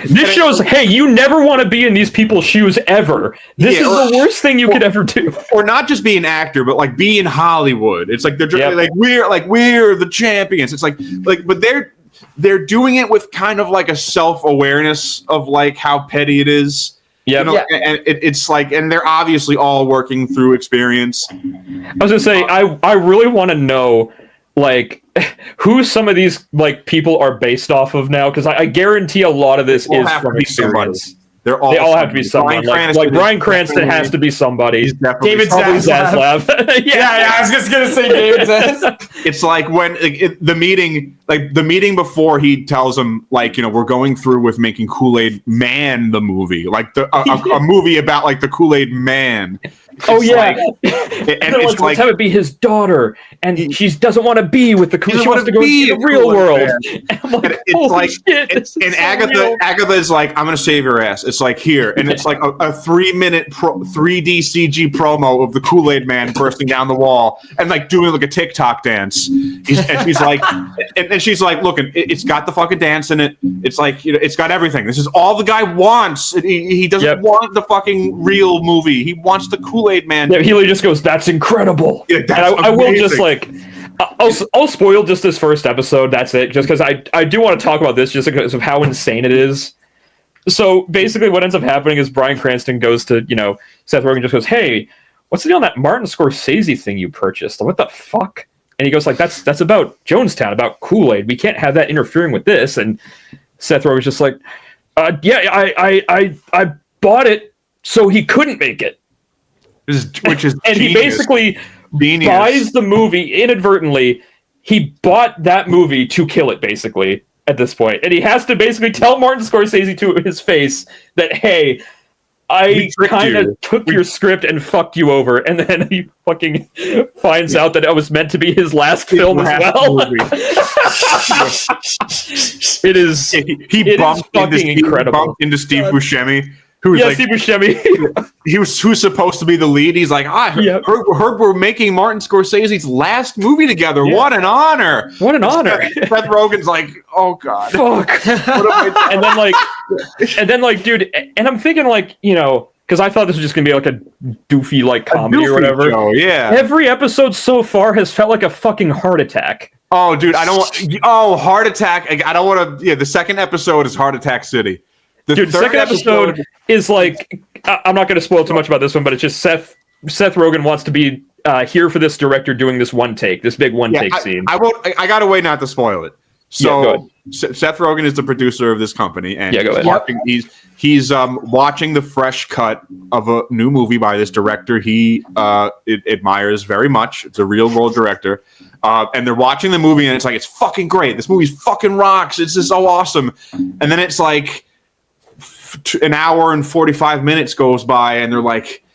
[SPEAKER 2] this shows. Hey, you never want to be in these people's shoes ever. This is the worst thing you could ever do.
[SPEAKER 4] Or not just be an actor, but like be in Hollywood. It's like they're like we're the champions. It's like but they're doing it with kind of like a self-awareness of like how petty it is. And it's like, and they're obviously all working through experience.
[SPEAKER 2] I was gonna say, I really want to know, like, who some of these like people are based off of now, because I guarantee a lot of this is from experience. They all have to be someone. Like Bryan Cranston has to be somebody.
[SPEAKER 3] David Zaslav.
[SPEAKER 2] Yeah,
[SPEAKER 3] I was just gonna say David Zaslav.
[SPEAKER 4] It's like when the meeting, like the meeting before he tells him like, you know, we're going through with making Kool-Aid Man the movie, like a movie about like the Kool-Aid Man.
[SPEAKER 2] Oh
[SPEAKER 4] It's
[SPEAKER 2] yeah,
[SPEAKER 4] like-
[SPEAKER 2] and it's like, let's have it be his daughter, and she doesn't want to be with the. She wants to go into the real world. And I'm like,
[SPEAKER 4] it's like,
[SPEAKER 2] shit,
[SPEAKER 4] and Agatha is like, I'm gonna save your ass. It's like here, and it's like a 3-minute 3D CG promo of the Kool-Aid Man bursting down the wall and like doing like a TikTok dance. And she's like, and she's like, look, it's got the fucking dance in it. It's like, you know, it's got everything. This is all the guy wants. He doesn't want the fucking real movie. He wants the Kool-Aid Man.
[SPEAKER 2] Yeah, Healy just goes, "That's incredible."
[SPEAKER 4] Yeah, that's
[SPEAKER 2] I will just like, I'll spoil just this first episode. That's it. Just because I do want to talk about this just because of how insane it is. So basically, what ends up happening is Bryan Cranston goes to, you know, Seth Rogen just goes, "Hey, what's the deal on that Martin Scorsese thing you purchased? What the fuck?" And he goes like, "That's about Jonestown, about Kool-Aid. We can't have that interfering with this." And Seth Rogen's just like, "Yeah, I bought it so he couldn't make it."
[SPEAKER 4] Which is
[SPEAKER 2] and
[SPEAKER 4] genius.
[SPEAKER 2] He basically buys the movie inadvertently. He bought that movie to kill it, basically, at this point. And he has to basically tell Martin Scorsese to his face that, hey, I kind of took your script and fucked you over. And then he fucking finds out that it was meant to be his last film as well. It is
[SPEAKER 4] He bumped into Steve Buscemi.
[SPEAKER 2] Steve Buscemi.
[SPEAKER 4] Who's supposed to be the lead. He's like, I heard we're making Martin Scorsese's last movie together. Yeah. What an honor.
[SPEAKER 2] What an honor.
[SPEAKER 4] Seth Rogen's like, oh God.
[SPEAKER 2] Fuck. and then like, dude, and I'm thinking like, you know, because I thought this was just gonna be like a doofy like comedy or whatever.
[SPEAKER 4] Show, yeah.
[SPEAKER 2] Every episode so far has felt like a fucking heart attack.
[SPEAKER 4] Oh, dude, I don't want heart attack. I don't want to the second episode is Heart Attack City.
[SPEAKER 2] The second episode is like, I'm not going to spoil too much about this one, but it's just Seth Rogen wants to be here for this director doing this this big one take scene.
[SPEAKER 4] I got a way not to spoil it. So Seth Rogen is the producer of this company, and he's watching the fresh cut of a new movie by this director he admires very much. It's a real world director. And they're watching the movie, and it's like, it's fucking great. This movie's fucking rocks. It's just so awesome. And then it's like, an hour and 45 minutes goes by and they're like,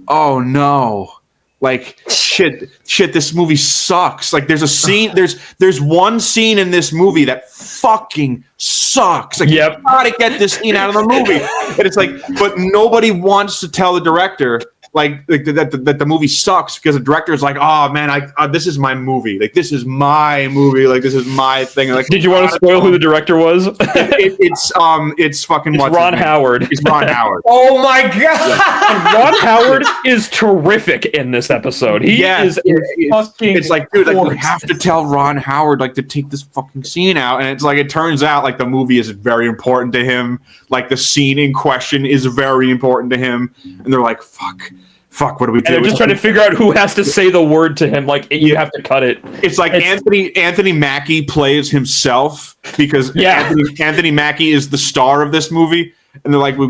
[SPEAKER 4] oh no, like shit, this movie sucks. Like there's a scene, there's one scene in this movie that fucking sucks. Like, you gotta get this scene out of the movie. And it's like, but nobody wants to tell the director like that the movie sucks, because the director is like, oh man, this is my movie. Like this is my movie. Like this is my thing. Like,
[SPEAKER 2] did you want to spoil who the director was?
[SPEAKER 4] It's fucking
[SPEAKER 2] Ron Howard.
[SPEAKER 4] It's Ron Howard.
[SPEAKER 3] Oh my god!
[SPEAKER 2] And Ron Howard is terrific in this episode. He is fucking.
[SPEAKER 4] It's like, dude, like, we have to tell Ron Howard like to take this fucking scene out, and it's like, it turns out like the movie is very important to him. Like the scene in question is very important to him, and they're like, fuck, what do we do?
[SPEAKER 2] And they're just trying to figure out who has to say the word to him. Like, you have to cut it.
[SPEAKER 4] It's like Anthony Mackie plays himself, because Anthony Mackie is the star of this movie, and they're like, so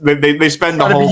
[SPEAKER 4] they spend the whole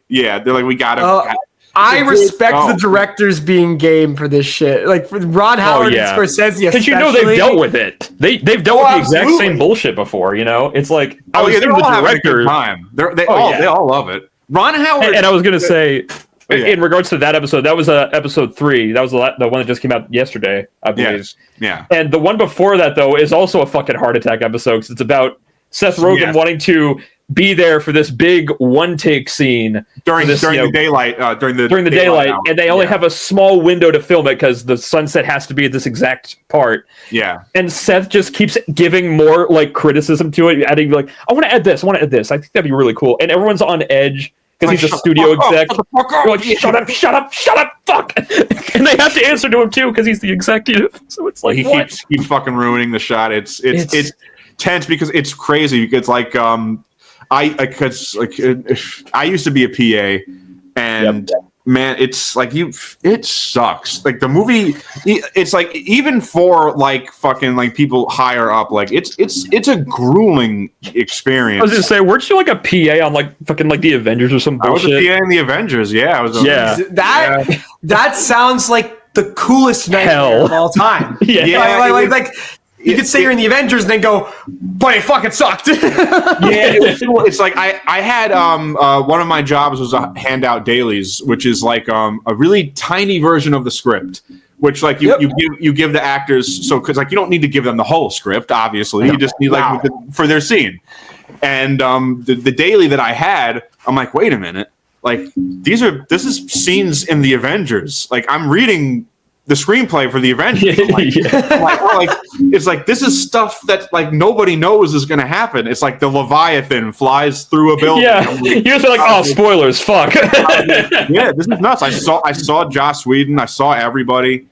[SPEAKER 4] they're like, we gotta.
[SPEAKER 3] I respect the directors being game for this shit. Like for Ron Howard and Scorsese,
[SPEAKER 2] because you know they've dealt with it. They've dealt with the exact same bullshit before. You know, it's like
[SPEAKER 4] they're all having a good time. They all love it. Ron Howard,
[SPEAKER 2] and I was gonna say, in regards to that episode, that was episode 3. That was the one that just came out yesterday, I believe.
[SPEAKER 4] Yeah.
[SPEAKER 2] And the one before that though is also a fucking heart attack episode, because it's about Seth Rogen wanting to be there for this big one take scene
[SPEAKER 4] during the daylight,
[SPEAKER 2] and they only have a small window to film it because the sunset has to be at this exact part.
[SPEAKER 4] Yeah.
[SPEAKER 2] And Seth just keeps giving more like criticism to it, adding like, I want to add this. I think that'd be really cool. And everyone's on edge because he's a studio exec. They're like, shut up, fuck. And they have to answer to him too because he's the executive. So it's like,
[SPEAKER 4] he keeps fucking ruining the shot. It's tense because it's crazy. It's like I used to be a PA, and man, it's like it sucks. Like the movie, it's like, even for like fucking like people higher up, like it's a grueling experience.
[SPEAKER 2] I was gonna say, weren't you like a PA on like fucking like the Avengers or some bullshit?
[SPEAKER 4] I was a PA in the Avengers. Yeah, I was.
[SPEAKER 3] That sounds like the coolest nightmare of all time. Like you could say you're in the Avengers and then go, but it fucking sucked.
[SPEAKER 4] It's like I had one of my jobs was a handout dailies, which is like a really tiny version of the script. Which like you give the actors, so because like you don't need to give them the whole script, obviously you just need like for their scene. And the daily that I had, I'm like, wait a minute, like this is scenes in the Avengers. Like I'm reading the screenplay for the Avengers. It's like this is stuff that like nobody knows is going to happen. It's like the Leviathan flies through a building.
[SPEAKER 2] Yeah, you're just like, oh, spoilers, fuck.
[SPEAKER 4] Yeah, this is nuts. I saw Joss Whedon. I saw everybody.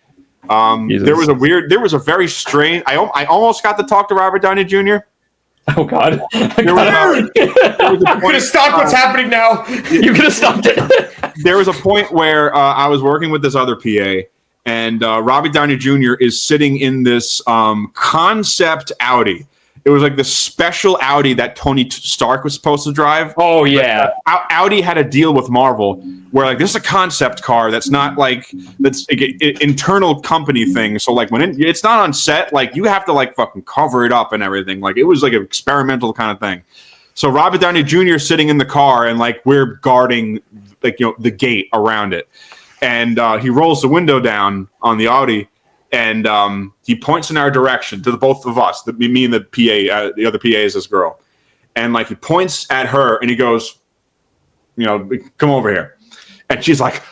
[SPEAKER 4] There was a very strange. I almost got to talk to Robert Downey Jr.
[SPEAKER 2] Oh God!
[SPEAKER 3] You could have stopped what's happening now.
[SPEAKER 2] You could have stopped it.
[SPEAKER 4] There was a point where I was working with this other PA, and Robert Downey Jr. is sitting in this concept Audi. It was like the special Audi that Tony Stark was supposed to drive.
[SPEAKER 2] Oh yeah,
[SPEAKER 4] Audi had a deal with Marvel where like this is a concept car that's not like that's an internal company thing. So like when it's not on set, like you have to like fucking cover it up and everything. Like it was like an experimental kind of thing. So Robert Downey Jr. is sitting in the car and like we're guarding like the gate around it, and he rolls the window down on the Audi. And he points in our direction to the both of us, me and the PA, the other PA is this girl. And like he points at her and he goes, come over here. And she's like,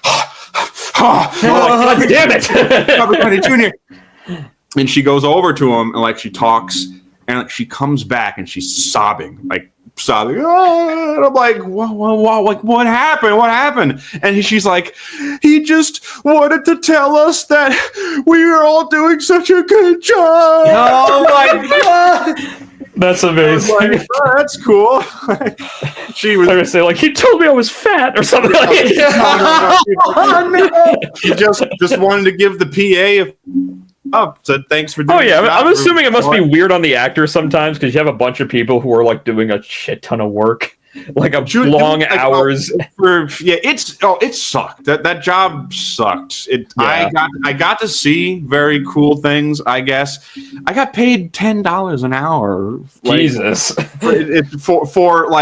[SPEAKER 2] God damn it.
[SPEAKER 4] Jr. And she goes over to him and like she talks and like she comes back and she's sobbing. Oh, and I'm like, what happened? What happened? And she's like, he just wanted to tell us that we were all doing such a good job.
[SPEAKER 3] Oh my God.
[SPEAKER 2] That's amazing.
[SPEAKER 4] Like, oh, that's cool. She was
[SPEAKER 2] gonna say like he told me I was fat or something.
[SPEAKER 4] She just wanted to give the PA said thanks for doing
[SPEAKER 2] Oh yeah, I'm assuming it must be weird on the actor sometimes because you have a bunch of people who are like doing a shit ton of work, like long hours.
[SPEAKER 4] It sucked. That job sucked. I got to see very cool things. I guess I got paid $10 an hour.
[SPEAKER 2] Jesus,
[SPEAKER 4] for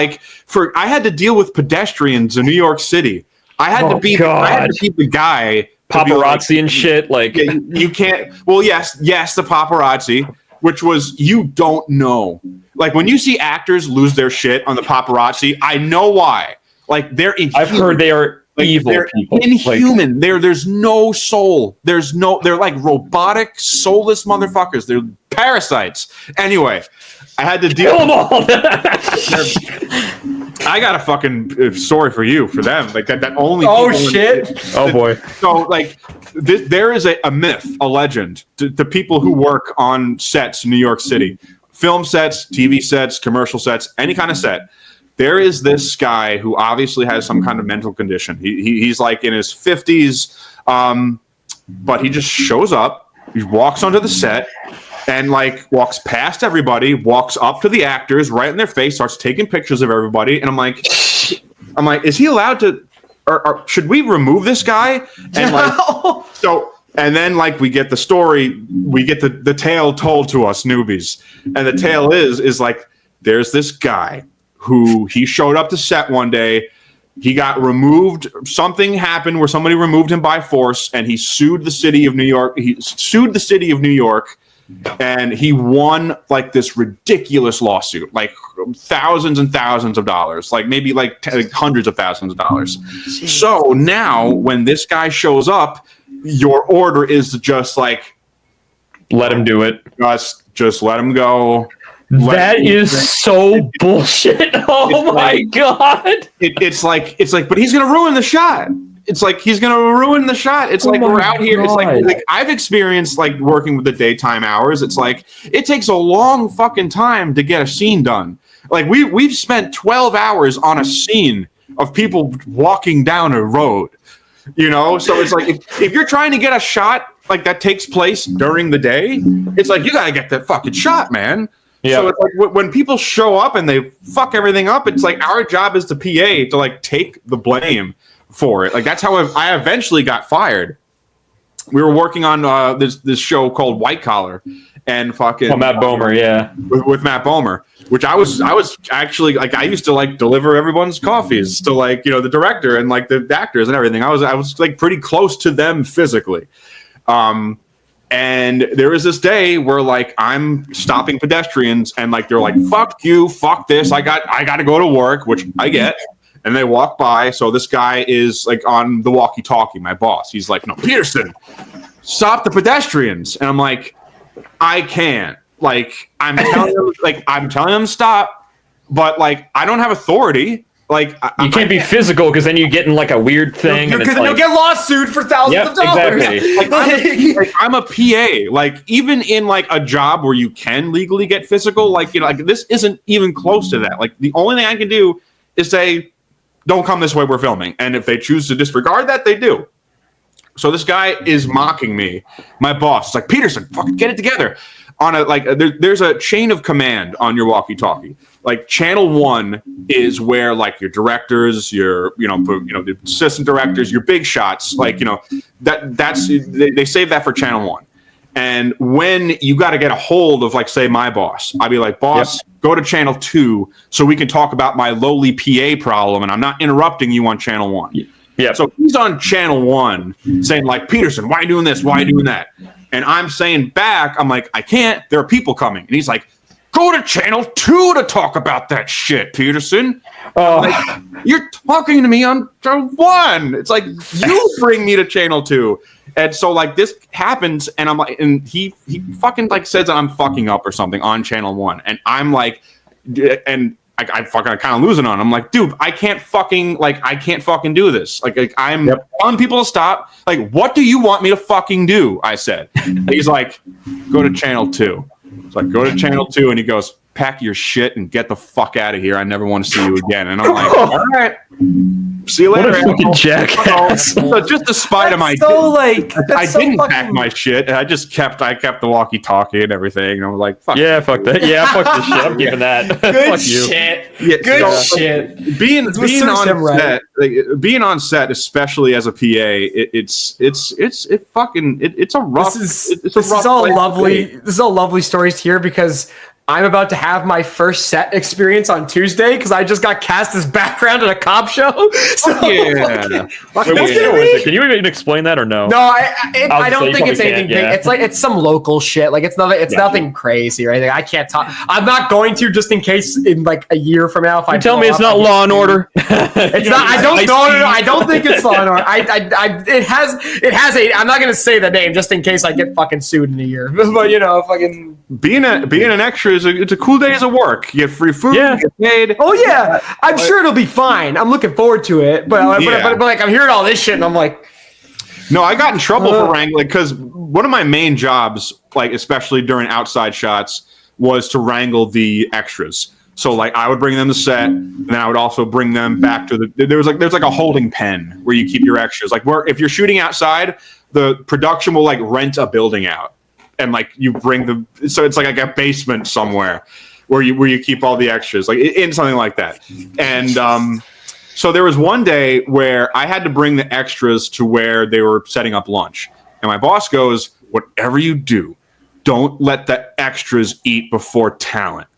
[SPEAKER 4] I had to deal with pedestrians in New York City. I had to be the guy.
[SPEAKER 2] Paparazzi and shit, like
[SPEAKER 4] you can't. Well, yes, the paparazzi, which was you don't know. Like when you see actors lose their shit on the paparazzi, I know why. Like they're inhuman.
[SPEAKER 2] I've heard they are evil people.
[SPEAKER 4] Inhuman. There's no soul. They're like robotic, soulless motherfuckers. They're parasites. Anyway, I had to deal with I got a fucking story for you, for them. Like that only.
[SPEAKER 3] Oh shit!
[SPEAKER 2] Oh boy.
[SPEAKER 4] So like, there is a myth, a legend to people who work on sets in New York City, film sets, TV sets, commercial sets, any kind of set. There is this guy who obviously has some kind of mental condition. He's like in his 50s, but he just shows up. He walks onto the set. And like walks past everybody, walks up to the actors right in their face, starts taking pictures of everybody, and I'm like, is he allowed to? Or should we remove this guy? And like, and then like we get the story, we get the tale told to us newbies, and the tale is like there's this guy who he showed up to set one day. He got removed. Something happened where somebody removed him by force, and he sued the city of New York. And he won like this ridiculous lawsuit, like thousands and thousands of dollars, like maybe like hundreds of thousands of dollars. Jeez. So now when this guy shows up, your order is to just like
[SPEAKER 2] let him do it.
[SPEAKER 4] Just let him go.
[SPEAKER 2] That is so bullshit. Oh my God.
[SPEAKER 4] It's like, but he's going to ruin the shot. It's like he's gonna ruin the shot. It's like we're out here. It's like I've experienced like working with the daytime hours. It's like it takes a long fucking time to get a scene done. Like we've spent 12 hours on a scene of people walking down a road. So it's like if you're trying to get a shot like that takes place during the day, it's like you gotta get that fucking shot, man. Yeah. So it's like when people show up and they fuck everything up, it's like our job as the PA to like take the blame for it. Like that's how I eventually got fired. we were working on this show called White Collar, and fucking
[SPEAKER 2] Matt Bomer, yeah,
[SPEAKER 4] with Matt Bomer, which I was actually like, I used to like deliver everyone's coffees to like, you know, the director and like the actors and everything. I was like pretty close to them physically. And there was this day where like I'm stopping pedestrians and like they're like, fuck you, fuck this, I got to go to work, which I get. And they walk by. So this guy is like on the walkie-talkie, my boss. He's like, no, Peterson, stop the pedestrians. And I'm like, I can't. Like, I'm telling them stop, but like I don't have authority. Like
[SPEAKER 2] you can't be physical because then you get in like a weird thing.
[SPEAKER 3] You'll get lawsuit for thousands of dollars.
[SPEAKER 2] Exactly.
[SPEAKER 4] Like, I'm a PA. Like even in like a job where you can legally get physical, like, you know, like this isn't even close to that. Like the only thing I can do is say, don't come this way, we're filming. And if they choose to disregard that, they do. So this guy is mocking me. My boss is like, Peterson, fucking get it together. On a like, there's a chain of command on your walkie-talkie. Like channel 1 is where like your directors, your the assistant directors, your big shots, like, you know, that's they save that for channel 1. And when you got to get a hold of, like, say, my boss, I'd be like, boss, go to channel 2 so we can talk about my lowly PA problem, and I'm not interrupting you on channel 1.
[SPEAKER 2] Yeah.
[SPEAKER 4] So he's on channel 1 saying, like, Peterson, why are you doing this? Why are you doing that? And I'm saying back, I'm like, I can't. There are people coming. And he's like, go to channel 2 to talk about that shit, Peterson. Like, you're talking to me on channel 1. It's like, you bring me to channel 2. And so like this happens, and I'm like, and he fucking like says that I'm fucking up or something on channel 1, and I'm like, and I fucking kind of losing on. I'm like, dude, I can't fucking do this. Like I'm telling people to stop. Like, what do you want me to fucking do? I said. And he's like, go to channel 2. So I go to channel 2, and he goes, pack your shit and get the fuck out of here. I never want to see you again. And I'm like, all right, see you later.
[SPEAKER 2] What a fucking jackass.
[SPEAKER 4] So just despite of my, I didn't pack my shit. I kept the walkie-talkie and everything. And I was like, fuck.
[SPEAKER 2] Yeah, fuck that. Yeah, fuck this shit. I'm keeping that.
[SPEAKER 3] Good
[SPEAKER 2] Fuck you.
[SPEAKER 3] shit.
[SPEAKER 4] Yeah,
[SPEAKER 3] Good shit.
[SPEAKER 4] Being on set, being on set, especially as a PA, it's a rough. This is
[SPEAKER 3] all lovely stories here because I'm about to have my first set experience on Tuesday because I just got cast as background at a cop show. So,
[SPEAKER 4] yeah.
[SPEAKER 2] Wait, can you even explain that or no?
[SPEAKER 3] No, I don't think it's anything big.
[SPEAKER 2] Yeah.
[SPEAKER 3] It's like it's some local shit. Like it's nothing crazy or anything. I can't talk. I'm not going to just in case in like a year from now. If I
[SPEAKER 2] tell me it's not Law and Order.
[SPEAKER 3] It's not. I don't know. I don't think it's Law and Order. It has a. I'm not going to say the name just in case I get fucking sued in a year. But you know, fucking
[SPEAKER 4] being an extra. It's a cool day of work. You get free food.
[SPEAKER 2] Yeah.
[SPEAKER 4] You get paid.
[SPEAKER 3] Oh yeah, I'm sure it'll be fine. I'm looking forward to it. But like I'm hearing all this shit, and I'm like,
[SPEAKER 4] no, I got in trouble for wrangling because one of my main jobs, like especially during outside shots, was to wrangle the extras. So like I would bring them to set, and then I would also bring them back to there's like a holding pen where you keep your extras. Like where if you're shooting outside, the production will like rent a building out. And like you bring so it's like a basement somewhere where you keep all the extras, like in something like that. And so there was one day where I had to bring the extras to where they were setting up lunch, and my boss goes, "Whatever you do, don't let the extras eat before talent."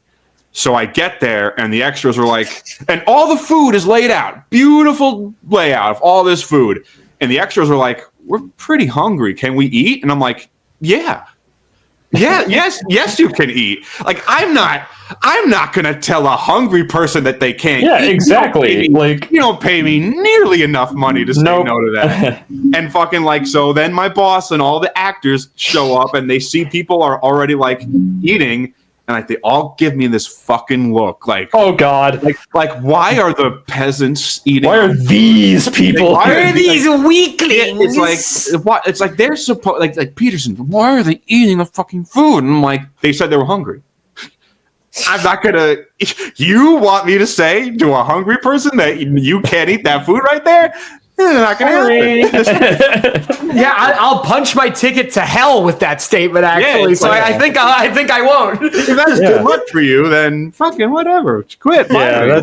[SPEAKER 4] So I get there, and the extras are like, and all the food is laid out, beautiful layout of all this food, and the extras are like, "We're pretty hungry. Can we eat?" And I'm like, "Yeah." Yeah, yes, you can eat. Like I'm not gonna tell a hungry person that they can't.
[SPEAKER 2] Yeah,
[SPEAKER 4] eat.
[SPEAKER 2] exactly.
[SPEAKER 4] You don't pay me nearly enough money to say no to that. And fucking like so, then my boss and all the actors show up and they see people are already like eating, and like they all give me this fucking look, like,
[SPEAKER 2] oh god,
[SPEAKER 4] like why are the peasants eating?
[SPEAKER 2] Why are these people?
[SPEAKER 3] Why are these weaklings?
[SPEAKER 4] It's like they're supposed like Peterson. Why are they eating the fucking food? And I'm like, they said they were hungry. I'm not gonna. You want me to say to a hungry person that you can't eat that food right there? Not gonna happen.
[SPEAKER 3] Yeah, I'll punch my ticket to hell with that statement. Actually, so I think I won't.
[SPEAKER 4] If that's too much for you, then fucking whatever. Quit.
[SPEAKER 2] Yeah,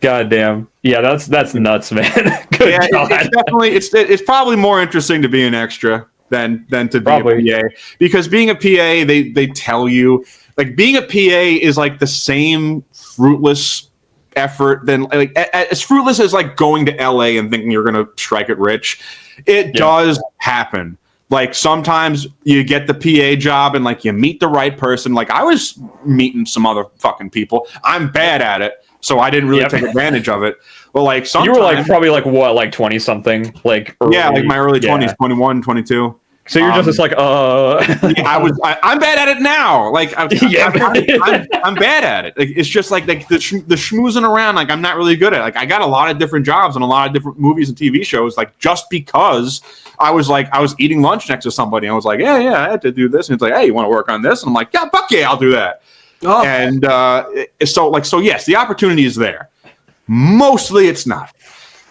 [SPEAKER 2] God damn. Yeah, that's nuts, man. Good
[SPEAKER 4] Yeah,
[SPEAKER 2] God.
[SPEAKER 4] it's definitely it's probably more interesting to be an extra than to be
[SPEAKER 2] Probably.
[SPEAKER 4] a PA, because being a PA, they tell you, like, being a PA is like the same fruitless effort than, like, as fruitless as like going to LA and thinking you're gonna strike it rich. It does happen. Like, sometimes you get the PA job and like you meet the right person. Like, I was meeting some other fucking people. I'm bad at it, so I didn't really take advantage of it. But like, sometimes
[SPEAKER 2] You were like probably like what, like 20 something, like early,
[SPEAKER 4] like my early 20s, 21, 22.
[SPEAKER 2] So you're just like,
[SPEAKER 4] I'm bad at it now. Like, I'm bad at it. Like, it's just like the schmoozing around. Like, I'm not really good at it. Like, I got a lot of different jobs and a lot of different movies and TV shows. Like, just because I was eating lunch next to somebody. And I was like, yeah, I had to do this. And it's like, hey, you want to work on this? And I'm like, yeah, fuck yeah, I'll do that. Oh. And so yes, the opportunity is there. Mostly, it's not.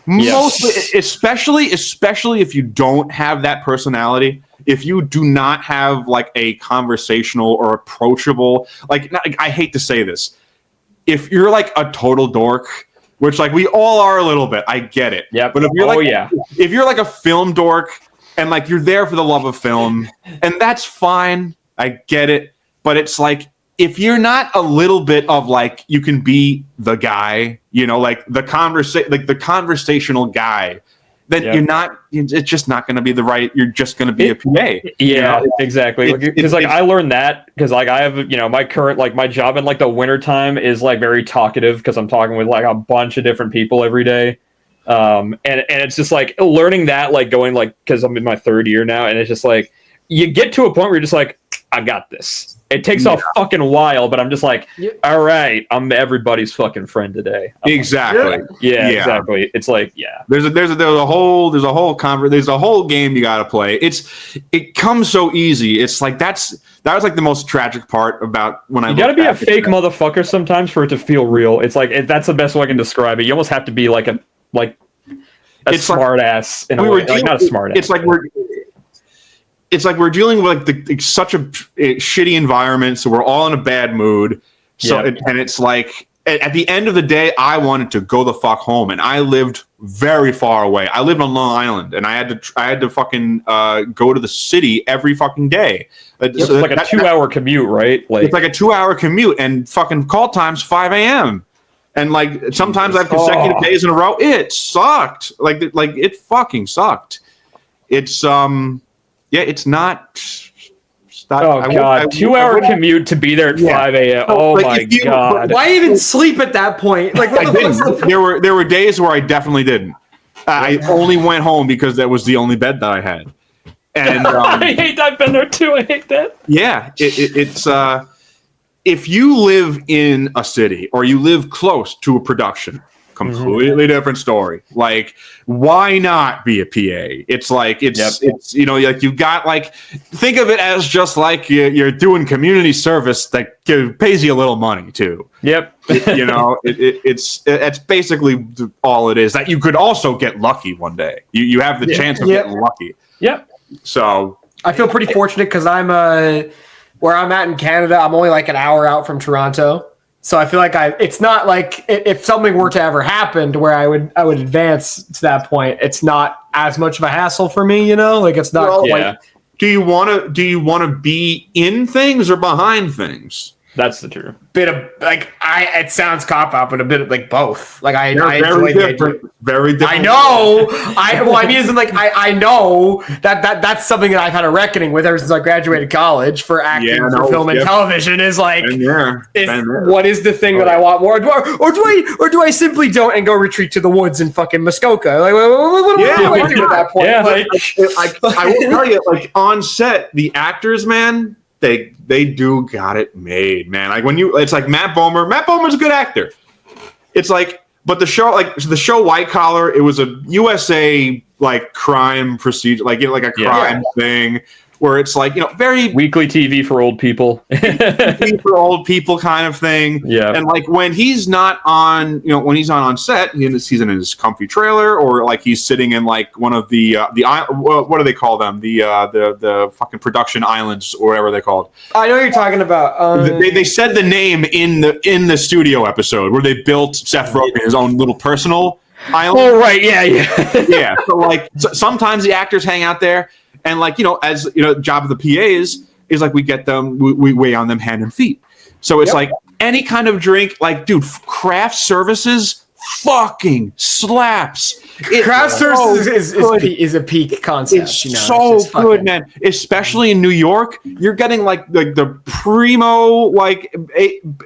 [SPEAKER 4] Mostly, especially if you don't have that personality, if you do not have like a conversational or approachable, like, I hate to say this, if you're like a total dork, which like we all are a little bit, I get it.
[SPEAKER 2] Yeah.
[SPEAKER 4] But if you're like a film dork and like you're there for the love of film, and that's fine, I get it. But it's like, if you're not a little bit of like, you can be the guy, you know, like the conversational guy, then you're not. It's just not going to be the right. You're just going to be a PA.
[SPEAKER 2] Yeah, you know? Exactly. Because like I learned that because like I have, you know, my current, like my job in like the wintertime is like very talkative because I'm talking with like a bunch of different people every day. And it's just like learning that, like going like, because I'm in my third year now, and it's just like you get to a point where you're just like, I got this. It takes a fucking while, but I'm just like, all right, I'm everybody's fucking friend today.
[SPEAKER 4] Exactly.
[SPEAKER 2] Exactly. It's like,
[SPEAKER 4] There's a whole game you got to play. It comes so easy. It's like that was like the most tragic part about when
[SPEAKER 2] you got to be a fake motherfucker sometimes for it to feel real. It's like that's the best way I can describe it. You almost have to be like a smart ass in a way. Like, not a smart ass.
[SPEAKER 4] It's like we're dealing with like such a shitty environment, so we're all in a bad mood. So and it's like at the end of the day, I wanted to go the fuck home, and I lived very far away. I lived on Long Island, and I had to fucking go to the city every fucking day.
[SPEAKER 2] It's like a 2-hour commute, right? Like,
[SPEAKER 4] it's like a 2-hour commute, and fucking call times 5 a.m. And like sometimes I have consecutive days in a row. It sucked. Like it fucking sucked. It's it's not.
[SPEAKER 2] Oh god, 2-hour commute to be there at 5 a.m. Oh like my god!
[SPEAKER 3] Why even sleep at that point? Like,
[SPEAKER 4] I didn't. There were days where I definitely didn't. I only went home because that was the only bed that I had. And
[SPEAKER 2] I hate that. I've been there too. I hate that.
[SPEAKER 4] Yeah, it's if you live in a city or you live close to a production. Completely different story. Like, why not be a PA? It's like it's you know, like you got like, think of it as just like you're doing community service that pays you a little money too.
[SPEAKER 2] Yep.
[SPEAKER 4] You know, it's basically all it is. That you could also get lucky one day. You have the chance of getting lucky.
[SPEAKER 2] Yep.
[SPEAKER 4] So
[SPEAKER 3] I feel pretty fortunate because I'm where I'm at in Canada. I'm only like an hour out from Toronto. So I feel like it's not like if something were to ever happen to where I would advance to that point, it's not as much of a hassle for me, you know? Like, it's not quite.
[SPEAKER 2] Yeah.
[SPEAKER 4] Do you want to be in things or behind things?
[SPEAKER 2] That's the truth.
[SPEAKER 3] Bit of like it sounds cop out, but a bit of like both. Like I
[SPEAKER 4] very different. Very different.
[SPEAKER 3] I know. I mean, isn't like I know that's something that I've had a reckoning with ever since I graduated college for acting for film and television. Is like, what is the thing that I want more, or do I simply don't and go retreat to the woods in fucking Muskoka? Like, what do I do at that point?
[SPEAKER 2] Yeah.
[SPEAKER 4] Like, I will tell you, like on set, the actors, man. They do got it made, man. Like it's like Matt Bomer's a good actor. It's like, but the show White Collar, it was a USA like crime procedure, like a crime thing where it's like, very
[SPEAKER 2] weekly TV for old people.
[SPEAKER 4] for old people kind of thing.
[SPEAKER 2] Yeah.
[SPEAKER 4] And like when he's not on, when he's not on set, he's in his comfy trailer, or like he's sitting in like one of the what do they call them? The fucking production islands or whatever they're called.
[SPEAKER 3] I know what you're talking about.
[SPEAKER 4] They said the name in the studio episode where they built Seth Rogen his own little personal island.
[SPEAKER 2] Oh right, yeah.
[SPEAKER 4] Yeah. So like sometimes the actors hang out there, and like as job of the PAs is like we get them, we weigh on them hand and feet. So it's like any kind of drink, like dude, craft services fucking slaps.
[SPEAKER 3] Craft services is a peak concept.
[SPEAKER 4] It's so good, man. Especially in New York, you're getting like the primo like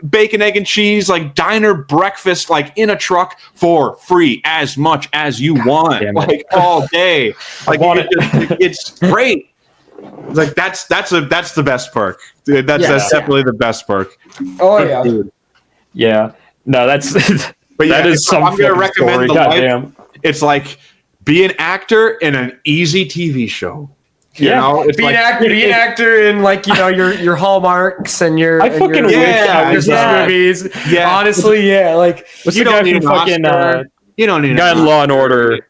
[SPEAKER 4] bacon, egg, and cheese like diner breakfast like in a truck for free, as much as you want, like all day. Like it's great. Like that's the best perk. Dude, that's definitely the best perk.
[SPEAKER 3] Oh yeah,
[SPEAKER 4] dude.
[SPEAKER 2] Yeah. No, that's.
[SPEAKER 4] But
[SPEAKER 2] that is some.
[SPEAKER 4] I'm going to recommend
[SPEAKER 2] story.
[SPEAKER 4] the life. It's like be an actor in an easy TV show. You know, it's
[SPEAKER 3] be an actor in like your Hallmarks and your.
[SPEAKER 2] I fucking wish I was
[SPEAKER 3] movies. Yeah, honestly, like
[SPEAKER 2] you don't need fucking.
[SPEAKER 4] You don't need
[SPEAKER 2] guy in Law and Order.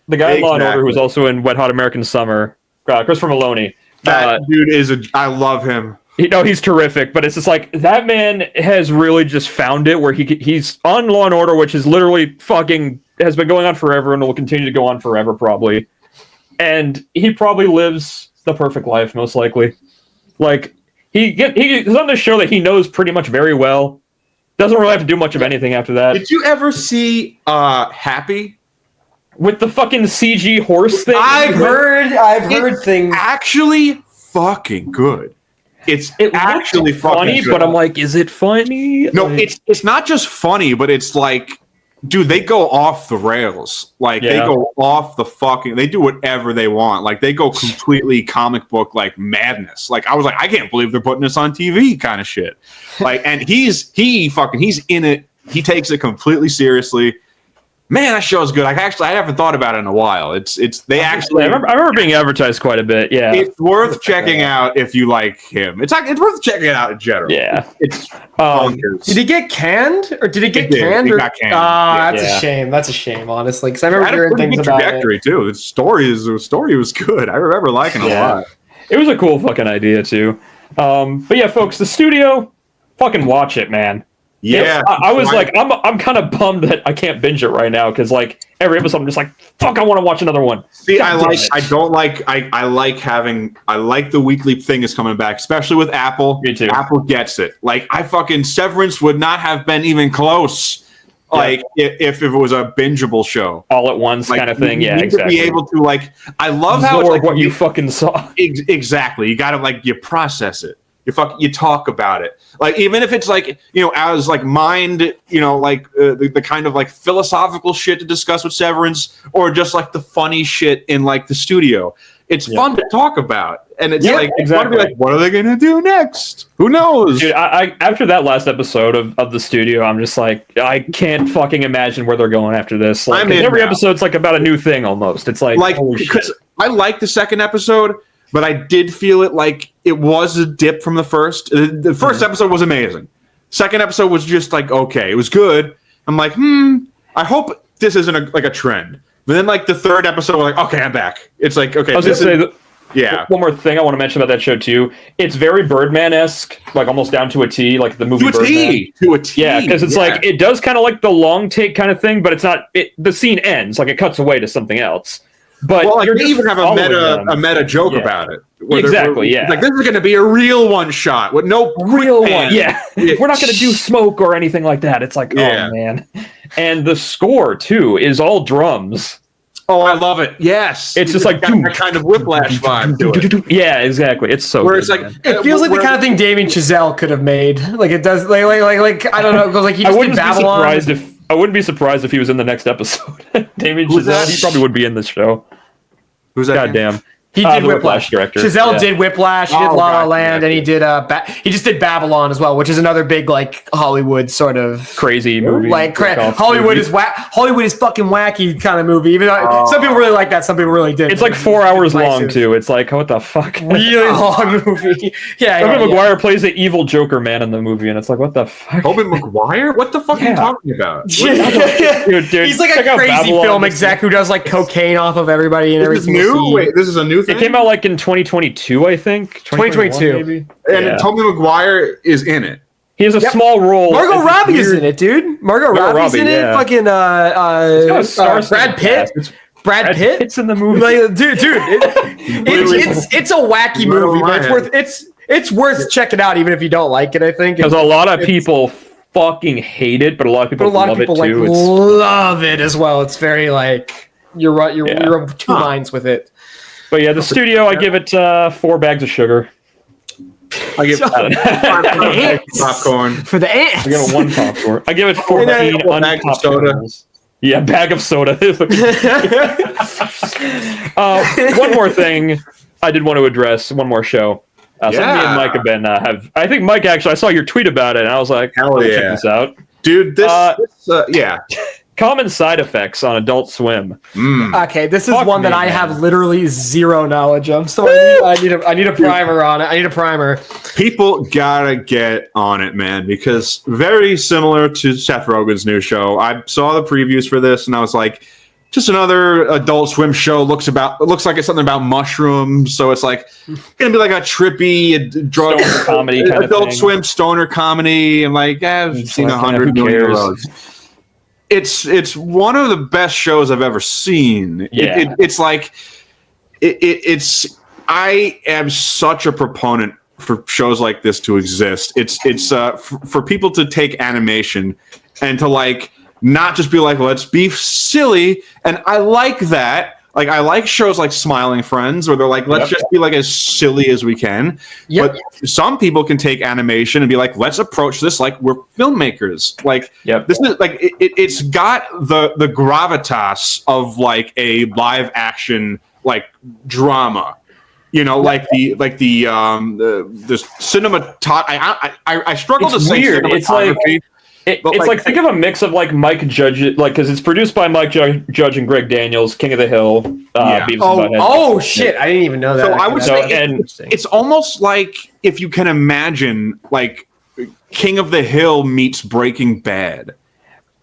[SPEAKER 2] The guy in Law and Order who was also in Wet Hot American Summer. Christopher Maloney.
[SPEAKER 4] That dude is I love him.
[SPEAKER 2] He's terrific, but it's just like that man has really just found it where he's on Law and Order, which is literally fucking has been going on forever and will continue to go on forever probably. And he probably lives the perfect life, most likely. Like he's on this show that he knows pretty much very well. Doesn't really have to do much of anything after that.
[SPEAKER 4] Did you ever see Happy?
[SPEAKER 2] With the fucking CG horse thing?
[SPEAKER 3] I've heard things.
[SPEAKER 4] Actually fucking good. It actually
[SPEAKER 2] funny,
[SPEAKER 4] good.
[SPEAKER 2] But I'm like, is it funny?
[SPEAKER 4] No, it's not just funny, but it's like, dude, they go off the rails. Like they go off the fucking. They do whatever they want. Like they go completely comic book like madness. Like I was like, I can't believe they're putting this on TV, kind of shit. Like, and he's in it. He takes it completely seriously. Man, that show's good. I haven't thought about it in a while. I
[SPEAKER 2] remember being advertised quite a bit. Yeah,
[SPEAKER 4] it's worth checking out if you like him. It's worth checking it out in general.
[SPEAKER 2] Yeah,
[SPEAKER 4] it's
[SPEAKER 3] did he get canned or did he get canned?
[SPEAKER 4] He got canned.
[SPEAKER 3] That's a shame. That's a shame, honestly, because I remember hearing things about
[SPEAKER 4] trajectory too. The story was good. I remember liking it a lot.
[SPEAKER 2] It was a cool fucking idea too. But yeah, folks, the studio, fucking watch it, man.
[SPEAKER 4] Yeah,
[SPEAKER 2] I was like, I'm kind of bummed that I can't binge it right now because like every episode I'm just like, fuck, I want to watch another one.
[SPEAKER 4] See, I like the weekly thing is coming back, especially with Apple.
[SPEAKER 2] Me too.
[SPEAKER 4] Apple gets it. Like Severance would not have been even close. Like if it was a bingeable show,
[SPEAKER 2] all at once kind of thing. Yeah, exactly.
[SPEAKER 4] To be able to like, I love how it's like
[SPEAKER 2] what you fucking saw.
[SPEAKER 4] Exactly. You got to you process it. You talk about it. Like, even if it's like, as like mind, the kind of like philosophical shit to discuss with Severance, or just like the funny shit in like the studio. It's fun to talk about. And it's exactly. Like, what are they going to do next? Who knows?
[SPEAKER 2] Dude, I after that last episode of the studio, I'm just like, I can't fucking imagine where they're going after this. Like, every episode's like about a new thing almost. It's like
[SPEAKER 4] because I like the second episode, but I did feel it like it was a dip from the first. The first episode was amazing. Second episode was just like, okay, it was good. I'm like, I hope this isn't a trend. But then like the third episode, we're like, okay, I'm back. It's like, okay.
[SPEAKER 2] I was going to say, one more thing I want to mention about that show too. It's very Birdman-esque, like almost down to a T, like the movie Birdman.
[SPEAKER 4] To a T.
[SPEAKER 2] Yeah, because it's like, it does kind of like the long take kind of thing, but it's not, the scene ends, like it cuts away to something else. But
[SPEAKER 4] they even have a meta joke about it.
[SPEAKER 2] Exactly,
[SPEAKER 4] Like, this is going to be a real one shot with no
[SPEAKER 2] real one. Yeah. We're not going to do smoke or anything like that. It's like, oh, man. And the score, too, is all drums.
[SPEAKER 4] Oh, I love it. Yes.
[SPEAKER 2] It's just like
[SPEAKER 4] that kind of Whiplash vibe to it.
[SPEAKER 2] Yeah, exactly. It's so
[SPEAKER 4] good,
[SPEAKER 2] it's
[SPEAKER 3] like, it feels like the kind of thing Damien Chazelle could have made. Like, it does, like I don't know, because like he just did Babylon.
[SPEAKER 2] I wouldn't be surprised if he was in the next episode. Damien Chazelle, he probably would be in this show.
[SPEAKER 4] Who's that?
[SPEAKER 2] Goddamn.
[SPEAKER 3] He did
[SPEAKER 2] the
[SPEAKER 3] Whiplash.
[SPEAKER 2] director.
[SPEAKER 3] Chazelle
[SPEAKER 2] Yeah.
[SPEAKER 3] did Whiplash. He did La La Land, and he did he just did Babylon as well, which is another big like Hollywood sort of
[SPEAKER 2] Crazy movie.
[SPEAKER 3] like Hollywood is Hollywood is fucking wacky kind of movie. Even though some people really like that, some people really did.
[SPEAKER 2] It's like 4 hours long too. It's like what the fuck?
[SPEAKER 3] Really long movie. Yeah.
[SPEAKER 2] Tobey Maguire plays the evil Joker man in the movie, and it's like what the fuck?
[SPEAKER 4] Tobey Maguire? What the fuck are you talking about?
[SPEAKER 2] Dude,
[SPEAKER 3] He's like a crazy
[SPEAKER 2] Babylon.
[SPEAKER 3] film exec who does like cocaine off of everybody and
[SPEAKER 4] This is
[SPEAKER 3] everything.
[SPEAKER 4] new? Wait, this is a new thing?
[SPEAKER 2] It came out like in 2022, I think.
[SPEAKER 3] 2022.
[SPEAKER 2] Maybe.
[SPEAKER 4] And Tobey Maguire is in it.
[SPEAKER 2] He has a small role.
[SPEAKER 3] Margot Robbie is in it, dude. Margot Robbie's in it. Fucking Brad Pitt. Brad Pitt.
[SPEAKER 2] It's in the movie.
[SPEAKER 3] Like, dude, it's a wacky movie, but it's worth checking out even if you don't like it. I think
[SPEAKER 2] because a lot of people fucking hate it, but a lot of people love it too.
[SPEAKER 3] Like, love it as well. It's very like you're of two minds with it.
[SPEAKER 2] But yeah, the studio, I give it 4 bags of sugar.
[SPEAKER 4] I give it popcorn
[SPEAKER 3] for the ants.
[SPEAKER 2] I give it 1 popcorn. I give it 14 unpopped soda. Yeah, bag of soda. One more thing I did want to address. One more show. Something me and Mike have been I think Mike actually. I saw your tweet about it, and I was like,
[SPEAKER 4] "Hell yeah,
[SPEAKER 2] check this out,
[SPEAKER 4] dude!" This
[SPEAKER 2] Common side effects on Adult Swim.
[SPEAKER 3] Okay, this is one that I have literally zero knowledge of, so I need a primer on it. I need a primer.
[SPEAKER 4] People gotta get on it, man, because very similar to Seth Rogen's new show. I saw the previews for this, and I was like, just another Adult Swim show. Looks like it's something about mushrooms, so it's like gonna be like a trippy drug
[SPEAKER 2] comedy kind
[SPEAKER 4] Adult
[SPEAKER 2] of thing.
[SPEAKER 4] Swim stoner comedy. And like, I've seen 100 million of those. It's one of the best shows I've ever seen.
[SPEAKER 2] Yeah.
[SPEAKER 4] It's like I am such a proponent for shows like this to exist. It's for people to take animation and to like not just be like, let's be silly. And I like that. Like, I like shows like Smiling Friends where they're like, let's just be like as silly as we can. But some people can take animation and be like, let's approach this like we're filmmakers. Like, this is like it's got the gravitas of like a live action like drama. You know, like the cinematography. I struggle to say cinematography.
[SPEAKER 2] It's like think of a mix of like Mike Judge, like because it's produced by Mike Judge and Greg Daniels, King of the Hill.
[SPEAKER 3] Shit! I didn't even know that.
[SPEAKER 4] So I would say it's almost like if you can imagine like King of the Hill meets Breaking Bad,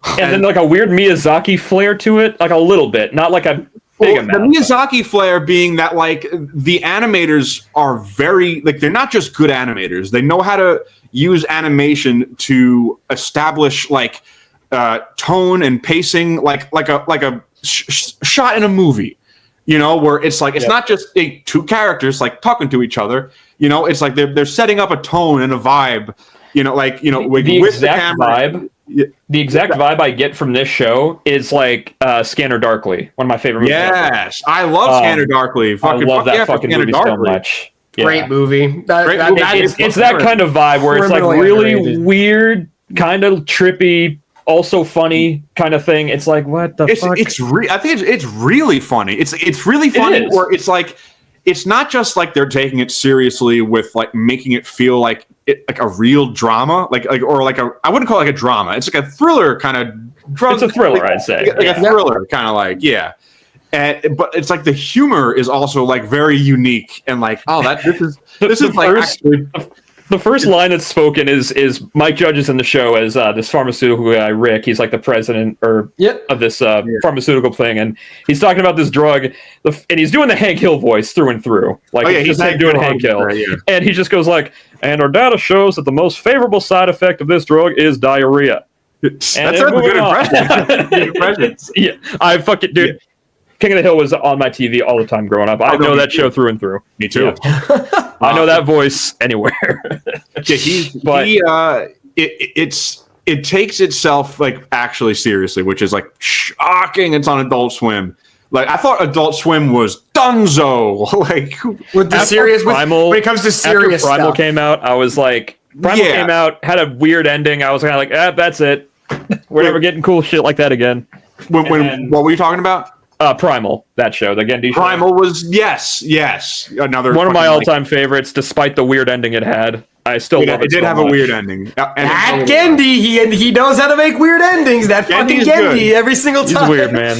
[SPEAKER 2] and then like a weird Miyazaki flair to it, like a little bit, not like a big amount.
[SPEAKER 4] The Miyazaki flair being that like the animators are very like they're not just good animators; they know how to use animation to establish like tone and pacing, like a shot in a movie, you know, where it's like it's not just two characters like talking to each other, you know, it's like they're setting up a tone and a vibe, you know, like you know with the
[SPEAKER 2] exact vibe. The exact vibe I get from this show is like Scanner Darkly, one of my favorite movies.
[SPEAKER 4] Yes, I love Scanner Darkly.
[SPEAKER 2] I love that fucking movie so much.
[SPEAKER 3] Great movie.
[SPEAKER 2] It's that kind of vibe where it's like really weird, kind of trippy, also funny kind of thing. It's like what the fuck?
[SPEAKER 4] I think it's really funny. It's really funny where it's like it's not just like they're taking it seriously with like making it feel like like a real drama, or like I wouldn't call it like a drama. It's like a thriller kind of drug.
[SPEAKER 2] It's a thriller, I'd say.
[SPEAKER 4] Like a thriller kind of like but it's like the humor is also like very unique and like this is like actually.
[SPEAKER 2] The first line that's spoken is Mike Judge is in the show as this pharmaceutical guy, Rick. He's like the president of this pharmaceutical thing, and he's talking about this drug, and he's doing the Hank Hill voice through and through. Like he's doing Hank Hill, and he just goes like, "And our data shows that the most favorable side effect of this drug is diarrhea."
[SPEAKER 4] That's a good impression.
[SPEAKER 2] Yeah, I fucking dude. King of the Hill was on my TV all the time growing up. I know that show through and through.
[SPEAKER 4] Me too.
[SPEAKER 2] Yeah. I know that voice anywhere.
[SPEAKER 4] It takes itself like actually seriously, which is like shocking. It's on Adult Swim. Like I thought Adult Swim was dunzo. Like
[SPEAKER 3] with the serious Primal, when it comes to serious
[SPEAKER 2] after Primal
[SPEAKER 3] stuff.
[SPEAKER 2] Came out, I was like Primal came out, had a weird ending. I was kind of like, that's it. We're never getting cool shit like that again.
[SPEAKER 4] What were you talking about?
[SPEAKER 2] Primal, that show, the Gendy show.
[SPEAKER 4] Primal was yes, another
[SPEAKER 2] One of my
[SPEAKER 4] fucking,
[SPEAKER 2] all-time favorites, despite the weird ending it had. I still love it.
[SPEAKER 4] It did
[SPEAKER 2] so
[SPEAKER 4] have
[SPEAKER 2] much.
[SPEAKER 4] a weird ending.
[SPEAKER 3] That Gendy, he knows how to make weird endings. That fucking
[SPEAKER 4] Gendy's
[SPEAKER 3] Gendy
[SPEAKER 4] good.
[SPEAKER 3] every single time.
[SPEAKER 2] He's weird, man.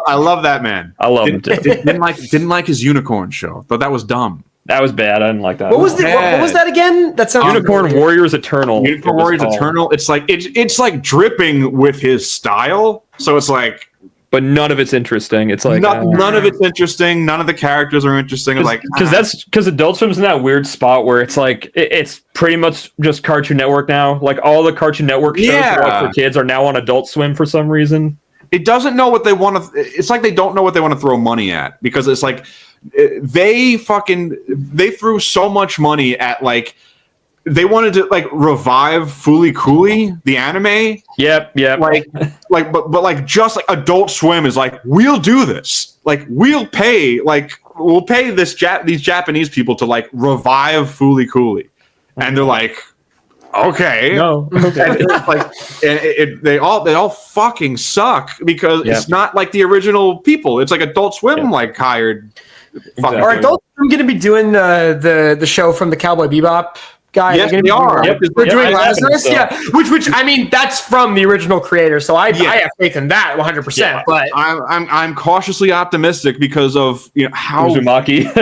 [SPEAKER 4] I love that man.
[SPEAKER 2] I love him too.
[SPEAKER 4] Didn't like his unicorn show. Thought that was dumb.
[SPEAKER 2] That was bad. I didn't like that.
[SPEAKER 3] What was that again? That sounds
[SPEAKER 2] Unicorn
[SPEAKER 3] familiar.
[SPEAKER 2] Warriors Eternal.
[SPEAKER 4] Unicorn Warriors Eternal. It's like it's like dripping with his style. So it's like,
[SPEAKER 2] but none of it's interesting. It's like
[SPEAKER 4] none of it's interesting. None of the characters are interesting.
[SPEAKER 2] Because Adult Swim's in that weird spot where it's like it's pretty much just Cartoon Network now. Like all the Cartoon Network shows that watch for kids are now on Adult Swim for some reason.
[SPEAKER 4] It doesn't know what they want to. It's like they don't know what they want to throw money at, because it's like they threw so much money at, like, they wanted to like revive Fooly Cooly, the anime.
[SPEAKER 2] Yep.
[SPEAKER 4] But like just like Adult Swim is like, we'll do this. Like we'll pay these Japanese people to like revive Fooly Cooly, and they're like, okay,
[SPEAKER 2] no, okay.
[SPEAKER 4] They all fucking suck, because it's not like the original people. It's like Adult Swim like hired.
[SPEAKER 2] Exactly.
[SPEAKER 3] Are Adult Swim going to be doing the show from the Cowboy Bebop guy?
[SPEAKER 4] Yes, they are.
[SPEAKER 3] We're doing
[SPEAKER 2] I
[SPEAKER 3] Lazarus,
[SPEAKER 2] think so.
[SPEAKER 3] Which I mean, that's from the original creator, so I have faith in that 100%.
[SPEAKER 2] Yeah.
[SPEAKER 3] But
[SPEAKER 4] I'm cautiously optimistic because of how
[SPEAKER 2] Uzumaki.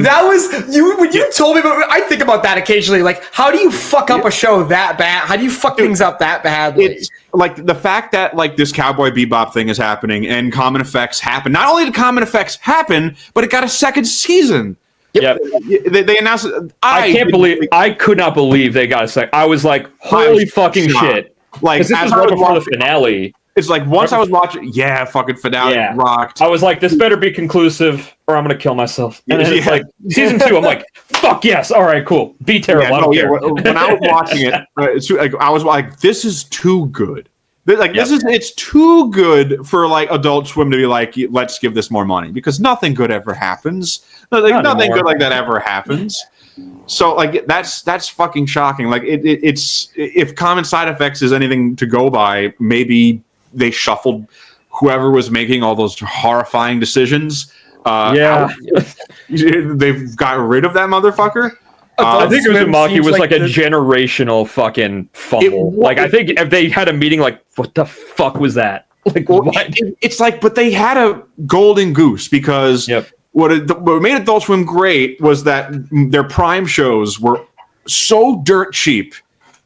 [SPEAKER 3] that was you when you told me about. I think about that occasionally. Like, how do you fuck up a show that bad? How do you fuck things up that badly?
[SPEAKER 4] It's like the fact that like this Cowboy Bebop thing is happening and Common Effects happen. Not only did Common Effects happen, but it got a second season.
[SPEAKER 2] Yep.
[SPEAKER 4] They announced it.
[SPEAKER 2] I could not believe they got a second. I was like, holy fucking shit.
[SPEAKER 4] Like,
[SPEAKER 2] this was right before the finale.
[SPEAKER 4] It's like once I was watching, fucking finale rocked.
[SPEAKER 2] I was like, this better be conclusive or I'm going to kill myself. And then it's like, season 2, I'm like, fuck yes. All right, cool. Be terrible. I don't care.
[SPEAKER 4] When I was watching it, I was like, this is too good. Like it's too good for like Adult Swim to be like, let's give this more money, because nothing good ever happens. Nothing good like that ever happens. So like that's fucking shocking. Like it's if Common Side Effects is anything to go by, maybe they shuffled whoever was making all those horrifying decisions. They've got rid of that motherfucker.
[SPEAKER 2] I think Uzumaki was like a generational fucking fumble. I think if they had a meeting, like, what the fuck was that? Like, what?
[SPEAKER 4] It's like, but they had a golden goose, because what made Adult Swim great was that their prime shows were so dirt cheap.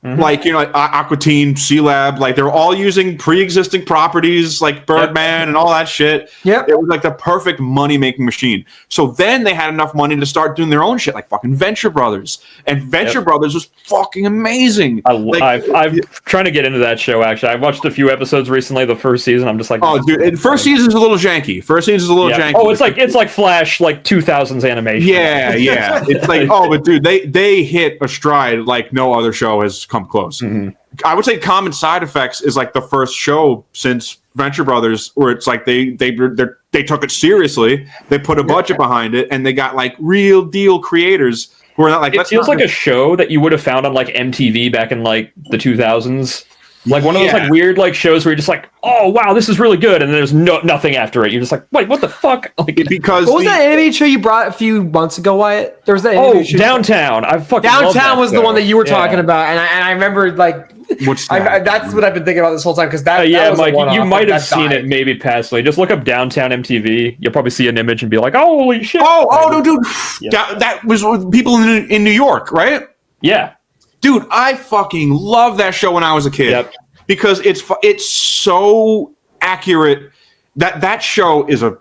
[SPEAKER 4] Mm-hmm. Like, like Aqua Teen, C-Lab, like they're all using pre-existing properties like Birdman and all that shit. It was like the perfect money-making machine. So then they had enough money to start doing their own shit, like fucking Venture Brothers. And Venture Brothers was fucking amazing.
[SPEAKER 2] I'm trying to get into that show, actually. I've watched a few episodes recently. The first season, I'm just like,
[SPEAKER 4] oh, dude, first season's a little janky. Janky.
[SPEAKER 2] Oh, it's like Flash, like 2000s animation.
[SPEAKER 4] Yeah. It's like, but dude, they hit a stride like no other show has come close. Mm-hmm. I would say Common Side Effects is like the first show since Venture Brothers where it's like they took it seriously. They put a budget behind it, and they got like real deal creators who are not like.
[SPEAKER 2] It feels like a show that you would have found on like MTV back in like the 2000s. Like one of those like weird like shows where you're just like, oh wow, this is really good, and then there's nothing after it. You're just like, wait, what the fuck? Like,
[SPEAKER 4] because
[SPEAKER 3] what was that animated show you brought a few months ago, Wyatt? There was that animated show.
[SPEAKER 2] Downtown. I fucking
[SPEAKER 3] Downtown was the one that you were talking about, and I remember like.
[SPEAKER 4] What's that?
[SPEAKER 3] That's what I've been thinking about this whole time, because that was
[SPEAKER 2] Mike, you might have seen it maybe passively. Just look up Downtown MTV. You'll probably see an image and be like, "Oh, holy shit!"
[SPEAKER 4] Oh no, dude, that was people in New York, right?
[SPEAKER 2] Yeah,
[SPEAKER 4] dude, I fucking loved that show when I was a kid because it's so accurate. That show is a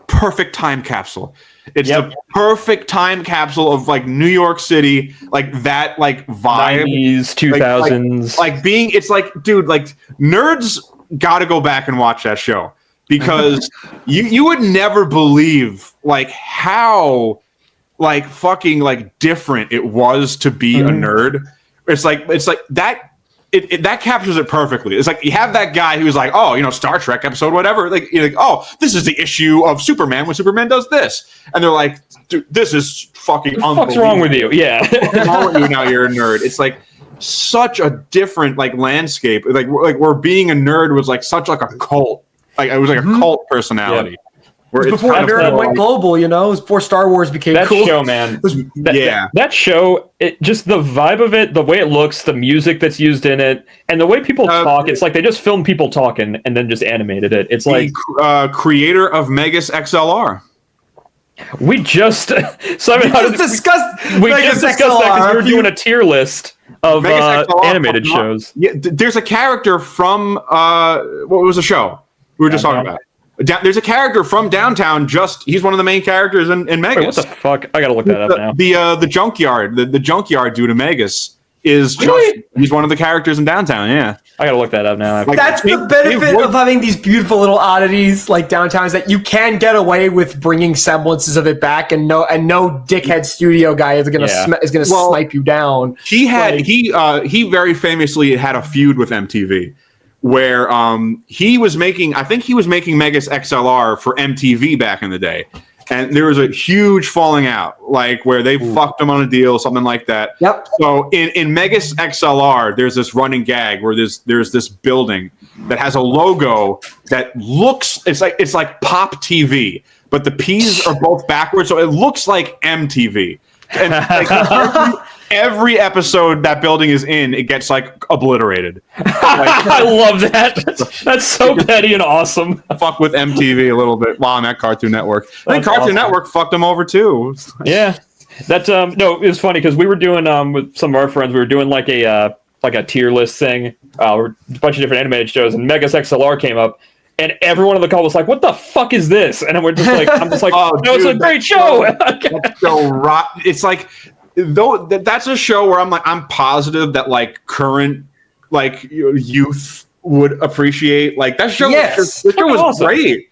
[SPEAKER 4] perfect time capsule. It's the perfect time capsule of like New York City, like that, like vibe,
[SPEAKER 2] 90s, 2000s,
[SPEAKER 4] like being. It's like, dude, like nerds got to go back and watch that show, because you would never believe like how like fucking like different it was to be a nerd. It's like that. That captures it perfectly. It's like you have that guy who's like, oh, Star Trek episode, whatever. Like, you're like, oh, this is the issue of Superman when Superman does this, and they're like, dude, this is fucking unbelievable.
[SPEAKER 2] What's wrong with you? Yeah,
[SPEAKER 4] what's wrong with you? Now you're a nerd. It's like such a different like landscape. Like where being a nerd was like such like a cult. like it was like a cult personality. Where
[SPEAKER 3] It was before America went global, you know. It was before Star Wars became
[SPEAKER 2] that
[SPEAKER 3] cool.
[SPEAKER 2] show, man.
[SPEAKER 4] Yeah.
[SPEAKER 2] That show, just the vibe of it, the way it looks, the music that's used in it, and the way people talk. It's like they just filmed people talking and then just animated it. It's like
[SPEAKER 4] creator of Megas XLR.
[SPEAKER 2] We just Simon,
[SPEAKER 3] We just discussed
[SPEAKER 2] that because we were doing a tier list of animated shows.
[SPEAKER 4] Yeah, there's a character from what was the show we were just talking about? There's a character from Downtown. He's one of the main characters in Megas.
[SPEAKER 2] Wait, what the fuck? I gotta look that up now.
[SPEAKER 4] The junkyard, the junkyard dude in Megas is he's one of the characters in Downtown. Yeah,
[SPEAKER 2] I gotta look that up now.
[SPEAKER 3] That's the benefit of having these beautiful little oddities like Downtown, is that you can get away with bringing semblances of it back, and no dickhead studio guy is gonna snipe you down.
[SPEAKER 4] He very famously had a feud with MTV. Where he was making Megas XLR for MTV back in the day, and there was a huge falling out, like where they fucked him on a deal, something like that.
[SPEAKER 3] Yep.
[SPEAKER 4] So in Megas XLR, there's this running gag where there's this building that has a logo that looks it's like Pop TV, but the P's are both backwards, so it looks like MTV. And like, every episode that building is in, it gets like obliterated.
[SPEAKER 2] I love that. That's so petty and awesome.
[SPEAKER 4] Fuck with MTV a little bit while I'm at Cartoon Network. I think Cartoon Network fucked them over too.
[SPEAKER 2] Yeah, that no, it was funny because we were doing with some of our friends, we were doing like a tier list thing, a bunch of different animated shows, and Megas XLR came up. And everyone on the call was like, "What the fuck is this?" And I'm just like, "Oh, no, it's a great show."
[SPEAKER 4] That's so rotten. It's like, though that's a show where I'm positive that like current like youth would appreciate. Like that show.
[SPEAKER 3] Yes.
[SPEAKER 4] The show was
[SPEAKER 2] awesome.
[SPEAKER 4] great.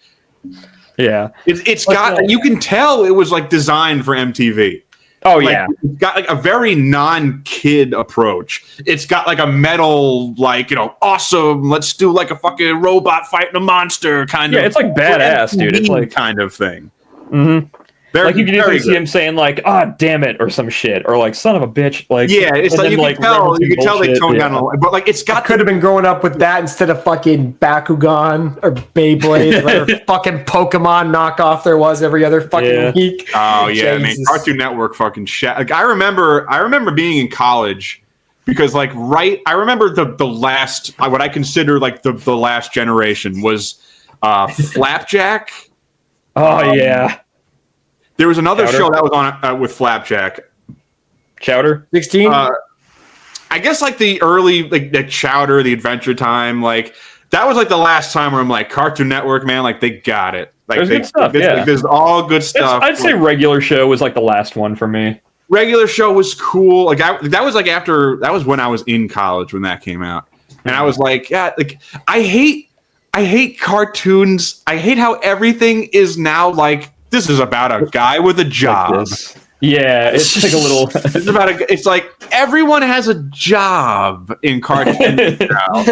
[SPEAKER 2] Yeah,
[SPEAKER 4] it's got. You can tell it was like designed for MTV.
[SPEAKER 2] Oh
[SPEAKER 4] like,
[SPEAKER 2] yeah,
[SPEAKER 4] it's got like a very non-kid approach. It's got like a metal, like awesome. Let's do like a fucking robot fighting a monster kind of.
[SPEAKER 2] Yeah, it's like badass, dude. It's like
[SPEAKER 4] kind of thing.
[SPEAKER 2] Mm-hmm. Like you can usually see him saying like, "Ah, damn it," or some shit, or like "son of a bitch." Like
[SPEAKER 4] it's like you can tell they toned down a lot, but like it's got.
[SPEAKER 3] Could have been growing up with that instead of fucking Bakugan or Beyblade or fucking Pokemon knockoff there was every other fucking week.
[SPEAKER 4] Oh yeah, I mean Cartoon Network fucking shit. Like I remember being in college because like I remember the last what I consider like the last generation was Flapjack.
[SPEAKER 2] Oh yeah.
[SPEAKER 4] There was another show that was on with Flapjack.
[SPEAKER 2] Chowder?
[SPEAKER 3] 16?
[SPEAKER 4] I guess like the early, like the Chowder, the Adventure Time, like that was like the last time where I'm like, Cartoon Network, man, like they got it. Like
[SPEAKER 2] there's good stuff,
[SPEAKER 4] like, there's all good stuff.
[SPEAKER 2] I'd say regular show was like the last one for me.
[SPEAKER 4] Regular show was cool. Like that was when I was in college when that came out. And I was like, yeah, like I hate cartoons. I hate how everything is now like, this is about a guy with a job.
[SPEAKER 2] Like yeah, it's like a little.
[SPEAKER 4] It's like everyone has a job in cartoons now.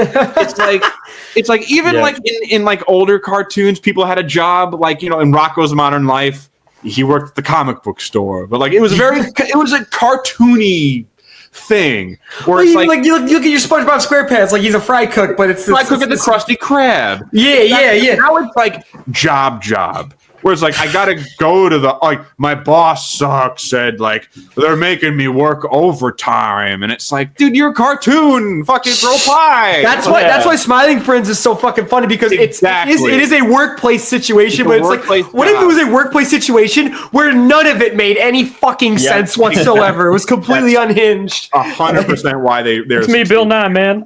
[SPEAKER 4] It's like even like in like older cartoons, people had a job. Like in Rocko's Modern Life, he worked at the comic book store, but like it was a cartoony thing. Where it's like
[SPEAKER 3] you look at your SpongeBob SquarePants, like he's a fry cook, but it's
[SPEAKER 4] fry cook at the Krusty Krab.
[SPEAKER 3] Yeah.
[SPEAKER 4] Now it's like job. Whereas, like, I gotta go to my boss said, like, they're making me work overtime. And it's like, dude, you're a cartoon. Fucking throw pie.
[SPEAKER 3] That's why Smiling Friends is so fucking funny, because it is a workplace situation, but it's like, what if it was a workplace situation where none of it made any fucking sense whatsoever? It was completely unhinged.
[SPEAKER 4] 100% why they're.
[SPEAKER 2] It's me, Bill Nye, man.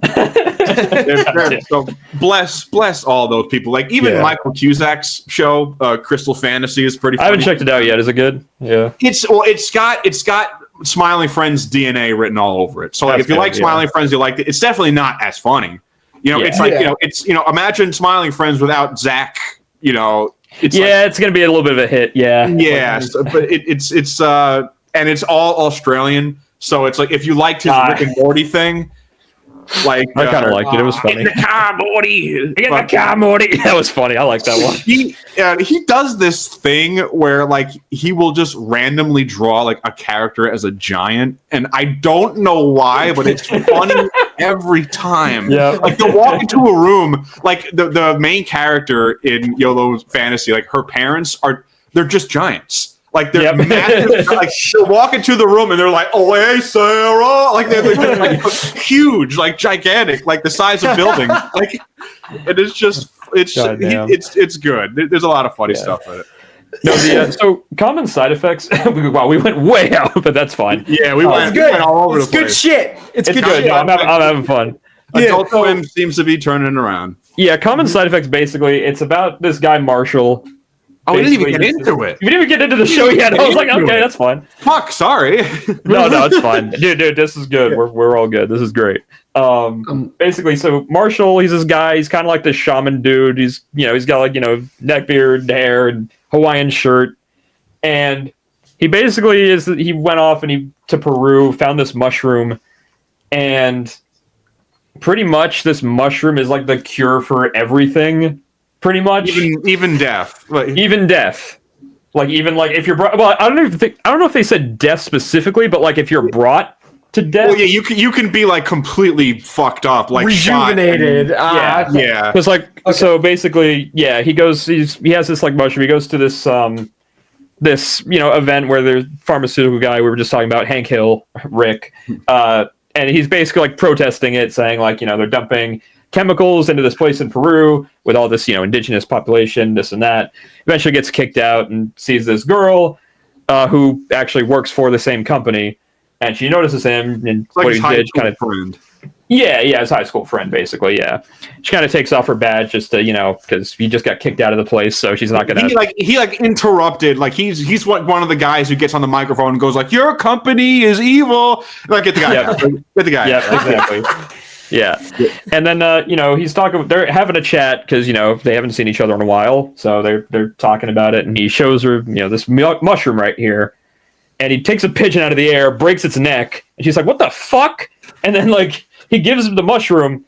[SPEAKER 4] So bless all those people. Like even Michael Cusack's show, Crystal Fantasy, is pretty funny.
[SPEAKER 2] I haven't checked it out yet. Is it good? Yeah.
[SPEAKER 4] It's got Smiling Friends DNA written all over it. So like, if you like Smiling Friends, you like it. It's definitely not as funny. It's like imagine Smiling Friends without Zach. It's
[SPEAKER 2] gonna be a little bit of a hit. Yeah.
[SPEAKER 4] Yeah, but it's and it's all Australian. So it's like if you liked his Rick and Morty thing. Like
[SPEAKER 2] I kind of liked it. It was funny.
[SPEAKER 4] in the car, Morty.
[SPEAKER 2] Get in the car, Morty. That was funny. I like that one.
[SPEAKER 4] He does this thing where like he will just randomly draw like a character as a giant, and I don't know why, but it's funny every time.
[SPEAKER 2] Yeah,
[SPEAKER 4] like they'll walk into a room, like the main character in YOLO's fantasy, like her parents they're just giants. Like they're massive, like they'll walk into the room and they're like, "Oh, hey, Sarah!" Like they're like huge, like gigantic, like the size of buildings. Like, and it's good. There's a lot of funny stuff in it.
[SPEAKER 2] No, so common side effects. Wow, we went way out, but that's fine.
[SPEAKER 4] Yeah, we went all over the place.
[SPEAKER 3] Good shit. It's good shit.
[SPEAKER 2] No, I'm having fun.
[SPEAKER 4] Adult Swim seems to be turning around.
[SPEAKER 2] Yeah, common side effects. Basically, it's about this guy Marshall.
[SPEAKER 4] Oh, we didn't even get into it.
[SPEAKER 2] We didn't even get into the show yet. I was like, okay, that's fine.
[SPEAKER 4] Fuck, sorry.
[SPEAKER 2] No, it's fine. Dude, this is good. We're all good. This is great. Basically, so Marshall, he's this guy. He's kind of like this shaman dude. He's got like, neck beard, hair, and Hawaiian shirt. And he basically he went off to Peru, found this mushroom, and pretty much this mushroom is like the cure for everything. Pretty much,
[SPEAKER 4] even death,
[SPEAKER 2] even death, like even like if you're well, I don't know if they said death specifically, but like if you're brought to death,
[SPEAKER 4] well, yeah, you can be like completely fucked up, like
[SPEAKER 3] rejuvenated.
[SPEAKER 4] Yeah.
[SPEAKER 2] Because so basically, yeah, he has this like mushroom. He goes to this event where there's pharmaceutical guy we were just talking about, Hank Hill, Rick, and he's basically like protesting it, saying like they're dumping chemicals into this place in Peru with all this, indigenous population, this and that. Eventually gets kicked out and sees this girl who actually works for the same company, and she notices him and
[SPEAKER 4] like
[SPEAKER 2] what he did. Kind of
[SPEAKER 4] friend.
[SPEAKER 2] Yeah, his high school friend, basically. Yeah, she kind of takes off her badge just to because he just got kicked out of the place, so she's not gonna.
[SPEAKER 4] He interrupted. Like he's one of the guys who gets on the microphone and goes like, "Your company is evil." Like get the guy. Get the guy.
[SPEAKER 2] Yeah, exactly. Yeah, and then he's talking. They're having a chat because they haven't seen each other in a while, so they're talking about it. And he shows her this mushroom right here, and he takes a pigeon out of the air, breaks its neck, and she's like, "What the fuck?" And then he gives him the mushroom,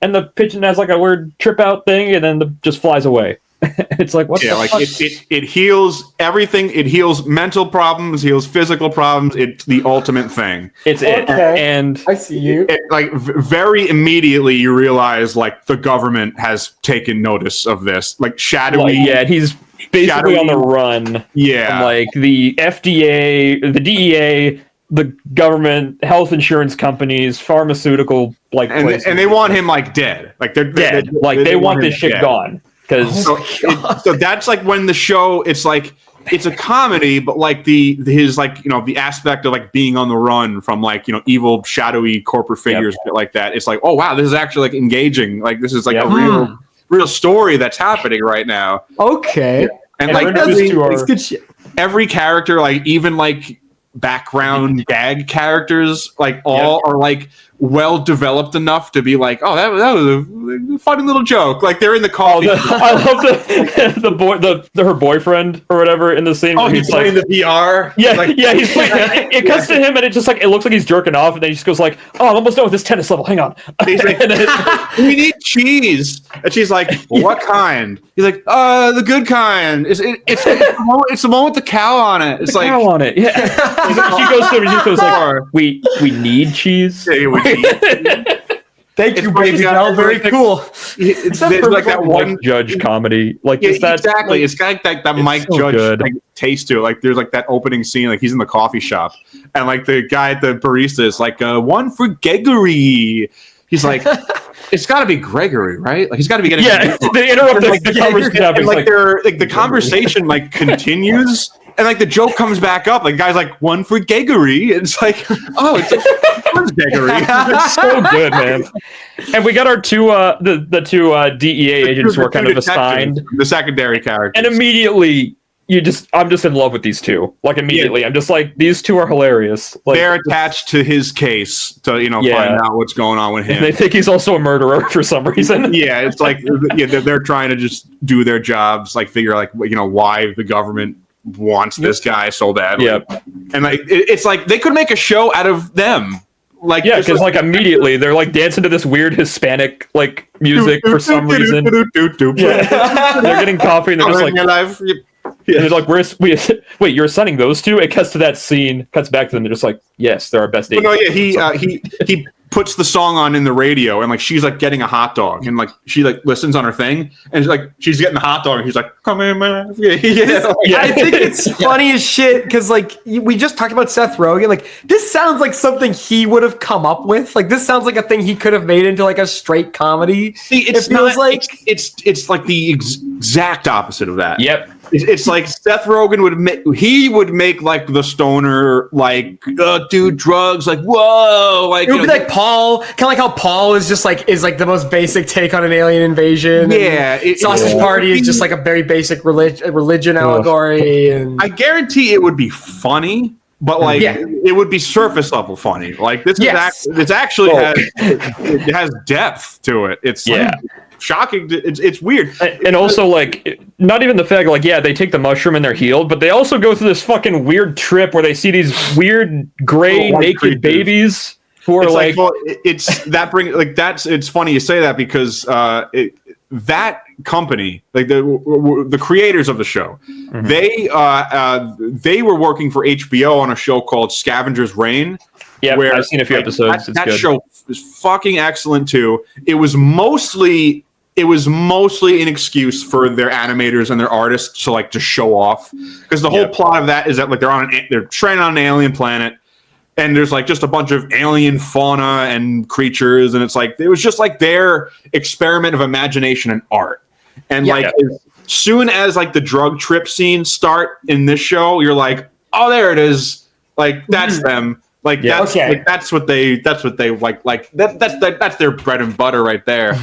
[SPEAKER 2] and the pigeon has like a weird trip out thing, and then just flies away. It's like what? Yeah, the fuck?
[SPEAKER 4] It heals everything. It heals mental problems. Heals physical problems. It's the ultimate thing.
[SPEAKER 2] It's it. And
[SPEAKER 3] I see you.
[SPEAKER 4] Very immediately, you realize like the government has taken notice of this. Like shadowy.
[SPEAKER 2] He's basically on the run.
[SPEAKER 4] Yeah,
[SPEAKER 2] from, like the FDA, the DEA, the government, health insurance companies, pharmaceutical places.
[SPEAKER 4] And they want him like dead. Like they're
[SPEAKER 2] dead. They want this shit gone.
[SPEAKER 4] So that's like when the show, it's like it's a comedy, but like the aspect of like being on the run from like evil shadowy corporate figures, shit like that. It's like, oh wow, this is actually like engaging. Like this is like a real story that's happening right now.
[SPEAKER 3] Okay,
[SPEAKER 4] and like
[SPEAKER 3] it's good shit.
[SPEAKER 4] Every character, like even like background gag characters, like all are like well developed enough to be like, oh, that was a funny little joke. Like they're in the coffee.
[SPEAKER 2] I love her boyfriend or whatever in the scene.
[SPEAKER 4] Oh, he's playing the VR.
[SPEAKER 2] Yeah, he's playing. It cuts to him, and it just it looks like he's jerking off, and then he just goes like, "Oh, I'm almost done with this tennis level. Hang on."
[SPEAKER 4] He's like, "We need cheese," and she's like, well, "What kind?" He's like, "The good kind. It's the one with the cow on it. It's
[SPEAKER 2] the cow on it." Yeah. She goes to him, and she goes like, "We need cheese."
[SPEAKER 4] Yeah, we need.
[SPEAKER 3] Thank you, baby. Very cool.
[SPEAKER 4] It's like that one
[SPEAKER 2] Judge comedy. Like
[SPEAKER 4] exactly. It's got like that Mike
[SPEAKER 2] so
[SPEAKER 4] Judge taste to it. Like there's like that opening scene, like he's in the coffee shop, and like the guy at the barista is like, one for Gregory. He's like, it's got to be Gregory, right? Like he's got to be getting.
[SPEAKER 2] Yeah, they interrupt the conversation.
[SPEAKER 4] And like they're like the conversation like continues. And like the joke comes back up, like guys like one for Gregory. It's like, oh, it's Gregory.
[SPEAKER 2] It's so good, man. And we got our two the two DEA agents who are kind of assigned
[SPEAKER 4] the secondary characters.
[SPEAKER 2] And immediately I'm just in love with these two. Like immediately, I'm just like, these two are hilarious. Like,
[SPEAKER 4] they're attached to his case to find out what's going on with him.
[SPEAKER 2] And they think he's also a murderer for some reason.
[SPEAKER 4] Yeah, it's like they're trying to just do their jobs, like figure out like why the government wants this guy so badly.
[SPEAKER 2] Yep.
[SPEAKER 4] And like it's like they could make a show out of them. Like
[SPEAKER 2] Yeah, because like immediately they're like dancing to this weird Hispanic like music for some reason. Yeah. They're getting coffee and they're just like,
[SPEAKER 4] your life.
[SPEAKER 2] and they're like, wait, you're assigning those two? It cuts to that scene, cuts back to them. They're just like, yes, they're our best dates.
[SPEAKER 4] No, yeah, he puts the song on in the radio, and like she's like getting a hot dog, and like she like listens on her thing, and she's getting the hot dog, and he's like, "Come in, man." Yeah.
[SPEAKER 3] I think it's funny as shit because like we just talked about Seth Rogen. Like this sounds like something he would have come up with. Like this sounds like a thing he could have made into like a straight comedy.
[SPEAKER 4] See, it feels like it's like the exact opposite of that.
[SPEAKER 2] Yep.
[SPEAKER 4] It's like Seth Rogen would make like the stoner, like do drugs, like whoa, like
[SPEAKER 3] it would be like Paul, kind of like how Paul is just like the most basic take on an alien invasion.
[SPEAKER 4] Yeah,
[SPEAKER 3] Sausage Party is just like a very basic religion allegory, and
[SPEAKER 4] I guarantee it would be funny, but like it would be surface level funny. Like this it actually has depth to it. It's like, shocking. It's weird,
[SPEAKER 2] and also like not even the fact like they take the mushroom and they're healed, but they also go through this fucking weird trip where they see these weird gray naked babies who are like
[SPEAKER 4] it's that bring like that's it's funny you say that because that company, like the creators of the show, they were working for HBO on a show called Scavenger's Reign.
[SPEAKER 2] Yeah, I've seen a few episodes.
[SPEAKER 4] That show is fucking excellent too. It was mostly an excuse for their animators and their artists to like to show off, because the whole plot of that is that like they're training on an alien planet, and there's like just a bunch of alien fauna and creatures, and it's like it was just like their experiment of imagination and art. And as soon as like the drug trip scenes start in this show, you're like, oh, there it is. Like that's them. Like that's what they like that's their bread and butter right there.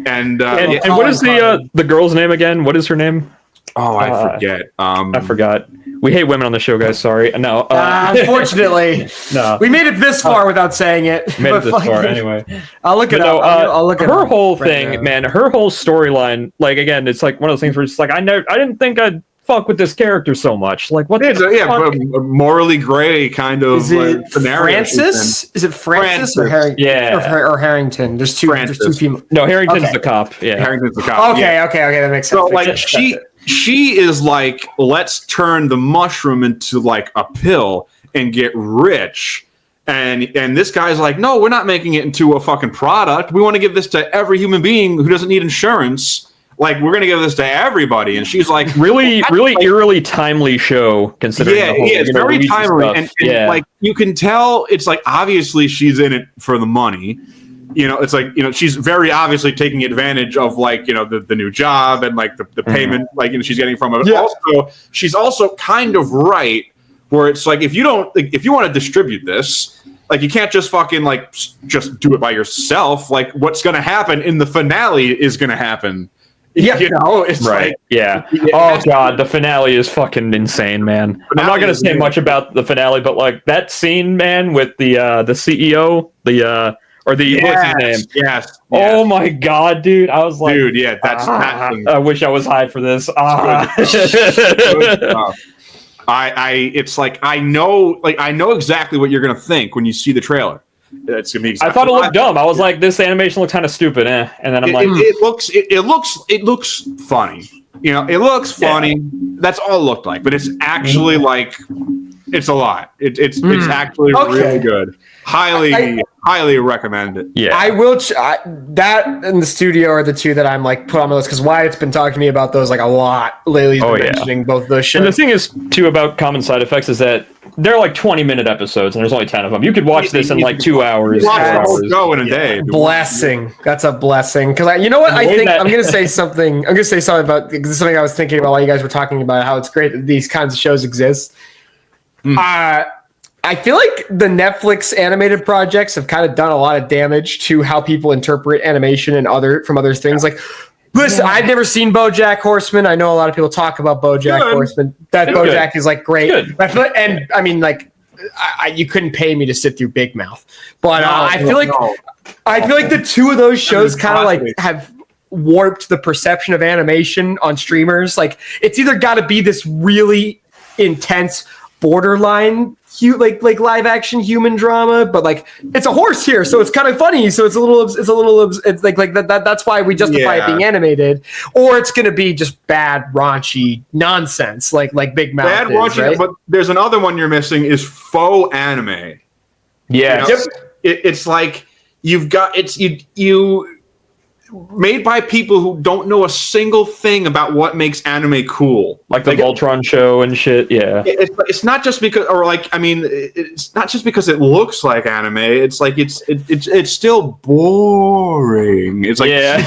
[SPEAKER 4] And
[SPEAKER 2] what is the girl's name again? What is her name?
[SPEAKER 4] Oh, I forget.
[SPEAKER 2] I forgot. We hate women on the show, guys. Sorry. No.
[SPEAKER 3] Unfortunately,
[SPEAKER 2] no.
[SPEAKER 3] We made it this far without saying it.
[SPEAKER 2] Made it this far anyway.
[SPEAKER 3] I'll look it up. I'll look it up.
[SPEAKER 2] Her whole thing, man. Her whole storyline. Like again, it's like one of those things where it's like I didn't think I'd fuck with this character so much. Like what?
[SPEAKER 4] It's a morally gray kind of scenario.
[SPEAKER 3] Francis? Is it Francis or Harrington?
[SPEAKER 2] Yeah,
[SPEAKER 3] or Harrington. There's two people.
[SPEAKER 2] No, Harrington's the cop. Yeah,
[SPEAKER 4] Harrington's the cop.
[SPEAKER 3] Okay, that makes sense.
[SPEAKER 4] So like she is like, let's turn the mushroom into like a pill and get rich. And this guy's like, no, we're not making it into a fucking product. We want to give this to every human being who doesn't need insurance. Like, we're going to give this to everybody. And she's like...
[SPEAKER 2] really eerily timely show, considering the whole,
[SPEAKER 4] it's very timely. And like, you can tell it's like, obviously, she's in it for the money. You know, it's like, she's very obviously taking advantage of, like, the new job and, like, the payment, like, she's getting from it. Yeah. Also, she's also kind of right, where it's like, if you want to distribute this... Like, you can't just fucking, like, just do it by yourself. Like, what's going to happen in the finale is going to happen.
[SPEAKER 3] Yeah,
[SPEAKER 4] it's
[SPEAKER 2] right. Oh god, the finale is fucking insane, man. I'm not gonna say much about the finale, but like that scene, man, with the CEO, what's his name?
[SPEAKER 4] Yes.
[SPEAKER 2] Oh my god, dude! I was like,
[SPEAKER 4] dude, that's
[SPEAKER 2] I wish I was high for this.
[SPEAKER 4] It's like I know exactly what you're gonna think when you see the trailer. It's gonna be exactly
[SPEAKER 2] I thought it looked dumb. I was like, this animation looked kind of stupid, and then I'm
[SPEAKER 4] it looks funny. It looks funny. That's all it looked like, but it's actually like it's a lot. It's actually really good. Highly recommend it.
[SPEAKER 2] Yeah,
[SPEAKER 3] I will. That and the studio are the two that I'm like put on the list because Wyatt's been talking to me about those like a lot lately. He's been mentioning both those shows.
[SPEAKER 2] And the thing is too about Common Side Effects is that they're like 20-minute episodes and there's only 10 of them. You could watch this in like 2 hours.
[SPEAKER 4] Watch the whole show in a day.
[SPEAKER 3] Blessing. That's a blessing. Because you know what? I think I'm going to say something. I'm going to say something about something I was thinking about while you guys were talking about how it's great that these kinds of shows exist. I feel like the Netflix animated projects have kind of done a lot of damage to how people interpret animation and other things. Like, listen, I've never seen BoJack Horseman. I know a lot of people talk about BoJack Horseman. BoJack is like great. I feel like, and I mean, like, you couldn't pay me to sit through Big Mouth, but I feel like the two of those shows kind of like have warped the perception of animation on streamers. Like, it's either got to be this really intense borderline like live action human drama, but like it's a horse here, so it's kind of funny. So it's like that. That's why we justify it being animated, or it's gonna be just bad raunchy nonsense like Big Mouth.
[SPEAKER 4] Bad raunchy, right? But there's another one you're missing is faux anime.
[SPEAKER 2] Yeah,
[SPEAKER 4] it's like you've got you made by people who don't know a single thing about what makes anime cool,
[SPEAKER 2] like the Voltron show and shit. Yeah,
[SPEAKER 4] it's not just because, or like, I mean, it's not just because it looks like anime. It's like it's still boring. It's like,
[SPEAKER 2] yeah.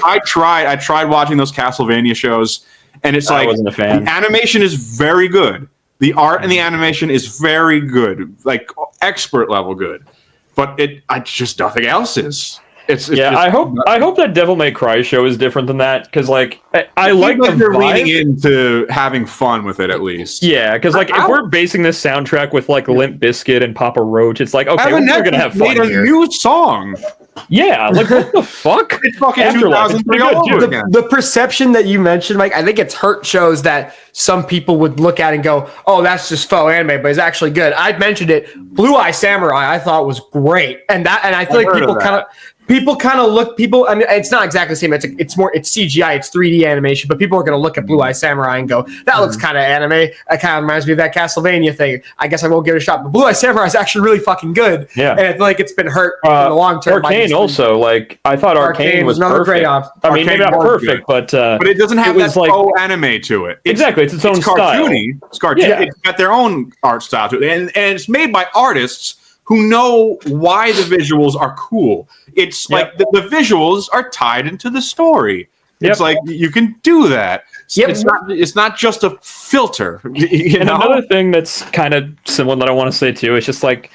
[SPEAKER 4] I tried watching those Castlevania shows, and it's like,
[SPEAKER 2] I wasn't a fan.
[SPEAKER 4] The animation is very good. The art and the animation is very good, like expert level good, but just nothing else is. It's
[SPEAKER 2] just, I hope that Devil May Cry show is different than that, because like I like the
[SPEAKER 4] they're
[SPEAKER 2] vibe.
[SPEAKER 4] leaning into having fun with it at least.
[SPEAKER 2] Yeah, because like if we're basing this soundtrack with like Limp Bizkit and Papa Roach, it's like okay, we're gonna have fun here.
[SPEAKER 4] New song.
[SPEAKER 2] Yeah, like what the fuck?
[SPEAKER 4] It's fucking 2003 all over again.
[SPEAKER 3] The perception that you mentioned, Mike, I think it's hurt shows that some people would look at and go, "Oh, that's just faux anime," but it's actually good. I mentioned it. Blue Eye Samurai, I thought was great, and I feel like people kind of look. I mean, it's not exactly the same. It's CGI. It's 3D animation. But people are going to look at Blue Eye Samurai and go, "That looks kind of anime. That kind of reminds me of that Castlevania thing. I guess I won't give it a shot." But Blue Eye Samurai is actually really fucking good.
[SPEAKER 2] Yeah,
[SPEAKER 3] and I feel like it's been hurt in the long term.
[SPEAKER 2] Arcane also, like I thought Arcane was
[SPEAKER 3] another
[SPEAKER 2] perfect.
[SPEAKER 3] great option.
[SPEAKER 2] I mean, maybe not perfect, but
[SPEAKER 4] it doesn't have that faux anime to it.
[SPEAKER 2] Exactly, it's its own
[SPEAKER 4] cartoony.
[SPEAKER 2] style.
[SPEAKER 4] It's cartoony. Yeah. It's got their own art style to it, and it's made by artists who know why the visuals are cool. It's like the visuals are tied into the story. It's like you can do that. It's not just a filter.
[SPEAKER 2] Another thing that's kind of similar that I want to say too, it's just like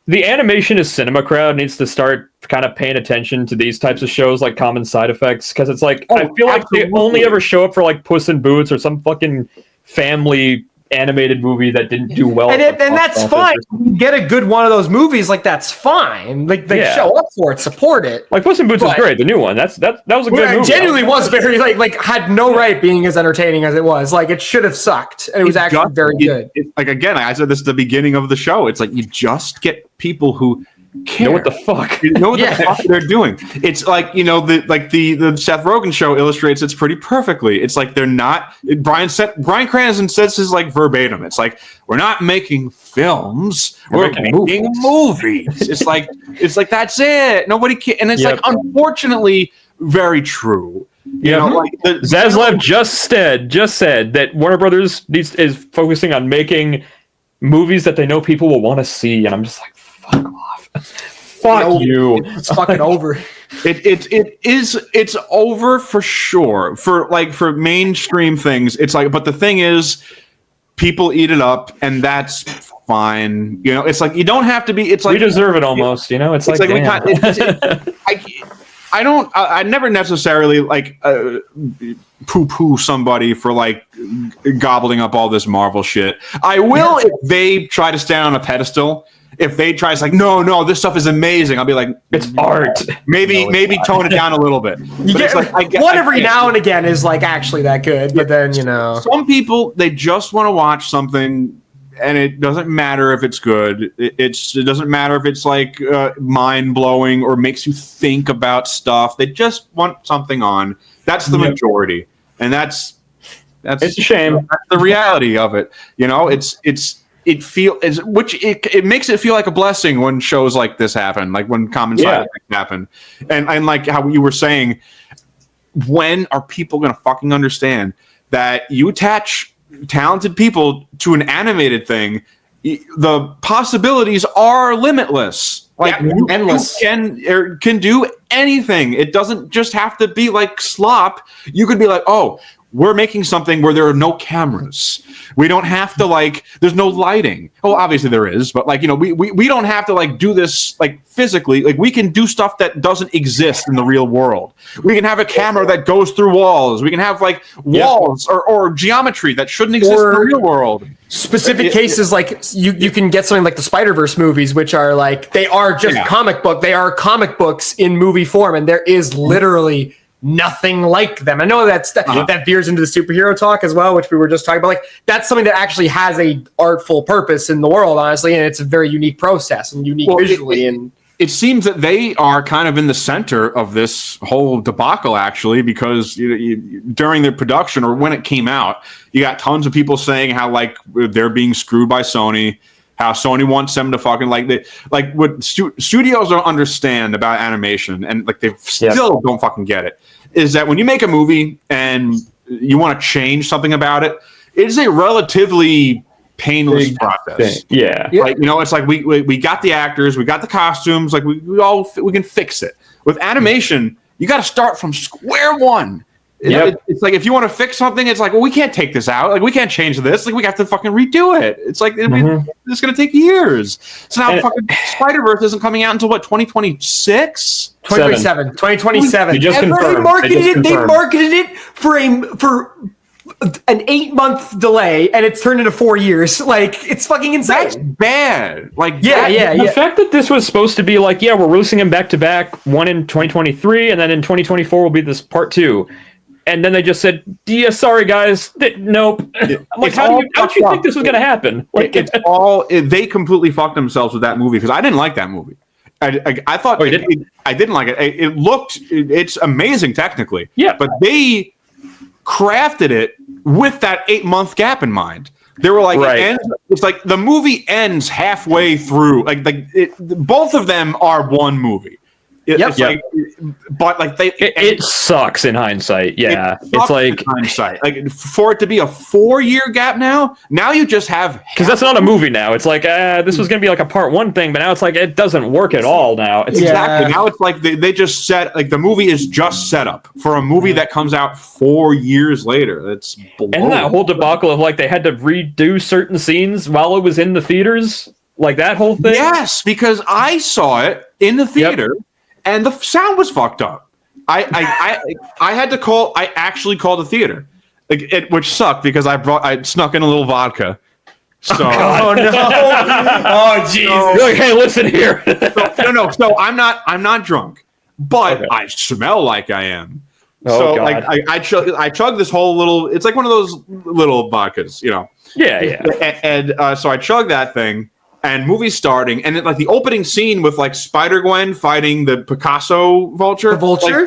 [SPEAKER 2] the animation is cinema crowd needs to start kind of paying attention to these types of shows like Common Side Effects, because it's like I feel like they only ever show up for like Puss in Boots or some fucking family animated movie that didn't do well,
[SPEAKER 3] and that's fine. You get a good one of those movies, like that's fine. Like they show up for it, support it.
[SPEAKER 2] Like Puss in Boots is great, the new one. That was a good movie.
[SPEAKER 3] It genuinely was very like had no right being as entertaining as it was. Like it should have sucked, and it was actually very good.
[SPEAKER 4] Like again, I said this at the beginning of the show. It's like you just get people who care.
[SPEAKER 2] Know what the fuck?
[SPEAKER 4] You know what the fuck they're doing. It's like, you know, the Seth Rogen show illustrates it pretty perfectly. It's like they're not Bryan Cranston says this like verbatim. It's like we're not making films, we're making movies. It's like that's it. Nobody can, and it's like unfortunately very true. You know, like
[SPEAKER 2] Zaslav just said that Warner Brothers is focusing on making movies that they know people will want to see, and I'm just like, fuck off. Fuck you.
[SPEAKER 3] It's fucking over.
[SPEAKER 4] It's over for sure. For mainstream things, it's like, but the thing is, people eat it up, and that's fine. You know, it's like you don't have to be. It's like
[SPEAKER 2] we deserve it almost. You know, it's like
[SPEAKER 4] I never necessarily like poo-poo somebody for like gobbling up all this Marvel shit. I will if they try to stand on a pedestal. If they try to like, no, this stuff is amazing, I'll be like,
[SPEAKER 2] it's art.
[SPEAKER 4] Maybe tone it down a little bit.
[SPEAKER 3] You get, one every now and again is like actually that good, but then you know,
[SPEAKER 4] some people they just want to watch something, and it doesn't matter if it's good. It doesn't matter if it's like mind blowing or makes you think about stuff. They just want something on. That's the majority, and that's
[SPEAKER 2] it's a shame.
[SPEAKER 4] That's the reality of it. You know, it makes it feel like a blessing when shows like this happen, like when Common Side Effects happen, and like how you were saying, when are people going to fucking understand that you attach talented people to an animated thing? The possibilities are limitless. Like endless. You can do anything. It doesn't just have to be like slop. You could be like, oh, we're making something where there are no cameras. We don't have to like, there's no lighting. Oh, obviously there is, but like, you know, we don't have to like do this like physically. Like we can do stuff that doesn't exist in the real world. We can have a camera that goes through walls. We can have like walls or geometry that shouldn't exist in the real world.
[SPEAKER 3] Specific cases like you can get something like the Spider-Verse movies, which are like, they are just comic book. They are comic books in movie form. And there is literally nothing like them. I know that veers into the superhero talk as well, which we were just talking about. Like, that's something that actually has a artful purpose in the world, honestly, and it's a very unique process and unique visually.
[SPEAKER 4] It seems that they are kind of in the center of this whole debacle, actually, because during the production or when it came out, you got tons of people saying how like they're being screwed by Sony, how Sony wants them to fucking what studios don't understand about animation, and like they still don't fucking get it, is that when you make a movie and you want to change something about it, it is a relatively painless process.
[SPEAKER 2] Yeah.
[SPEAKER 4] Like, it's like we got the actors, we got the costumes, like we can fix it. With animation, you got to start from square one. It's like if you want to fix something, it's like, well, we can't take this out. Like, we can't change this. Like, we have to fucking redo it. It's like it's going to take years. So now fucking Spider-Verse isn't coming out until what, 2026?
[SPEAKER 3] 2027.
[SPEAKER 2] You just confirmed.
[SPEAKER 3] They marketed it for an 8-month delay, and it's turned into 4 years. Like, it's fucking insane.
[SPEAKER 4] That's bad. Like,
[SPEAKER 2] the fact that this was supposed to be like, we're releasing them back to back, one in 2023, and then in 2024 will be this part 2. And then they just said, sorry guys, nope. I'm like, how did you think this was going to happen? Like,
[SPEAKER 4] they completely fucked themselves with that movie, because I didn't like that movie. I thought I didn't like it. It's amazing technically.
[SPEAKER 2] Yeah.
[SPEAKER 4] But they crafted it with that 8-month gap in mind. They were like, it's like the movie ends halfway through. Both of them are one movie. But like
[SPEAKER 2] it sucks in hindsight. Yeah, it's like
[SPEAKER 4] hindsight. Like, for it to be a 4-year gap now you just have,
[SPEAKER 2] because that's not a movie now. It's like this was gonna be like a part 1 thing, but now it's like it doesn't work at all now.
[SPEAKER 4] Exactly. Now it's like they just set, like, the movie is just set up for a movie that comes out 4 years later. That's
[SPEAKER 2] and that whole debacle of like they had to redo certain scenes while it was in the theaters, like that whole thing.
[SPEAKER 4] Yes, because I saw it in the theater. Yep. And the sound was fucked up. I had to call. I actually called the theater, which sucked because I snuck in a little vodka. So,
[SPEAKER 3] oh no! Oh Jesus!
[SPEAKER 2] You're like, hey, listen here.
[SPEAKER 4] So I'm not drunk, but I smell like I am.
[SPEAKER 2] Oh,
[SPEAKER 4] so
[SPEAKER 2] God.
[SPEAKER 4] like I chugged this whole little. It's like one of those little vodkas,
[SPEAKER 2] Yeah.
[SPEAKER 4] And so I chugged that thing. And movie's starting, and then like the opening scene with like Spider-Gwen fighting the Picasso vulture.
[SPEAKER 3] The vulture?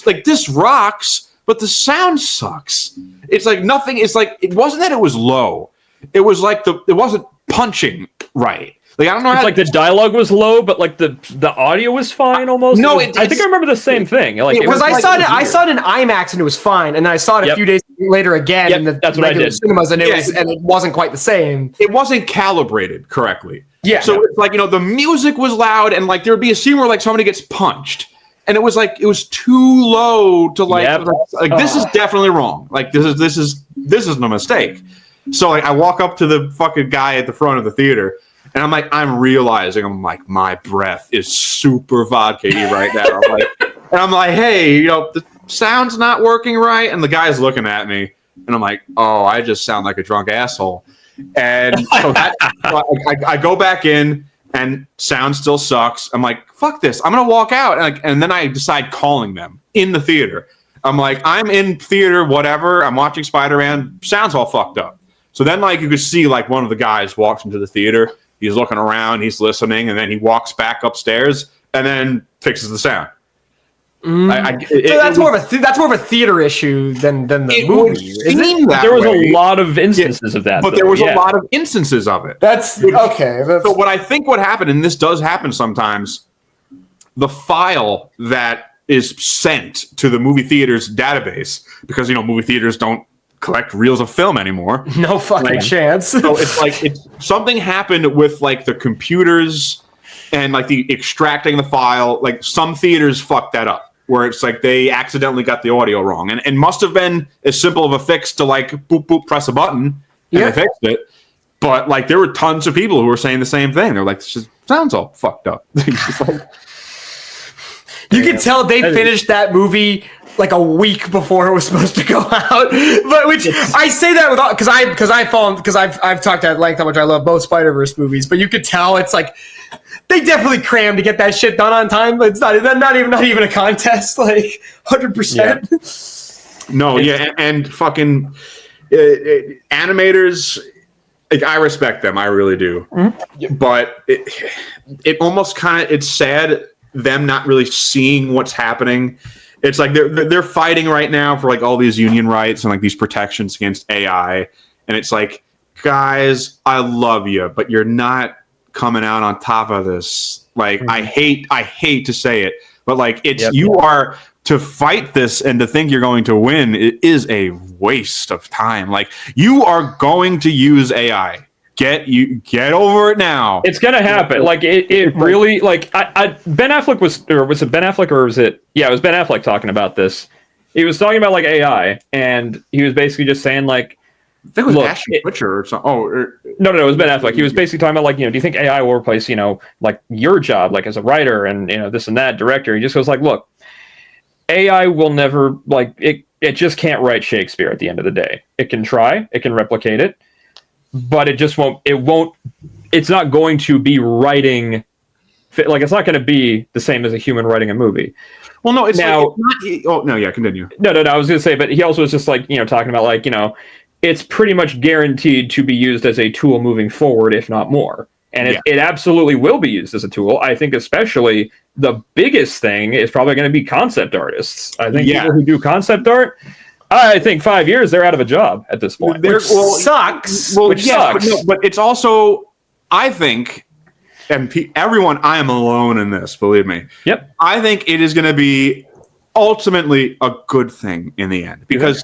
[SPEAKER 4] Like, this rocks, but the sound sucks. It's like nothing. It's like, it wasn't that it was low. It was like it wasn't punching right. Like, I don't know.
[SPEAKER 2] It's like the dialogue was low, but like the audio was fine almost.
[SPEAKER 4] No,
[SPEAKER 2] I think I remember the same thing. Like,
[SPEAKER 3] because I saw it in IMAX and it was fine, and then I saw it a few days later again in the
[SPEAKER 2] that's what I did.
[SPEAKER 3] cinemas, and it wasn't quite the same.
[SPEAKER 4] It wasn't calibrated correctly.
[SPEAKER 3] Yeah.
[SPEAKER 4] So it's like, the music was loud, and like there would be a scene where like somebody gets punched, and it was too low to this is definitely wrong. Like, this is a mistake. So like I walk up to the fucking guy at the front of the theater. And I'm realizing, my breath is super vodka-y right now. I'm like, hey, the sound's not working right. And the guy's looking at me, and I'm like, oh, I just sound like a drunk asshole. And so I go back in, and sound still sucks. I'm like, fuck this. I'm going to walk out. And then I decide calling them in the theater. I'm like, I'm in theater, whatever. I'm watching Spider-Man. Sound's all fucked up. So then you could see one of the guys walks into the theater. He's looking around, he's listening, and then he walks back upstairs and then fixes the sound.
[SPEAKER 3] So that's more of a theater issue than the movie.
[SPEAKER 2] There was a lot of instances of that,
[SPEAKER 4] but there was a lot of instances of it.
[SPEAKER 3] That's okay.
[SPEAKER 4] So what happened, and this does happen sometimes, the file that is sent to the movie theater's database, because movie theaters don't collect reels of film anymore.
[SPEAKER 3] No fucking chance.
[SPEAKER 4] So it's something happened with the computers and the extracting the file. Like, some theaters fucked that up, where it's they accidentally got the audio wrong, and must have been as simple of a fix to boop boop, press a button and they fixed it. But there were tons of people who were saying the same thing. They're like, this just sounds all fucked up.
[SPEAKER 3] You could tell they finished that movie a week before it was supposed to go out. But I say that because I've talked at length how much I love both Spider-Verse movies. But you could tell it's They definitely crammed to get that shit done on time, but it's not even a contest. Like 100%.
[SPEAKER 4] No, yeah, and fucking animators. Like, I respect them, I really do. Mm-hmm. But it almost kind of, it's sad them not really seeing what's happening. It's like they're fighting right now for like all these union rights and like these protections against AI, and it's like, guys, I love you, but you're not coming out on top of this. Like, I hate to say it, but like, it's you are to fight this and to think you're going to win. It is a waste of time. Like, you are going to use AI. Get over it now.
[SPEAKER 2] It's gonna happen. Like it really, like Ben Affleck was it Ben Affleck or was it? Yeah, it was Ben Affleck talking about this. He was talking about like AI, and he was basically just saying like,
[SPEAKER 4] I think it was Ashton Kutcher or something.
[SPEAKER 2] No, it was Ben Affleck. He was basically talking about like, do you think AI will replace, like your job, like as a writer and this and that director? He just goes like, look, AI will never, like, it just can't write Shakespeare at the end of the day. It can try, it can replicate it, but it just won't, it's not going to be writing, like, it's not going to be the same as a human writing a movie.
[SPEAKER 4] Well, no, it's not. Oh, no, yeah, continue.
[SPEAKER 2] No, I was going to say, but he also was just like, talking about like, it's pretty much guaranteed to be used as a tool moving forward, if not more. And it absolutely will be used as a tool. I think especially the biggest thing is probably going to be concept artists. I think people who do concept art, I think 5 years, they're out of a job at this point.
[SPEAKER 3] Which sucks.
[SPEAKER 4] But it's also, I think, and everyone, I am alone in this, believe me.
[SPEAKER 2] Yep.
[SPEAKER 4] I think it is going to be ultimately a good thing in the end. Because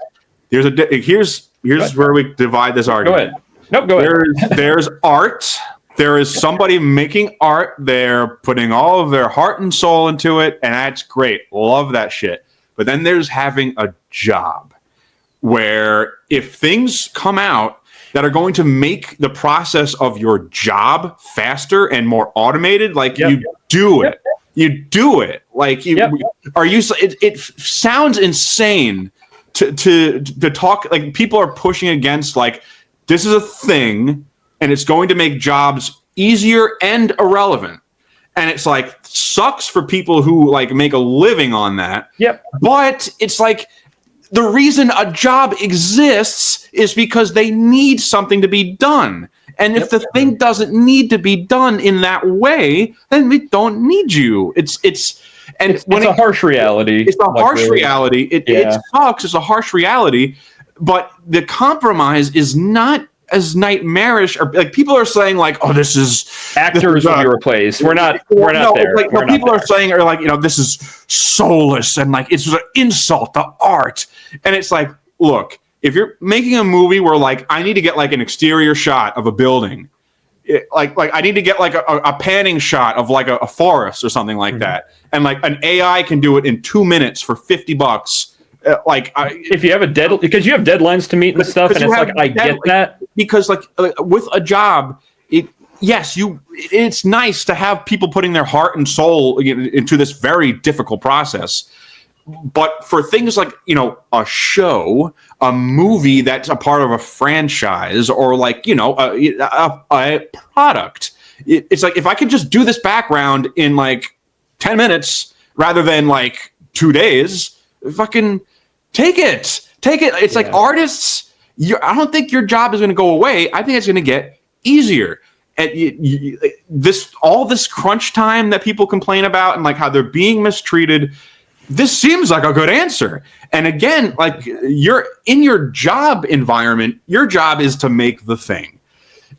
[SPEAKER 4] here's where we divide this argument.
[SPEAKER 2] Go ahead.
[SPEAKER 4] There's art. There is somebody making art. They're putting all of their heart and soul into it, and that's great. Love that shit. But then there's having a job where if things come out that are going to make the process of your job faster and more automated, like you do it. You do it. Like it sounds insane to talk, like people are pushing against like this is a thing and it's going to make jobs easier and irrelevant. And it's like sucks for people who like make a living on that.
[SPEAKER 2] Yep.
[SPEAKER 4] But it's like the reason a job exists is because they need something to be done. And if the thing doesn't need to be done in that way, then we don't need you. It's a
[SPEAKER 2] harsh reality.
[SPEAKER 4] It's a harsh reality. It sucks. It's a harsh reality. But the compromise is not as nightmarish, or like people are saying like, oh, this is
[SPEAKER 2] actors will be replaced. We're not there.
[SPEAKER 4] Like, people are saying are like, this is soulless and like it's an insult to art. And it's like, look, if you're making a movie where like I need to get like an exterior shot of a building, like I need to get like a panning shot of like a forest or something like that, and like an AI can do it in 2 minutes for $50.
[SPEAKER 2] If you have because you have deadlines to meet and stuff, and it's like I get that
[SPEAKER 4] because like with a job, it's nice to have people putting their heart and soul into this very difficult process. But for things like a show, a movie that's a part of a franchise, or like a product, it's like if I could just do this background in like 10 minutes rather than like 2 days, fucking take it. It's like artists. I don't think your job is going to go away. I think it's going to get easier. And all this crunch time that people complain about and like how they're being mistreated. This seems like a good answer. And again, like you're in your job environment, your job is to make the thing.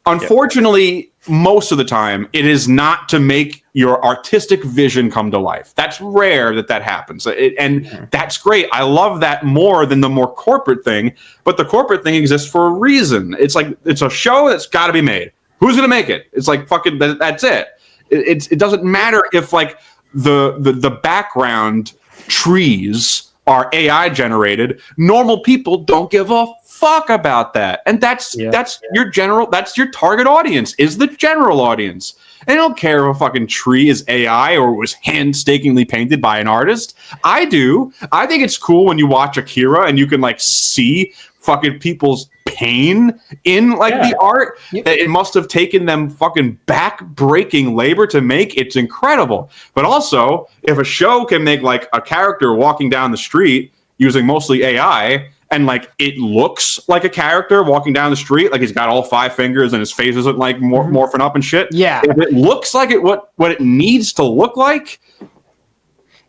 [SPEAKER 4] Unfortunately, most of the time, it is not to make your artistic vision come to life. That's rare that happens. And that's great. I love that more than the more corporate thing. But the corporate thing exists for a reason. It's like, it's a show that's got to be made. Who's going to make it? It's like, fucking, that's it. It doesn't matter if like the background trees are AI generated. Normal people don't give a fuck about that, and that's your target audience is the general audience. And I don't care if a fucking tree is AI or was painstakingly painted by an artist. I do. I think it's cool when you watch Akira and you can like see fucking people's pain in like the art. It must have taken them fucking back-breaking labor to make. It's incredible. But also, if a show can make like a character walking down the street using mostly AI, and like it looks like a character walking down the street, like he's got all 5 fingers and his face isn't like morphing up and shit.
[SPEAKER 3] Yeah,
[SPEAKER 4] if it looks like what it needs to look like,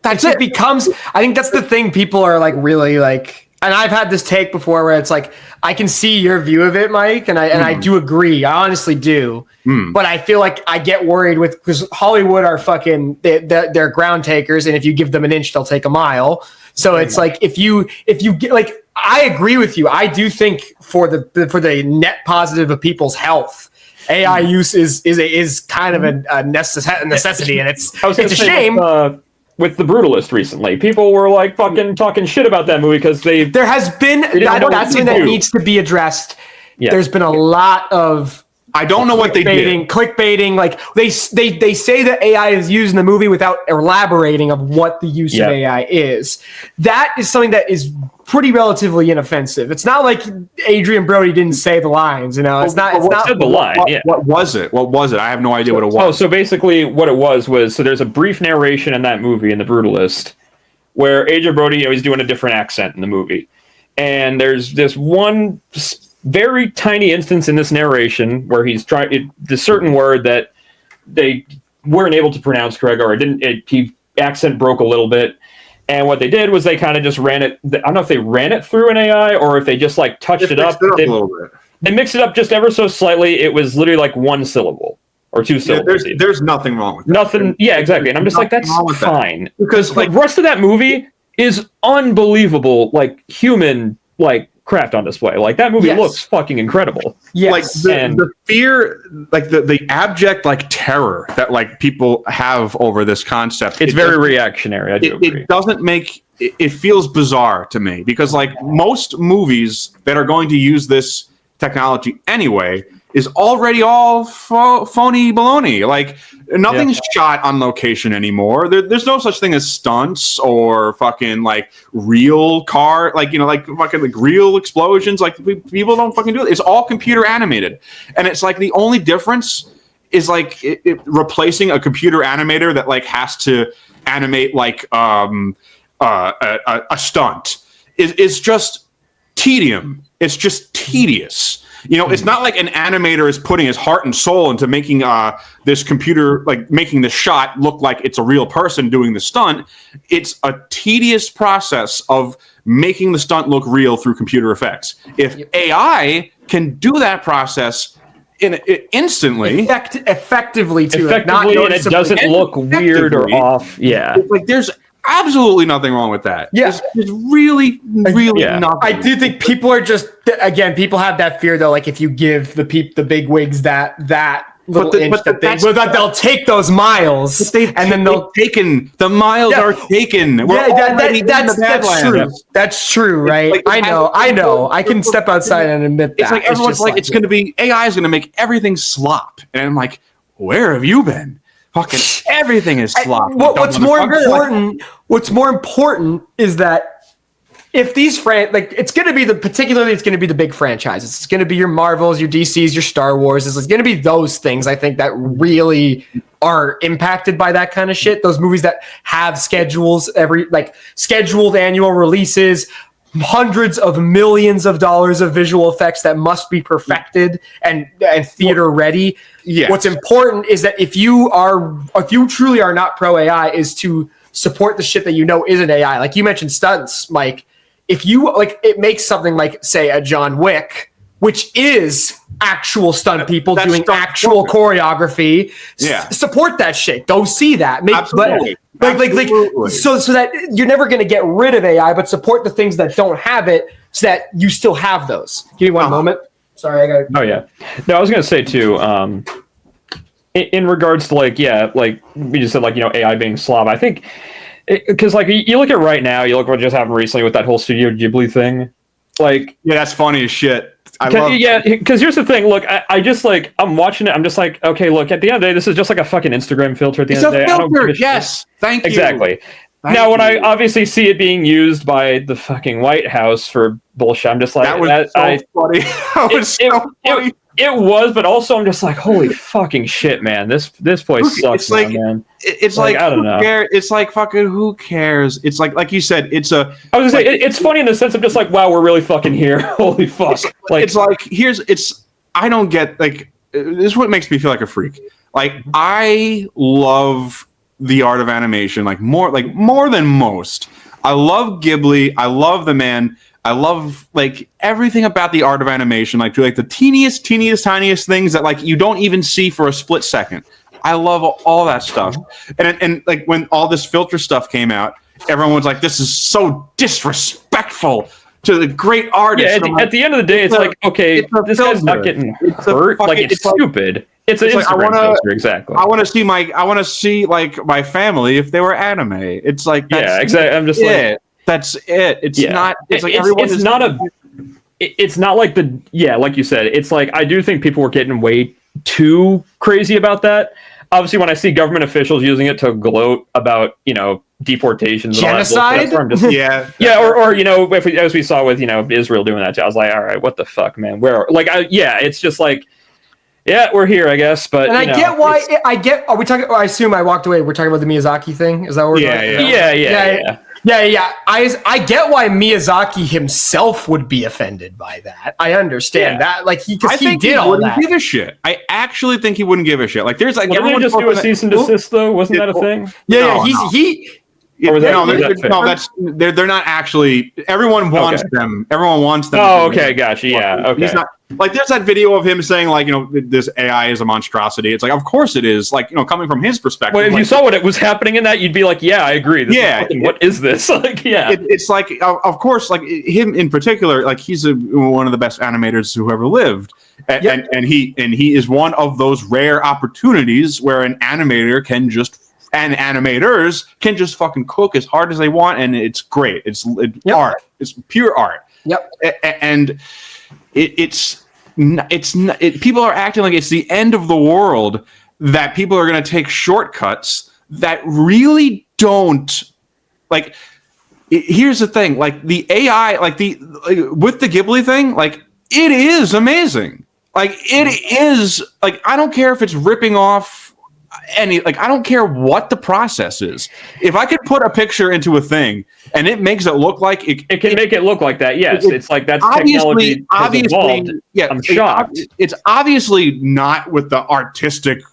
[SPEAKER 4] that's it.
[SPEAKER 3] Becomes. I think that's the thing. People are like really like, and I've had this take before where it's like I can see your view of it, Mike, and I do agree. I honestly do, but I feel like I get worried with because Hollywood are fucking they're ground takers, and if you give them an inch, they'll take a mile. So it's like if you get like. I agree with you. I do think for the net positive of people's health, AI use is kind of a necessity, and it's a shame.
[SPEAKER 2] With The Brutalist recently, people were like fucking talking shit about that movie because there has been that's something that needs to be addressed. Yeah. There's been a lot of.
[SPEAKER 4] I don't know what they did.
[SPEAKER 3] Clickbaiting, like they say that AI is used in the movie without elaborating of what the use of AI is. That is something that is pretty relatively inoffensive. It's not like Adrian Brody didn't say the lines, you know. It's not
[SPEAKER 2] the line.
[SPEAKER 4] What was it? I have no idea what it was.
[SPEAKER 2] Oh, so basically what it was so there's a brief narration in that movie in The Brutalist where Adrian Brody, he's doing a different accent in the movie. And there's this one very tiny instance in this narration where he's trying the certain word that they weren't able to pronounce correct, or he accent broke a little bit. And what they did was they kind of just ran it. I don't know if they ran it through an AI or if they just like touched it up.
[SPEAKER 4] A little bit.
[SPEAKER 2] They mixed it up just ever so slightly. It was literally like 1 syllable or 2 syllables.
[SPEAKER 4] There's nothing wrong with that.
[SPEAKER 2] Nothing. Yeah, exactly. And I'm just like, that's fine.
[SPEAKER 4] Because
[SPEAKER 2] like the rest of that movie is unbelievable, like human, like craft on display. Like that movie looks fucking incredible.
[SPEAKER 3] Yes.
[SPEAKER 4] Like the fear, like the abject like terror that like people have over this concept.
[SPEAKER 2] It's very reactionary. I do agree.
[SPEAKER 4] It doesn't make it feels bizarre to me because like most movies that are going to use this technology anyway is already all phony baloney. Like nothing's shot on location anymore. There's no such thing as stunts or fucking like real car, like, you know, like fucking like real explosions. Like people don't fucking do it. It's all computer animated. And it's like the only difference is like it replacing a computer animator that like has to animate like a stunt is just tedium. It's just tedious. You know, it's not like an animator is putting his heart and soul into making this computer, like making the shot look like it's a real person doing the stunt. It's a tedious process of making the stunt look real through computer effects. If AI can do that process instantly,
[SPEAKER 3] effectively too,
[SPEAKER 2] effectively, and it doesn't look weird or off. Yeah,
[SPEAKER 4] like there's absolutely nothing wrong with that.
[SPEAKER 3] Yeah,
[SPEAKER 4] there's really nothing.
[SPEAKER 3] I do think people are just people have that fear though. Like if you give the big wigs that little inch that they'll take those miles, and then they'll
[SPEAKER 4] taken the miles are taken.
[SPEAKER 3] That's true. That's true, right?
[SPEAKER 4] Like,
[SPEAKER 3] I know. I can step outside and admit that.
[SPEAKER 4] It's like everyone's like it's going to be AI is going to make everything slop, and I'm like, where have you been? Fucking everything is slop.
[SPEAKER 3] What's more important is that if these it's going to be it's going to be the big franchises. It's going to be your Marvels, your DCs, your Star Wars. It's going to be those things, I think, that really are impacted by that kind of shit. Those movies that have schedules, scheduled annual releases, hundreds of millions of dollars of visual effects that must be perfected and theater ready.
[SPEAKER 4] Yes.
[SPEAKER 3] What's important is that if you truly are not pro AI, is to support the shit that you know isn't AI. Like you mentioned stunts, Mike. If you it makes something like, say, a John Wick, which is actual stunt people doing actual choreography. Support that shit. Go see that.
[SPEAKER 4] Absolutely.
[SPEAKER 3] So that you're never going to get rid of AI, but support the things that don't have it, so that you still have those. Give me one moment. Sorry, I got.
[SPEAKER 2] Oh yeah. No, I was going to say too. In regards to like we just said, like, you know, AI being slob. I think because like you look at right now, you look what just happened recently with that whole Studio Ghibli thing. Like,
[SPEAKER 4] yeah, that's funny as shit.
[SPEAKER 2] Because here's the thing. Look, I just like I'm watching it. I'm just like, okay, look. At the end of the day, this is just like a fucking Instagram filter. At the end of the day,
[SPEAKER 4] filter. Yes, thank you.
[SPEAKER 2] Exactly. Now, when I obviously see it being used by the fucking White House for bullshit, I'm just like,
[SPEAKER 4] that was funny. That was so funny.
[SPEAKER 2] It was, but also I'm just like, holy fucking shit, man! This place sucks, man.
[SPEAKER 4] It's like I don't know. It's like fucking who cares? It's like you said. I was
[SPEAKER 2] gonna say it's funny in the sense of just like, wow, we're really fucking here. Holy fuck!
[SPEAKER 4] It's like I don't get like this is what makes me feel like a freak. Like I love the art of animation more than most. I love Ghibli. I love the man. I love like everything about the art of animation, like the teeniest, tiniest things that like you don't even see for a split second. I love all that stuff. And like when all this filter stuff came out, everyone was like, "This is so disrespectful to the great artist."
[SPEAKER 2] Yeah, at the end of the day, it's like, okay, this guy's not getting hurt. It's stupid. It's an Instagram filter, exactly.
[SPEAKER 4] I want to see like my family if they were anime. It's like
[SPEAKER 2] exactly. I'm just like.
[SPEAKER 4] That's it. It's not. It's like
[SPEAKER 2] It's not like like you said. It's like I do think people were getting way too crazy about that. Obviously, when I see government officials using it to gloat about deportations,
[SPEAKER 3] genocide,
[SPEAKER 2] and all that bullshit, or as we saw with Israel doing that, I was like, all right, what the fuck, man? It's just like. Yeah, we're here, I guess, but
[SPEAKER 3] I get why. Are we talking? I assume I walked away. We're talking about the Miyazaki thing. Is that what we're talking about? Yeah. I get why Miyazaki himself would be offended by that. I understand that. Like he did all that.
[SPEAKER 4] Give a shit. I actually think he wouldn't give a shit. Like there's like
[SPEAKER 2] everyone just do a cease and desist though. Wasn't that a thing?
[SPEAKER 4] They're not actually. Everyone wants them. Everyone wants them.
[SPEAKER 2] Oh, okay, gotcha. Yeah, okay.
[SPEAKER 4] He's not like there's that video of him saying like this AI is a monstrosity. It's like of course it is. Like coming from his perspective.
[SPEAKER 2] Well, if you saw what it was happening in that, you'd be like, yeah, I agree. What is this? Like, yeah,
[SPEAKER 4] it's like of course like him in particular. Like he's one of the best animators who ever lived, and he is one of those rare opportunities where an animator can just. And animators can just fucking cook as hard as they want, and it's great. It's art. It's pure art.
[SPEAKER 3] Yep.
[SPEAKER 4] And people are acting like it's the end of the world. That people are going to take shortcuts that really don't. Like, here's the thing. Like the AI, with the Ghibli thing, like it is amazing. Like it is. Like I don't care if it's ripping off. I don't care what the process is. If I could put a picture into a thing and it makes it look like it
[SPEAKER 2] can make it look like that. Yes, it's like that's technology has evolved.
[SPEAKER 4] Yeah,
[SPEAKER 2] I'm shocked.
[SPEAKER 4] It's obviously not with the artistic,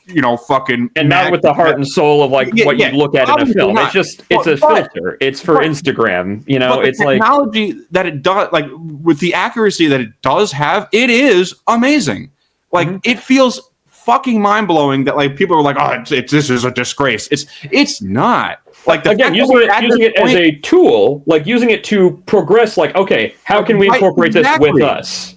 [SPEAKER 4] fucking
[SPEAKER 2] and not with the heart and soul of what you look at in a film. Not. It's a filter. It's for Instagram. It's
[SPEAKER 4] the technology that it does, like with the accuracy that it does have, it is amazing. Like it feels. Fucking mind-blowing that like people are like, oh, this is a disgrace. It's not. Like
[SPEAKER 2] again, using it as a tool, like using it to progress. Like, okay, how can we incorporate this with us?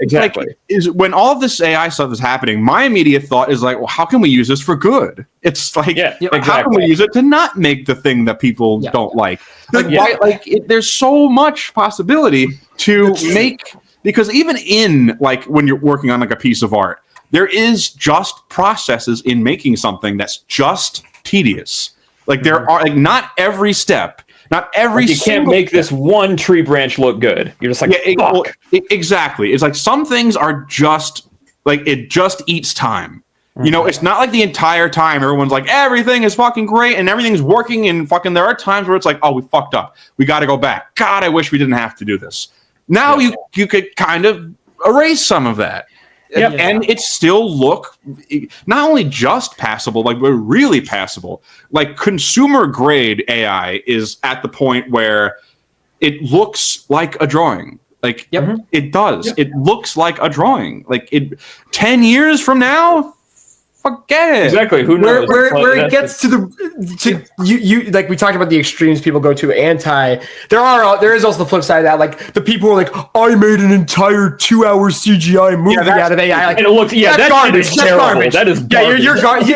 [SPEAKER 2] Exactly.
[SPEAKER 4] Is when all of this AI stuff is happening, my immediate thought is like, well, how can we use this for good? It's like, how can we use it to not make the thing that people don't like? There's so much possibility to make because even in like when you're working on like a piece of art. There is just processes in making something that's just tedious. Like there are like not every step, not every.
[SPEAKER 2] You can't make this one tree branch look good. You're just like fuck.
[SPEAKER 4] Exactly. It's like some things are just like it just eats time. It's not like the entire time everyone's like everything is fucking great and everything's working and fucking. There are times where it's like, oh, we fucked up. We got to go back. God, I wish we didn't have to do this. Now you could kind of erase some of that. Yep. And it still look not only just passable, but really passable. Like consumer grade AI is at the point where it looks like a drawing. Like it does. Yep. It looks like a drawing. Like 10 years from now, Forget it.
[SPEAKER 2] Exactly. Who knows?
[SPEAKER 3] Where it gets to you like we talked about the extremes people go to anti. There is also the flip side of that. Like the people who are like, I made an entire 2-hour CGI movie out of AI. Like,
[SPEAKER 2] and it looks,
[SPEAKER 3] that's garbage.
[SPEAKER 2] That's garbage. That is garbage.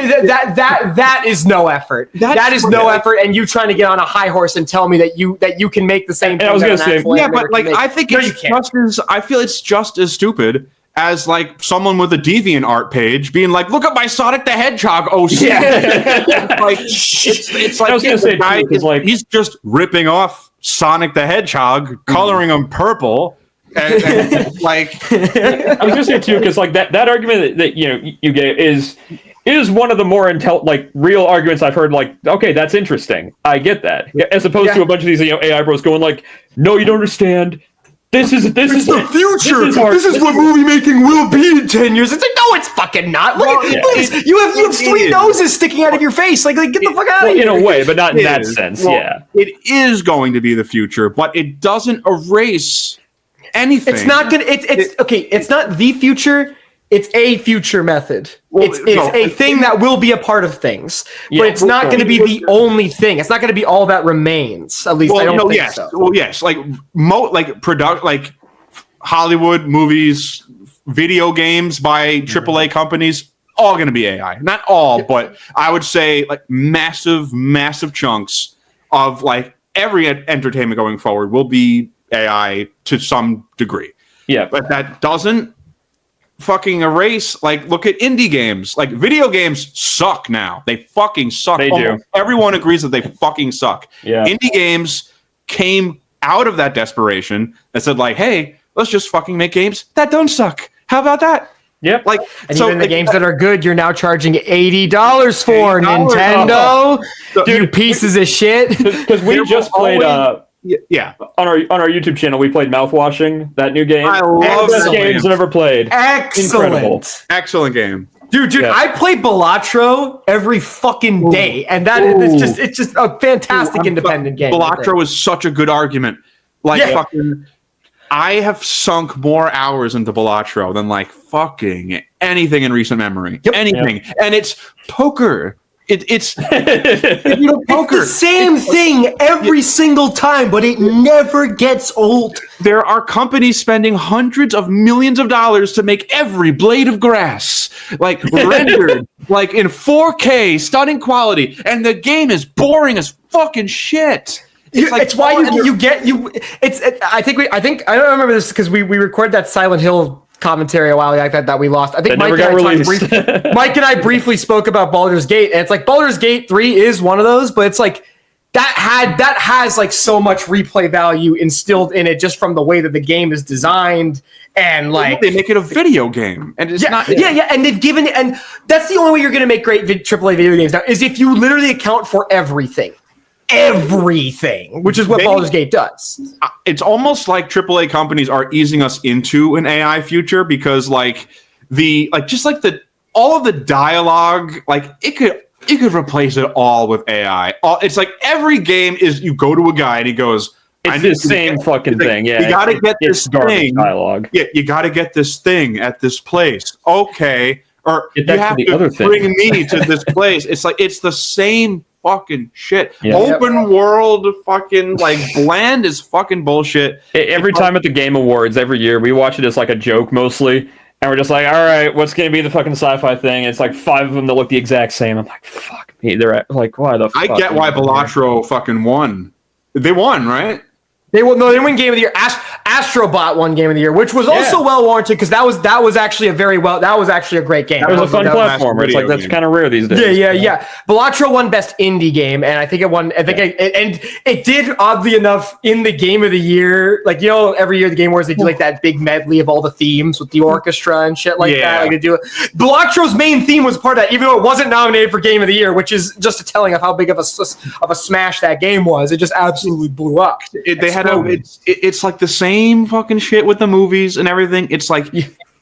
[SPEAKER 3] That is no effort. That is no effort. And you trying to get on a high horse and tell me that you can make the same thing.
[SPEAKER 2] I was gonna say,
[SPEAKER 4] yeah, but like I think I feel it's just as stupid as like someone with a DeviantArt page being like, look at my Sonic the Hedgehog OC. Yeah. Like it's like,
[SPEAKER 2] I was gonna say too,
[SPEAKER 4] he's just ripping off Sonic the Hedgehog, coloring him purple. And like
[SPEAKER 2] I was gonna say too, because like that argument that you gave is one of the more real arguments I've heard. Like, okay, that's interesting. I get that. As opposed to a bunch of these AI bros going like, no, you don't understand. This is the future.
[SPEAKER 3] This is what movie making will be in 10 years. It's like, no, it's fucking not. Look at this. You have 3 noses sticking out of your face. Like get the fuck out of here.
[SPEAKER 2] In a way, but not in that sense.
[SPEAKER 4] It is going to be the future, but it doesn't erase anything.
[SPEAKER 3] It's not gonna. It's okay. It's not the future. It's a future method. It's a thing that will be a part of things, but it's not going to be the only thing. It's not going to be all that remains. At least I don't think so.
[SPEAKER 4] Well, yes, like Hollywood movies, video games by AAA companies, all going to be AI. Not all, but I would say like massive chunks of like every entertainment going forward will be AI to some degree.
[SPEAKER 2] Yeah,
[SPEAKER 4] but that doesn't fucking erase, like, look at indie games. Like, video games suck now. They fucking suck.
[SPEAKER 2] They do.
[SPEAKER 4] Everyone agrees that they fucking suck.
[SPEAKER 2] Yeah.
[SPEAKER 4] Indie games came out of that desperation and said, like, hey, let's just fucking make games that don't suck. How about that?
[SPEAKER 2] Yep.
[SPEAKER 3] Like, and even the games that are good, you're now charging $80 for Nintendo.
[SPEAKER 2] Dude,
[SPEAKER 3] you pieces of shit.
[SPEAKER 2] Because we just played
[SPEAKER 4] yeah,
[SPEAKER 2] on our YouTube channel, we played Mouthwashing, that new game.
[SPEAKER 4] I love
[SPEAKER 2] best games I've ever played.
[SPEAKER 4] Excellent game,
[SPEAKER 3] dude. Yeah. I play Balatro every fucking day, and it's just a fantastic independent game.
[SPEAKER 4] Balatro is such a good argument. Like fucking, I have sunk more hours into Balatro than like fucking anything in recent memory. Yep. Anything, and it's poker. It's poker.
[SPEAKER 3] The same thing every single time, but it never gets old.
[SPEAKER 4] There are companies spending hundreds of millions of dollars to make every blade of grass like rendered like in 4K, stunning quality, and the game is boring as fucking shit.
[SPEAKER 3] It's why you get. I think I don't remember this because we recorded that Silent Hill commentary a while like that we lost. I think Mike and I briefly spoke about Baldur's Gate, and it's like Baldur's Gate 3 is one of those, but it's like that has like so much replay value instilled in it just from the way that the game is designed, and like
[SPEAKER 4] they make it a video game, and it's not.
[SPEAKER 3] Yeah, and they've given it, and that's the only way you're going to make great AAA video games now is if you literally account for everything, which is what Baldur's Gate does.
[SPEAKER 4] It's almost like AAA companies are easing us into an AI future because like all of the dialogue, like you could replace it all with AI. It's like every game is you go to a guy and he goes,
[SPEAKER 2] it's the same fucking thing. Yeah,
[SPEAKER 4] you got to get this thing.
[SPEAKER 2] Dialogue.
[SPEAKER 4] Yeah, you got to get this thing at this place. Okay, or you have
[SPEAKER 2] to
[SPEAKER 4] bring me to this place. It's like it's the same fucking shit.
[SPEAKER 2] Yeah.
[SPEAKER 4] Open world fucking like bland is fucking bullshit.
[SPEAKER 2] Every time at the Game Awards every year, we watch it as like a joke mostly, and we're just like, all right, what's gonna be the fucking sci-fi thing? It's like 5 of them that look the exact same. I'm like, fuck me. They're like, why the fuck?
[SPEAKER 4] I get why Balatro fucking won. They won, right?
[SPEAKER 3] They win Game of the Year. Astrobot won Game of the Year, which was also well warranted because that was actually a great game.
[SPEAKER 2] It was a fun platformer. It's like that's kind of rare these days.
[SPEAKER 3] Yeah. Balatro won Best Indie Game, and I think it won. And it did oddly enough in the Game of the Year. Like every year the Game Awards they do like that big medley of all the themes with the orchestra and shit like that. Like they do it. Balatro's main theme was part of that, even though it wasn't nominated for Game of the Year, which is just a telling of how big of a smash that game was. It just absolutely blew up.
[SPEAKER 4] It's like the same fucking shit with the movies and everything. It's like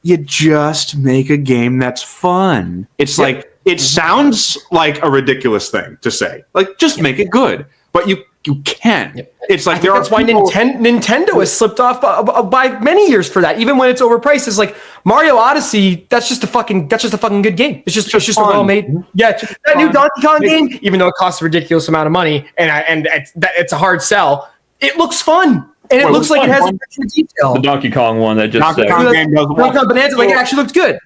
[SPEAKER 4] you just make a game that's fun. It's like it sounds like a ridiculous thing to say. Like just make it good, but you can. It's like
[SPEAKER 3] that's why Nintendo has slipped off by many years for that. Even when it's overpriced, it's like Mario Odyssey, that's just a fucking good game. It's just a well made. Yeah, that new Donkey Kong game, even though it costs a ridiculous amount of money and it's a hard sell, it looks fun. And it looks like it has extra detail.
[SPEAKER 2] The Donkey Kong one that just
[SPEAKER 4] Donkey Kong game does
[SPEAKER 3] Donkey Kong Bonanza, like it actually looks good.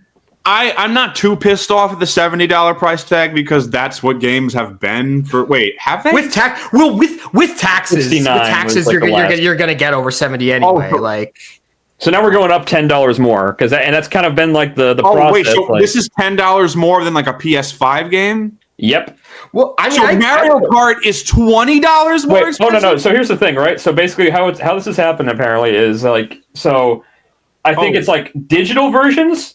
[SPEAKER 4] I'm not too pissed off at the $70 price tag because that's what games have been for. Wait, have they?
[SPEAKER 3] With taxes, with taxes, you're gonna get over 70 anyway.
[SPEAKER 2] So now we're going up $10 more and that's kind of been like the process.
[SPEAKER 4] Wait, so this is $10 more than like a PS5 game?
[SPEAKER 2] Yep.
[SPEAKER 3] Well, I mean,
[SPEAKER 4] so Mario Kart is $20 more expensive?
[SPEAKER 2] No. So here's the thing, right? So basically, how this has happened apparently is like, so I think it's like digital versions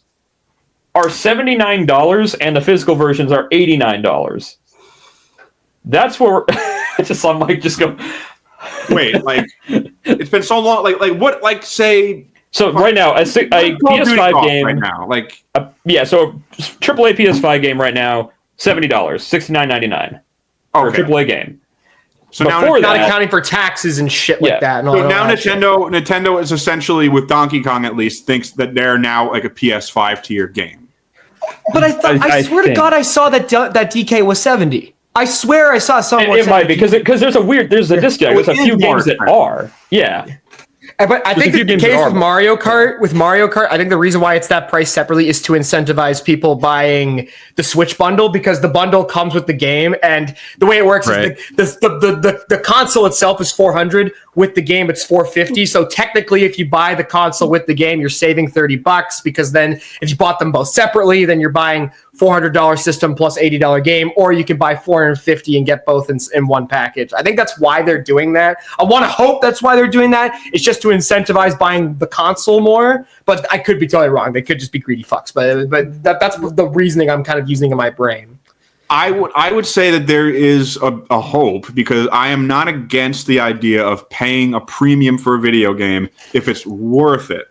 [SPEAKER 2] are $79 and the physical versions are $89. That's where I'm like, just go.
[SPEAKER 4] Wait, like it's been so long. Like what? Like say.
[SPEAKER 2] So right now, a PS5 game
[SPEAKER 4] right now, like
[SPEAKER 2] so AAA PS5 game right now, $70, $69.99 for a AAA game.
[SPEAKER 4] So
[SPEAKER 3] now not accounting for taxes and shit like that.
[SPEAKER 4] So now Nintendo is essentially, with Donkey Kong at least, thinks that they're now like a PS5 tier game.
[SPEAKER 3] But I swear to God, I saw that DK was 70. I swear I saw someone.
[SPEAKER 2] It might be because there's a disconnect. There's a few games that are. Yeah.
[SPEAKER 3] But I think the case with Mario Kart, I think the reason why it's that price separately is to incentivize people buying the Switch bundle, because the bundle comes with the game, and the way it works is the console itself is $400. With the game, it's $450. So technically, if you buy the console with the game, you're saving $30, because then if you bought them both separately, then you're buying $400 system plus $80 game, or you can buy $450 and get both in one package. I think that's why they're doing that. I want to hope that's why they're doing that. It's just to incentivize buying the console more, but I could be totally wrong. They could just be greedy fucks, but that's the reasoning I'm kind of using in my brain.
[SPEAKER 4] I would say that there is a hope, because I am not against the idea of paying a premium for a video game if it's worth it.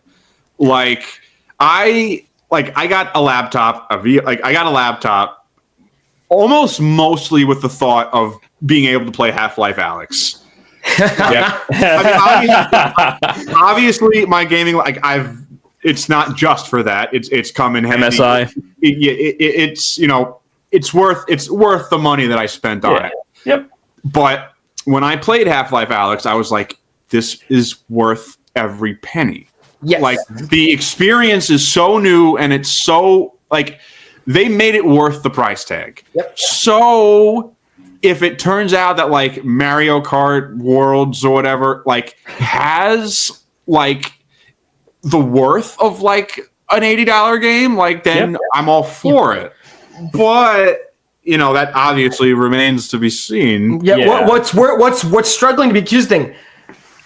[SPEAKER 4] I got a laptop, I got a laptop almost mostly with the thought of being able to play Half-Life Alyx. I mean, obviously my gaming, it's not just for that. It's come in handy.
[SPEAKER 2] MSI.
[SPEAKER 4] It's worth the money that I spent on it.
[SPEAKER 2] Yep.
[SPEAKER 4] But when I played Half-Life Alyx, I was like, this is worth every penny.
[SPEAKER 3] Yes.
[SPEAKER 4] Like, the experience is so new, and it's so, they made it worth the price tag.
[SPEAKER 3] Yep.
[SPEAKER 4] So if it turns out that, Mario Kart Worlds or whatever, has, the worth of, an $80 game, then I'm all for it. But that obviously remains to be seen.
[SPEAKER 3] Yeah. What's struggling to be accusing?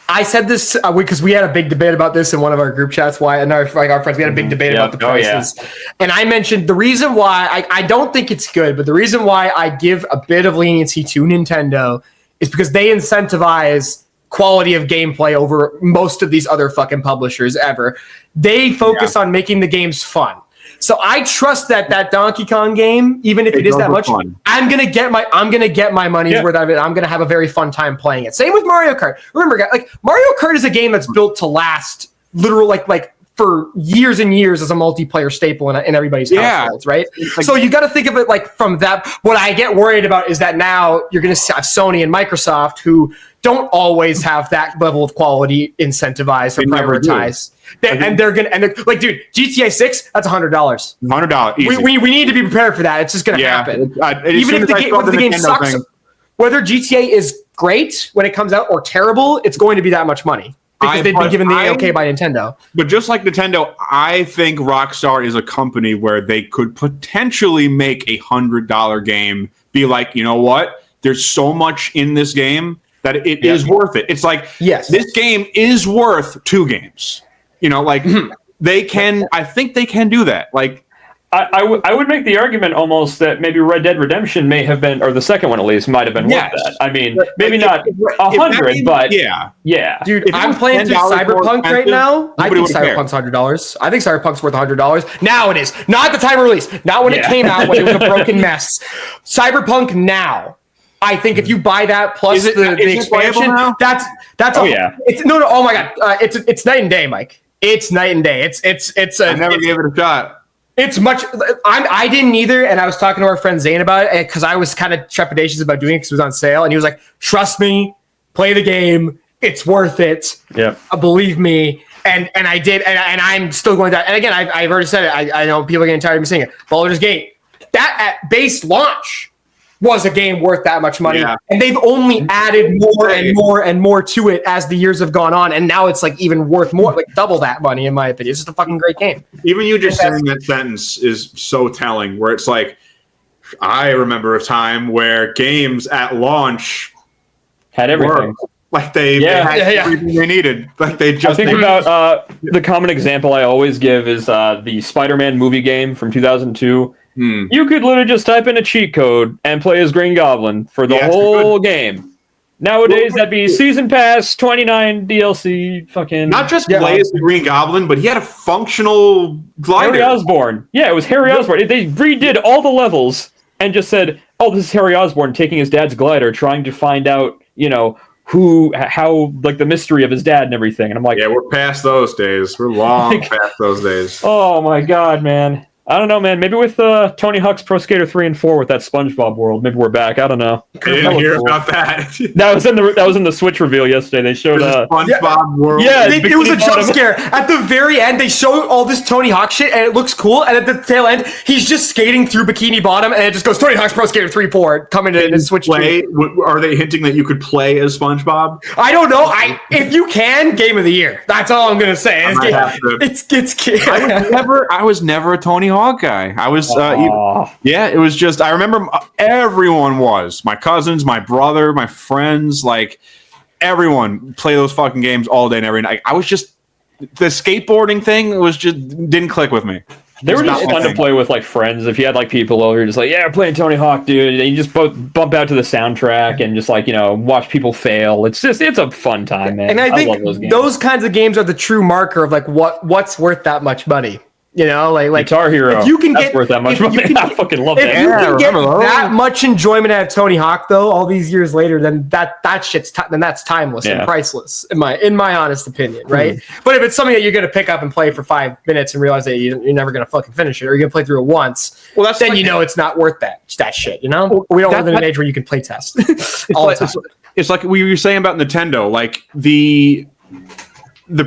[SPEAKER 3] I said this because we had a big debate about this in one of our group chats. Our friends, we had a big debate about the prices, and I mentioned the reason why I don't think it's good, but the reason why I give a bit of leniency to Nintendo is because they incentivize quality of gameplay over most of these other fucking publishers ever. They focus on making the games fun. So I trust that Donkey Kong game, even if it is that much, fun. I'm gonna get my money's worth out of it. I'm gonna have a very fun time playing it. Same with Mario Kart. Remember, guys, Mario Kart is a game that's built to last, literally, for years and years as a multiplayer staple in everybody's households, right? So you got to think of it from that. What I get worried about is that now you're going to have Sony and Microsoft, who don't always have that level of quality incentivized or prioritized. Dude, GTA 6, that's $100.
[SPEAKER 4] $100. Easy.
[SPEAKER 3] We need to be prepared for that. It's just going to happen. Even if the game sucks, whether GTA is great when it comes out or terrible, it's going to be that much money. Because they've been given the okay by Nintendo.
[SPEAKER 4] But just like Nintendo, I think Rockstar is a company where they could potentially make a $100 game be like, you know what? There's so much in this game that it is worth it. It's this game is worth 2 games. They can, I think they can do that.
[SPEAKER 2] I would make the argument almost that maybe Red Dead Redemption may have been, or the second one at least, might have been worth that. I mean, maybe not 100, but yeah.
[SPEAKER 3] Dude, I'm playing through Cyberpunk right now. I think Cyberpunk's $100. I think Cyberpunk's worth $100. Now it is. Not at the time of release. Not when it came out, when it was a broken mess. Cyberpunk now. I think if you buy that plus the expansion, that's oh my god, it's night and day, Mike. it's night and day.
[SPEAKER 4] I never gave it a shot.
[SPEAKER 3] It's much. I didn't either, and I was talking to our friend Zane about it because I was kind of trepidatious about doing it because it was on sale, and he was like, "Trust me, play the game. It's worth it.
[SPEAKER 2] Yeah,
[SPEAKER 3] believe me." And I did, and I'm still going down. And again, I've already said it. I know people are getting tired of me saying it. Baldur's Gate, that at base launch was a game worth that much money, and they've only added more and more and more to it as the years have gone on, and now it's like even worth more, like double that money in my opinion. It's just a fucking great game.
[SPEAKER 4] Even you just saying that sentence is so telling, where it's like, I remember a time where games at launch
[SPEAKER 2] had everything.
[SPEAKER 4] Like they had everything they needed. Like they just.
[SPEAKER 2] I think about the common example I always give is the Spider-Man movie game from 2002. You could literally just type in a cheat code and play as Green Goblin for the whole game. Nowadays, that'd be Season Pass, 29 DLC, fucking...
[SPEAKER 4] Not just play as the Green Goblin, but he had a functional glider.
[SPEAKER 2] Harry Osborn. Yeah, it was Harry Osborn. They redid all the levels and just said, oh, this is Harry Osborn taking his dad's glider, trying to find out, how, like, the mystery of his dad and everything. And I'm like...
[SPEAKER 4] Yeah, we're past those days. We're long past those days.
[SPEAKER 2] Oh, my God, man. I don't know, man. Maybe with Tony Hawk's Pro Skater 3 and 4 with that SpongeBob world, maybe we're back. I don't know.
[SPEAKER 4] I didn't hear about that.
[SPEAKER 2] That was in the Switch reveal yesterday. They showed
[SPEAKER 4] SpongeBob world.
[SPEAKER 3] Yeah, it was a jump scare. At the very end, they show all this Tony Hawk shit, and it looks cool. And at the tail end, he's just skating through Bikini Bottom, and it just goes Tony Hawk's Pro Skater 3 4 coming to the Switch.
[SPEAKER 4] Are they hinting that you could play as SpongeBob?
[SPEAKER 3] I don't know. If you can, Game of the Year. That's all I'm gonna say.
[SPEAKER 4] I was never a Tony Hawk guy. I was, it was just, I remember everyone was. My cousins, my brother, my friends, like, everyone play those fucking games all day and every night. I was just, the skateboarding thing was just, didn't click with me.
[SPEAKER 2] They were just fun to play with, like, friends. If you had, like, people over, you're just like, yeah, we're playing Tony Hawk, dude. And you just bump out to the soundtrack and just, like, watch people fail. It's a fun time, man.
[SPEAKER 3] And I think
[SPEAKER 2] love those games.
[SPEAKER 3] Those kinds of games are the true marker of, like, what's worth that much money. Like
[SPEAKER 2] Guitar Hero.
[SPEAKER 3] If you can
[SPEAKER 2] that's worth that much money. I fucking love that.
[SPEAKER 3] If you can get that much enjoyment out of Tony Hawk, though, all these years later, then that shit's then that's timeless and priceless, in my honest opinion, right? But if it's something that you're gonna pick up and play for 5 minutes and realize that you're never gonna fucking finish it, or you're gonna play through it once, then it's not worth that shit. We don't live in an age where you can play test all the time.
[SPEAKER 4] It's like we were saying about Nintendo, like the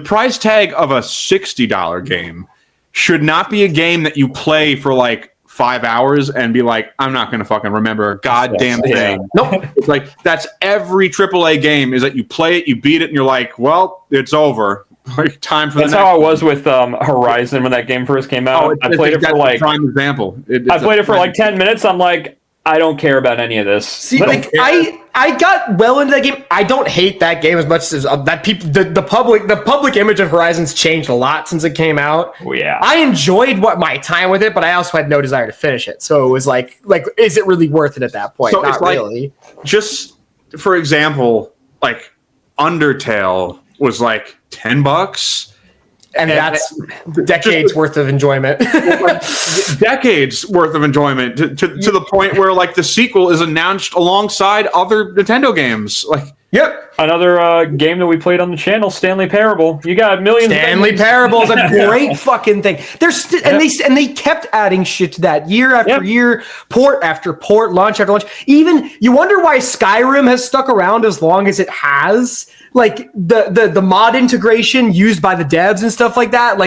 [SPEAKER 4] price tag of a $60 game should not be a game that you play for like 5 hours and be like, I'm not going to fucking remember a goddamn thing. Nope. It's like, that's every AAA game is that you play it, you beat it, and you're like, well, it's over. Like, time for
[SPEAKER 2] That's how I was with Horizon when that game first came out. I played it for like...
[SPEAKER 4] prime example.
[SPEAKER 2] I played it for like 10 minutes. I'm like, I don't care about any of this.
[SPEAKER 3] See, like I got well into that game. I don't hate that game as much as that people. The public image of Horizon's changed a lot since it came out.
[SPEAKER 2] Oh, yeah,
[SPEAKER 3] I enjoyed my time with it, but I also had no desire to finish it. So it was like, is it really worth it at that point?
[SPEAKER 4] So
[SPEAKER 3] Not really.
[SPEAKER 4] Just for example, like Undertale was like $10.
[SPEAKER 3] And that's decades worth of enjoyment.
[SPEAKER 4] Decades worth of enjoyment to the point where like the sequel is announced alongside other Nintendo games. Like,
[SPEAKER 3] yep.
[SPEAKER 2] Another game that we played on the channel, Stanley Parable. You got millions.
[SPEAKER 3] Stanley Parable is a great fucking thing. And they kept adding shit to that year after year, port after port, launch after launch. Even you wonder why Skyrim has stuck around as long as it has. Like the mod integration used by the devs and stuff like that,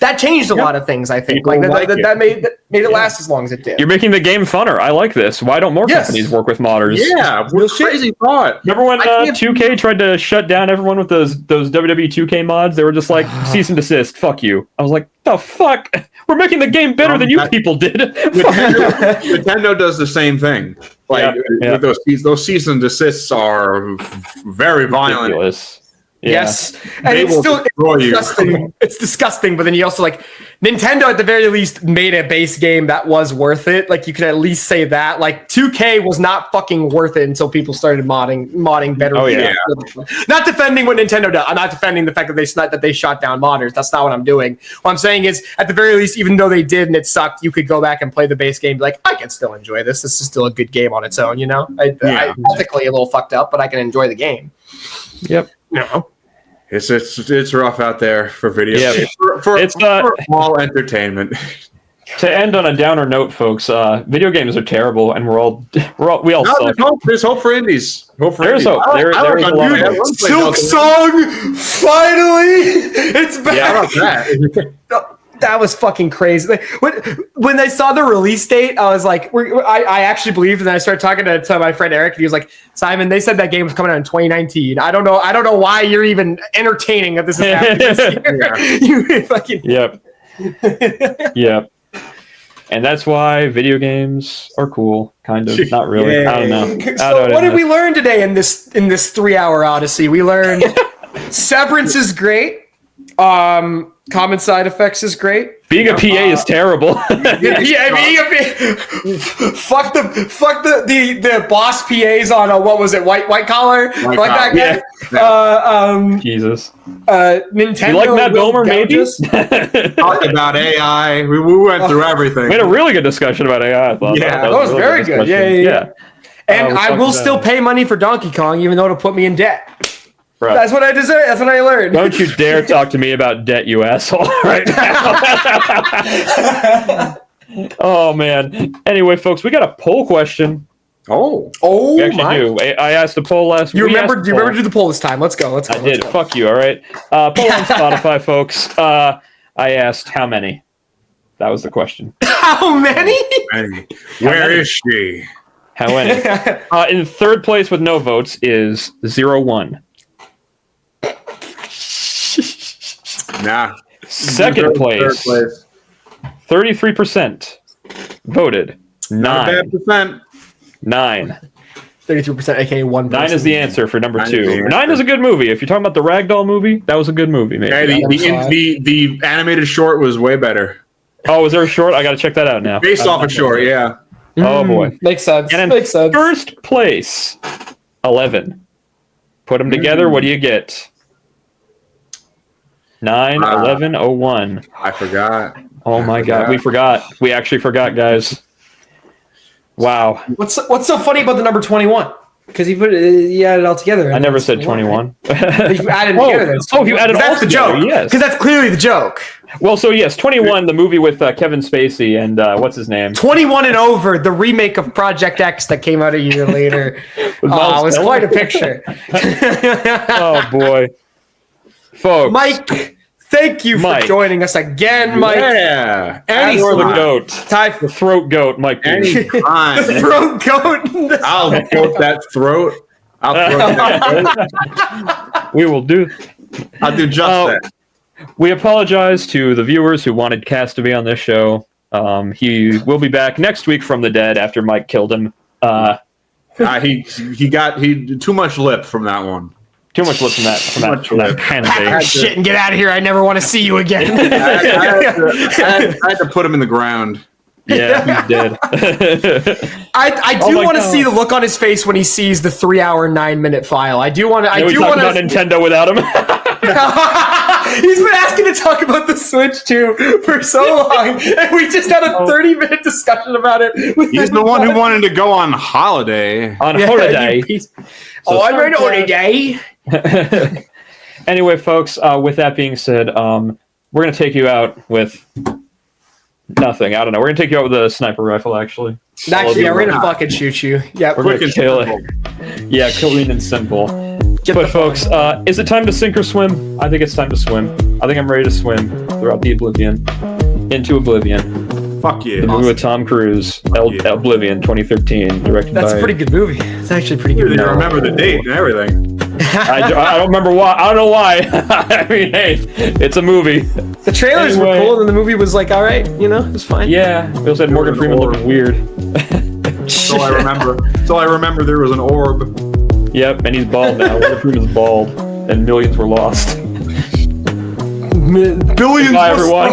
[SPEAKER 3] that changed a lot of things. I think that made it last as long as it did.
[SPEAKER 2] You're making the game funner. I like this. Why don't more companies work with modders?
[SPEAKER 4] Yeah, crazy thought.
[SPEAKER 2] Remember when 2K tried to shut down everyone with those WWE 2K mods? They were just like, cease and desist. Fuck you. I was like, the fuck? We're making the game better than you people did.
[SPEAKER 4] Nintendo does the same thing. Like with those cease and desists are very violent.
[SPEAKER 2] Ridiculous.
[SPEAKER 3] Yeah. Yes, and it's still disgusting. It's disgusting, but then you also like Nintendo at the very least made a base game that was worth it. Like you could at least say that. Like 2K was not fucking worth it until people started modding better.
[SPEAKER 2] Oh yeah.
[SPEAKER 3] Not defending what Nintendo does. I'm not defending the fact that they shot down modders. That's not what I'm doing. What I'm saying is, at the very least, even though they did and it sucked, you could go back and play the base game. Like I can still enjoy this. This is still a good game on its own. I'm ethically a little fucked up, but I can enjoy the game.
[SPEAKER 2] Yep.
[SPEAKER 4] It's rough out there for video games. For all entertainment.
[SPEAKER 2] To end on a downer note, folks, video games are terrible, and we all suck.
[SPEAKER 4] There's hope for indies.
[SPEAKER 2] There's hope. There's a lot of hope.
[SPEAKER 3] Silk Song, finally, it's back.
[SPEAKER 4] Yeah, how about that?
[SPEAKER 3] That was fucking crazy. Like, when I saw the release date, I was like, I actually believed, and then I started talking to my friend Eric, and he was like, Simon, they said that game was coming out in 2019. I don't know why you're even entertaining that this is happening this year. You fucking
[SPEAKER 2] Yep. And that's why video games are cool, kind of. Not really. I don't know.
[SPEAKER 3] So what did we learn today in this 3-hour odyssey? We learned Severance is great. Common Side Effects is great.
[SPEAKER 2] Being a PA is terrible.
[SPEAKER 3] Fuck the boss PAs on what was it? White collar? That guy.
[SPEAKER 2] Yeah. Jesus.
[SPEAKER 3] Nintendo.
[SPEAKER 2] You like Matt Bomer? Maybe.
[SPEAKER 4] Talked about AI. We went through everything.
[SPEAKER 2] We had a really good discussion about AI. I thought.
[SPEAKER 3] Yeah, that was very good. Yeah. And I will still pay money for Donkey Kong, even though it'll put me in debt.
[SPEAKER 2] Right.
[SPEAKER 3] That's what I deserve. That's what I learned.
[SPEAKER 2] Don't you dare talk to me about debt, you asshole! Right now. Oh man. Anyway, folks, we got a poll question.
[SPEAKER 4] Oh,
[SPEAKER 2] we actually do. I asked the poll last week.
[SPEAKER 3] You remember to do the poll this time? Let's go.
[SPEAKER 2] I did. Fuck you. All right. Poll on Spotify, folks. I asked how many. That was the question.
[SPEAKER 3] How many?
[SPEAKER 4] Where is she?
[SPEAKER 2] How many? In third place with no votes is 0-1.
[SPEAKER 4] Nah.
[SPEAKER 2] Second place, 33% voted. 9. 9.
[SPEAKER 3] 33%, aka 1%.
[SPEAKER 2] 9 is the answer for number 2. 9 is a good movie. If you're talking about the Ragdoll movie, that was a good movie. Maybe.
[SPEAKER 4] Yeah, the animated short was way better.
[SPEAKER 2] Oh, was there a short? I got to check that out now.
[SPEAKER 4] Based off a short, yeah.
[SPEAKER 2] Oh boy,
[SPEAKER 3] makes sense.
[SPEAKER 2] And in first place, 11. Put them together. What do you get? 9, 11, 01.
[SPEAKER 4] I forgot.
[SPEAKER 2] Oh my God, we forgot. We actually forgot, guys. Wow.
[SPEAKER 3] What's so funny about the number 21? Because you add it all together.
[SPEAKER 2] I never said 21.
[SPEAKER 3] If you added it together,
[SPEAKER 2] if you added all
[SPEAKER 3] the
[SPEAKER 2] together,
[SPEAKER 3] joke.
[SPEAKER 2] Yes.
[SPEAKER 3] Because that's clearly the joke.
[SPEAKER 2] Well, so yes, 21, the movie with Kevin Spacey and what's his name?
[SPEAKER 3] 21 and Over, the remake of Project X that came out a year later. It was quite a picture.
[SPEAKER 2] Oh boy. Folks.
[SPEAKER 3] Mike, thank you for joining us again, Mike.
[SPEAKER 4] Yeah.
[SPEAKER 2] You're the goat. The throat goat, Mike.
[SPEAKER 3] The throat goat.
[SPEAKER 4] I'll goat that throat. I'll throat that goat.
[SPEAKER 2] We will do.
[SPEAKER 4] I'll do just that.
[SPEAKER 2] We apologize to the viewers who wanted Cass to be on this show. He will be back next week from the dead after Mike killed him.
[SPEAKER 4] He got too much lip from that one.
[SPEAKER 2] Too much lip from that kind of
[SPEAKER 3] Pack shit and get out of here. I never want to see you again.
[SPEAKER 4] I had to put him in the ground.
[SPEAKER 2] Yeah, he's dead.
[SPEAKER 3] I do want to see the look on his face when he sees the 3-hour 9-minute file. I do want to. I do want to.
[SPEAKER 2] Nintendo without him.
[SPEAKER 3] He's been asking to talk about the Switch too for so long, and we just had a 30-minute discussion about it.
[SPEAKER 4] He's the one who wanted to go on holiday.
[SPEAKER 2] Holiday.
[SPEAKER 3] I'm on holiday.
[SPEAKER 2] Anyway, folks, with that being said, we're going to take you out with nothing. I don't know. We're going to take you out with a sniper rifle, actually.
[SPEAKER 3] Yeah, we're going to fucking shoot you. Yeah,
[SPEAKER 4] we're going to kill it.
[SPEAKER 2] Yeah, clean and simple. But folks, is it time to sink or swim? I think it's time to swim. I think I'm ready to swim throughout the oblivion. Into oblivion.
[SPEAKER 4] Fuck yeah.
[SPEAKER 2] The movie with Tom Cruise, Oblivion 2013, directed by...
[SPEAKER 3] That's a pretty good movie. It's actually a pretty good movie.
[SPEAKER 4] You remember the date and everything.
[SPEAKER 2] I don't remember why. I don't know why. I mean, hey, it's a movie.
[SPEAKER 3] The trailers were cool, and the movie was like, all right, it was fine.
[SPEAKER 2] Yeah, it also had Morgan Freeman looking weird.
[SPEAKER 4] So I remember there was an orb.
[SPEAKER 2] Yep, and he's bald now. Morgan Freeman's bald, and millions were lost.
[SPEAKER 3] Billions.
[SPEAKER 2] Bye, everyone.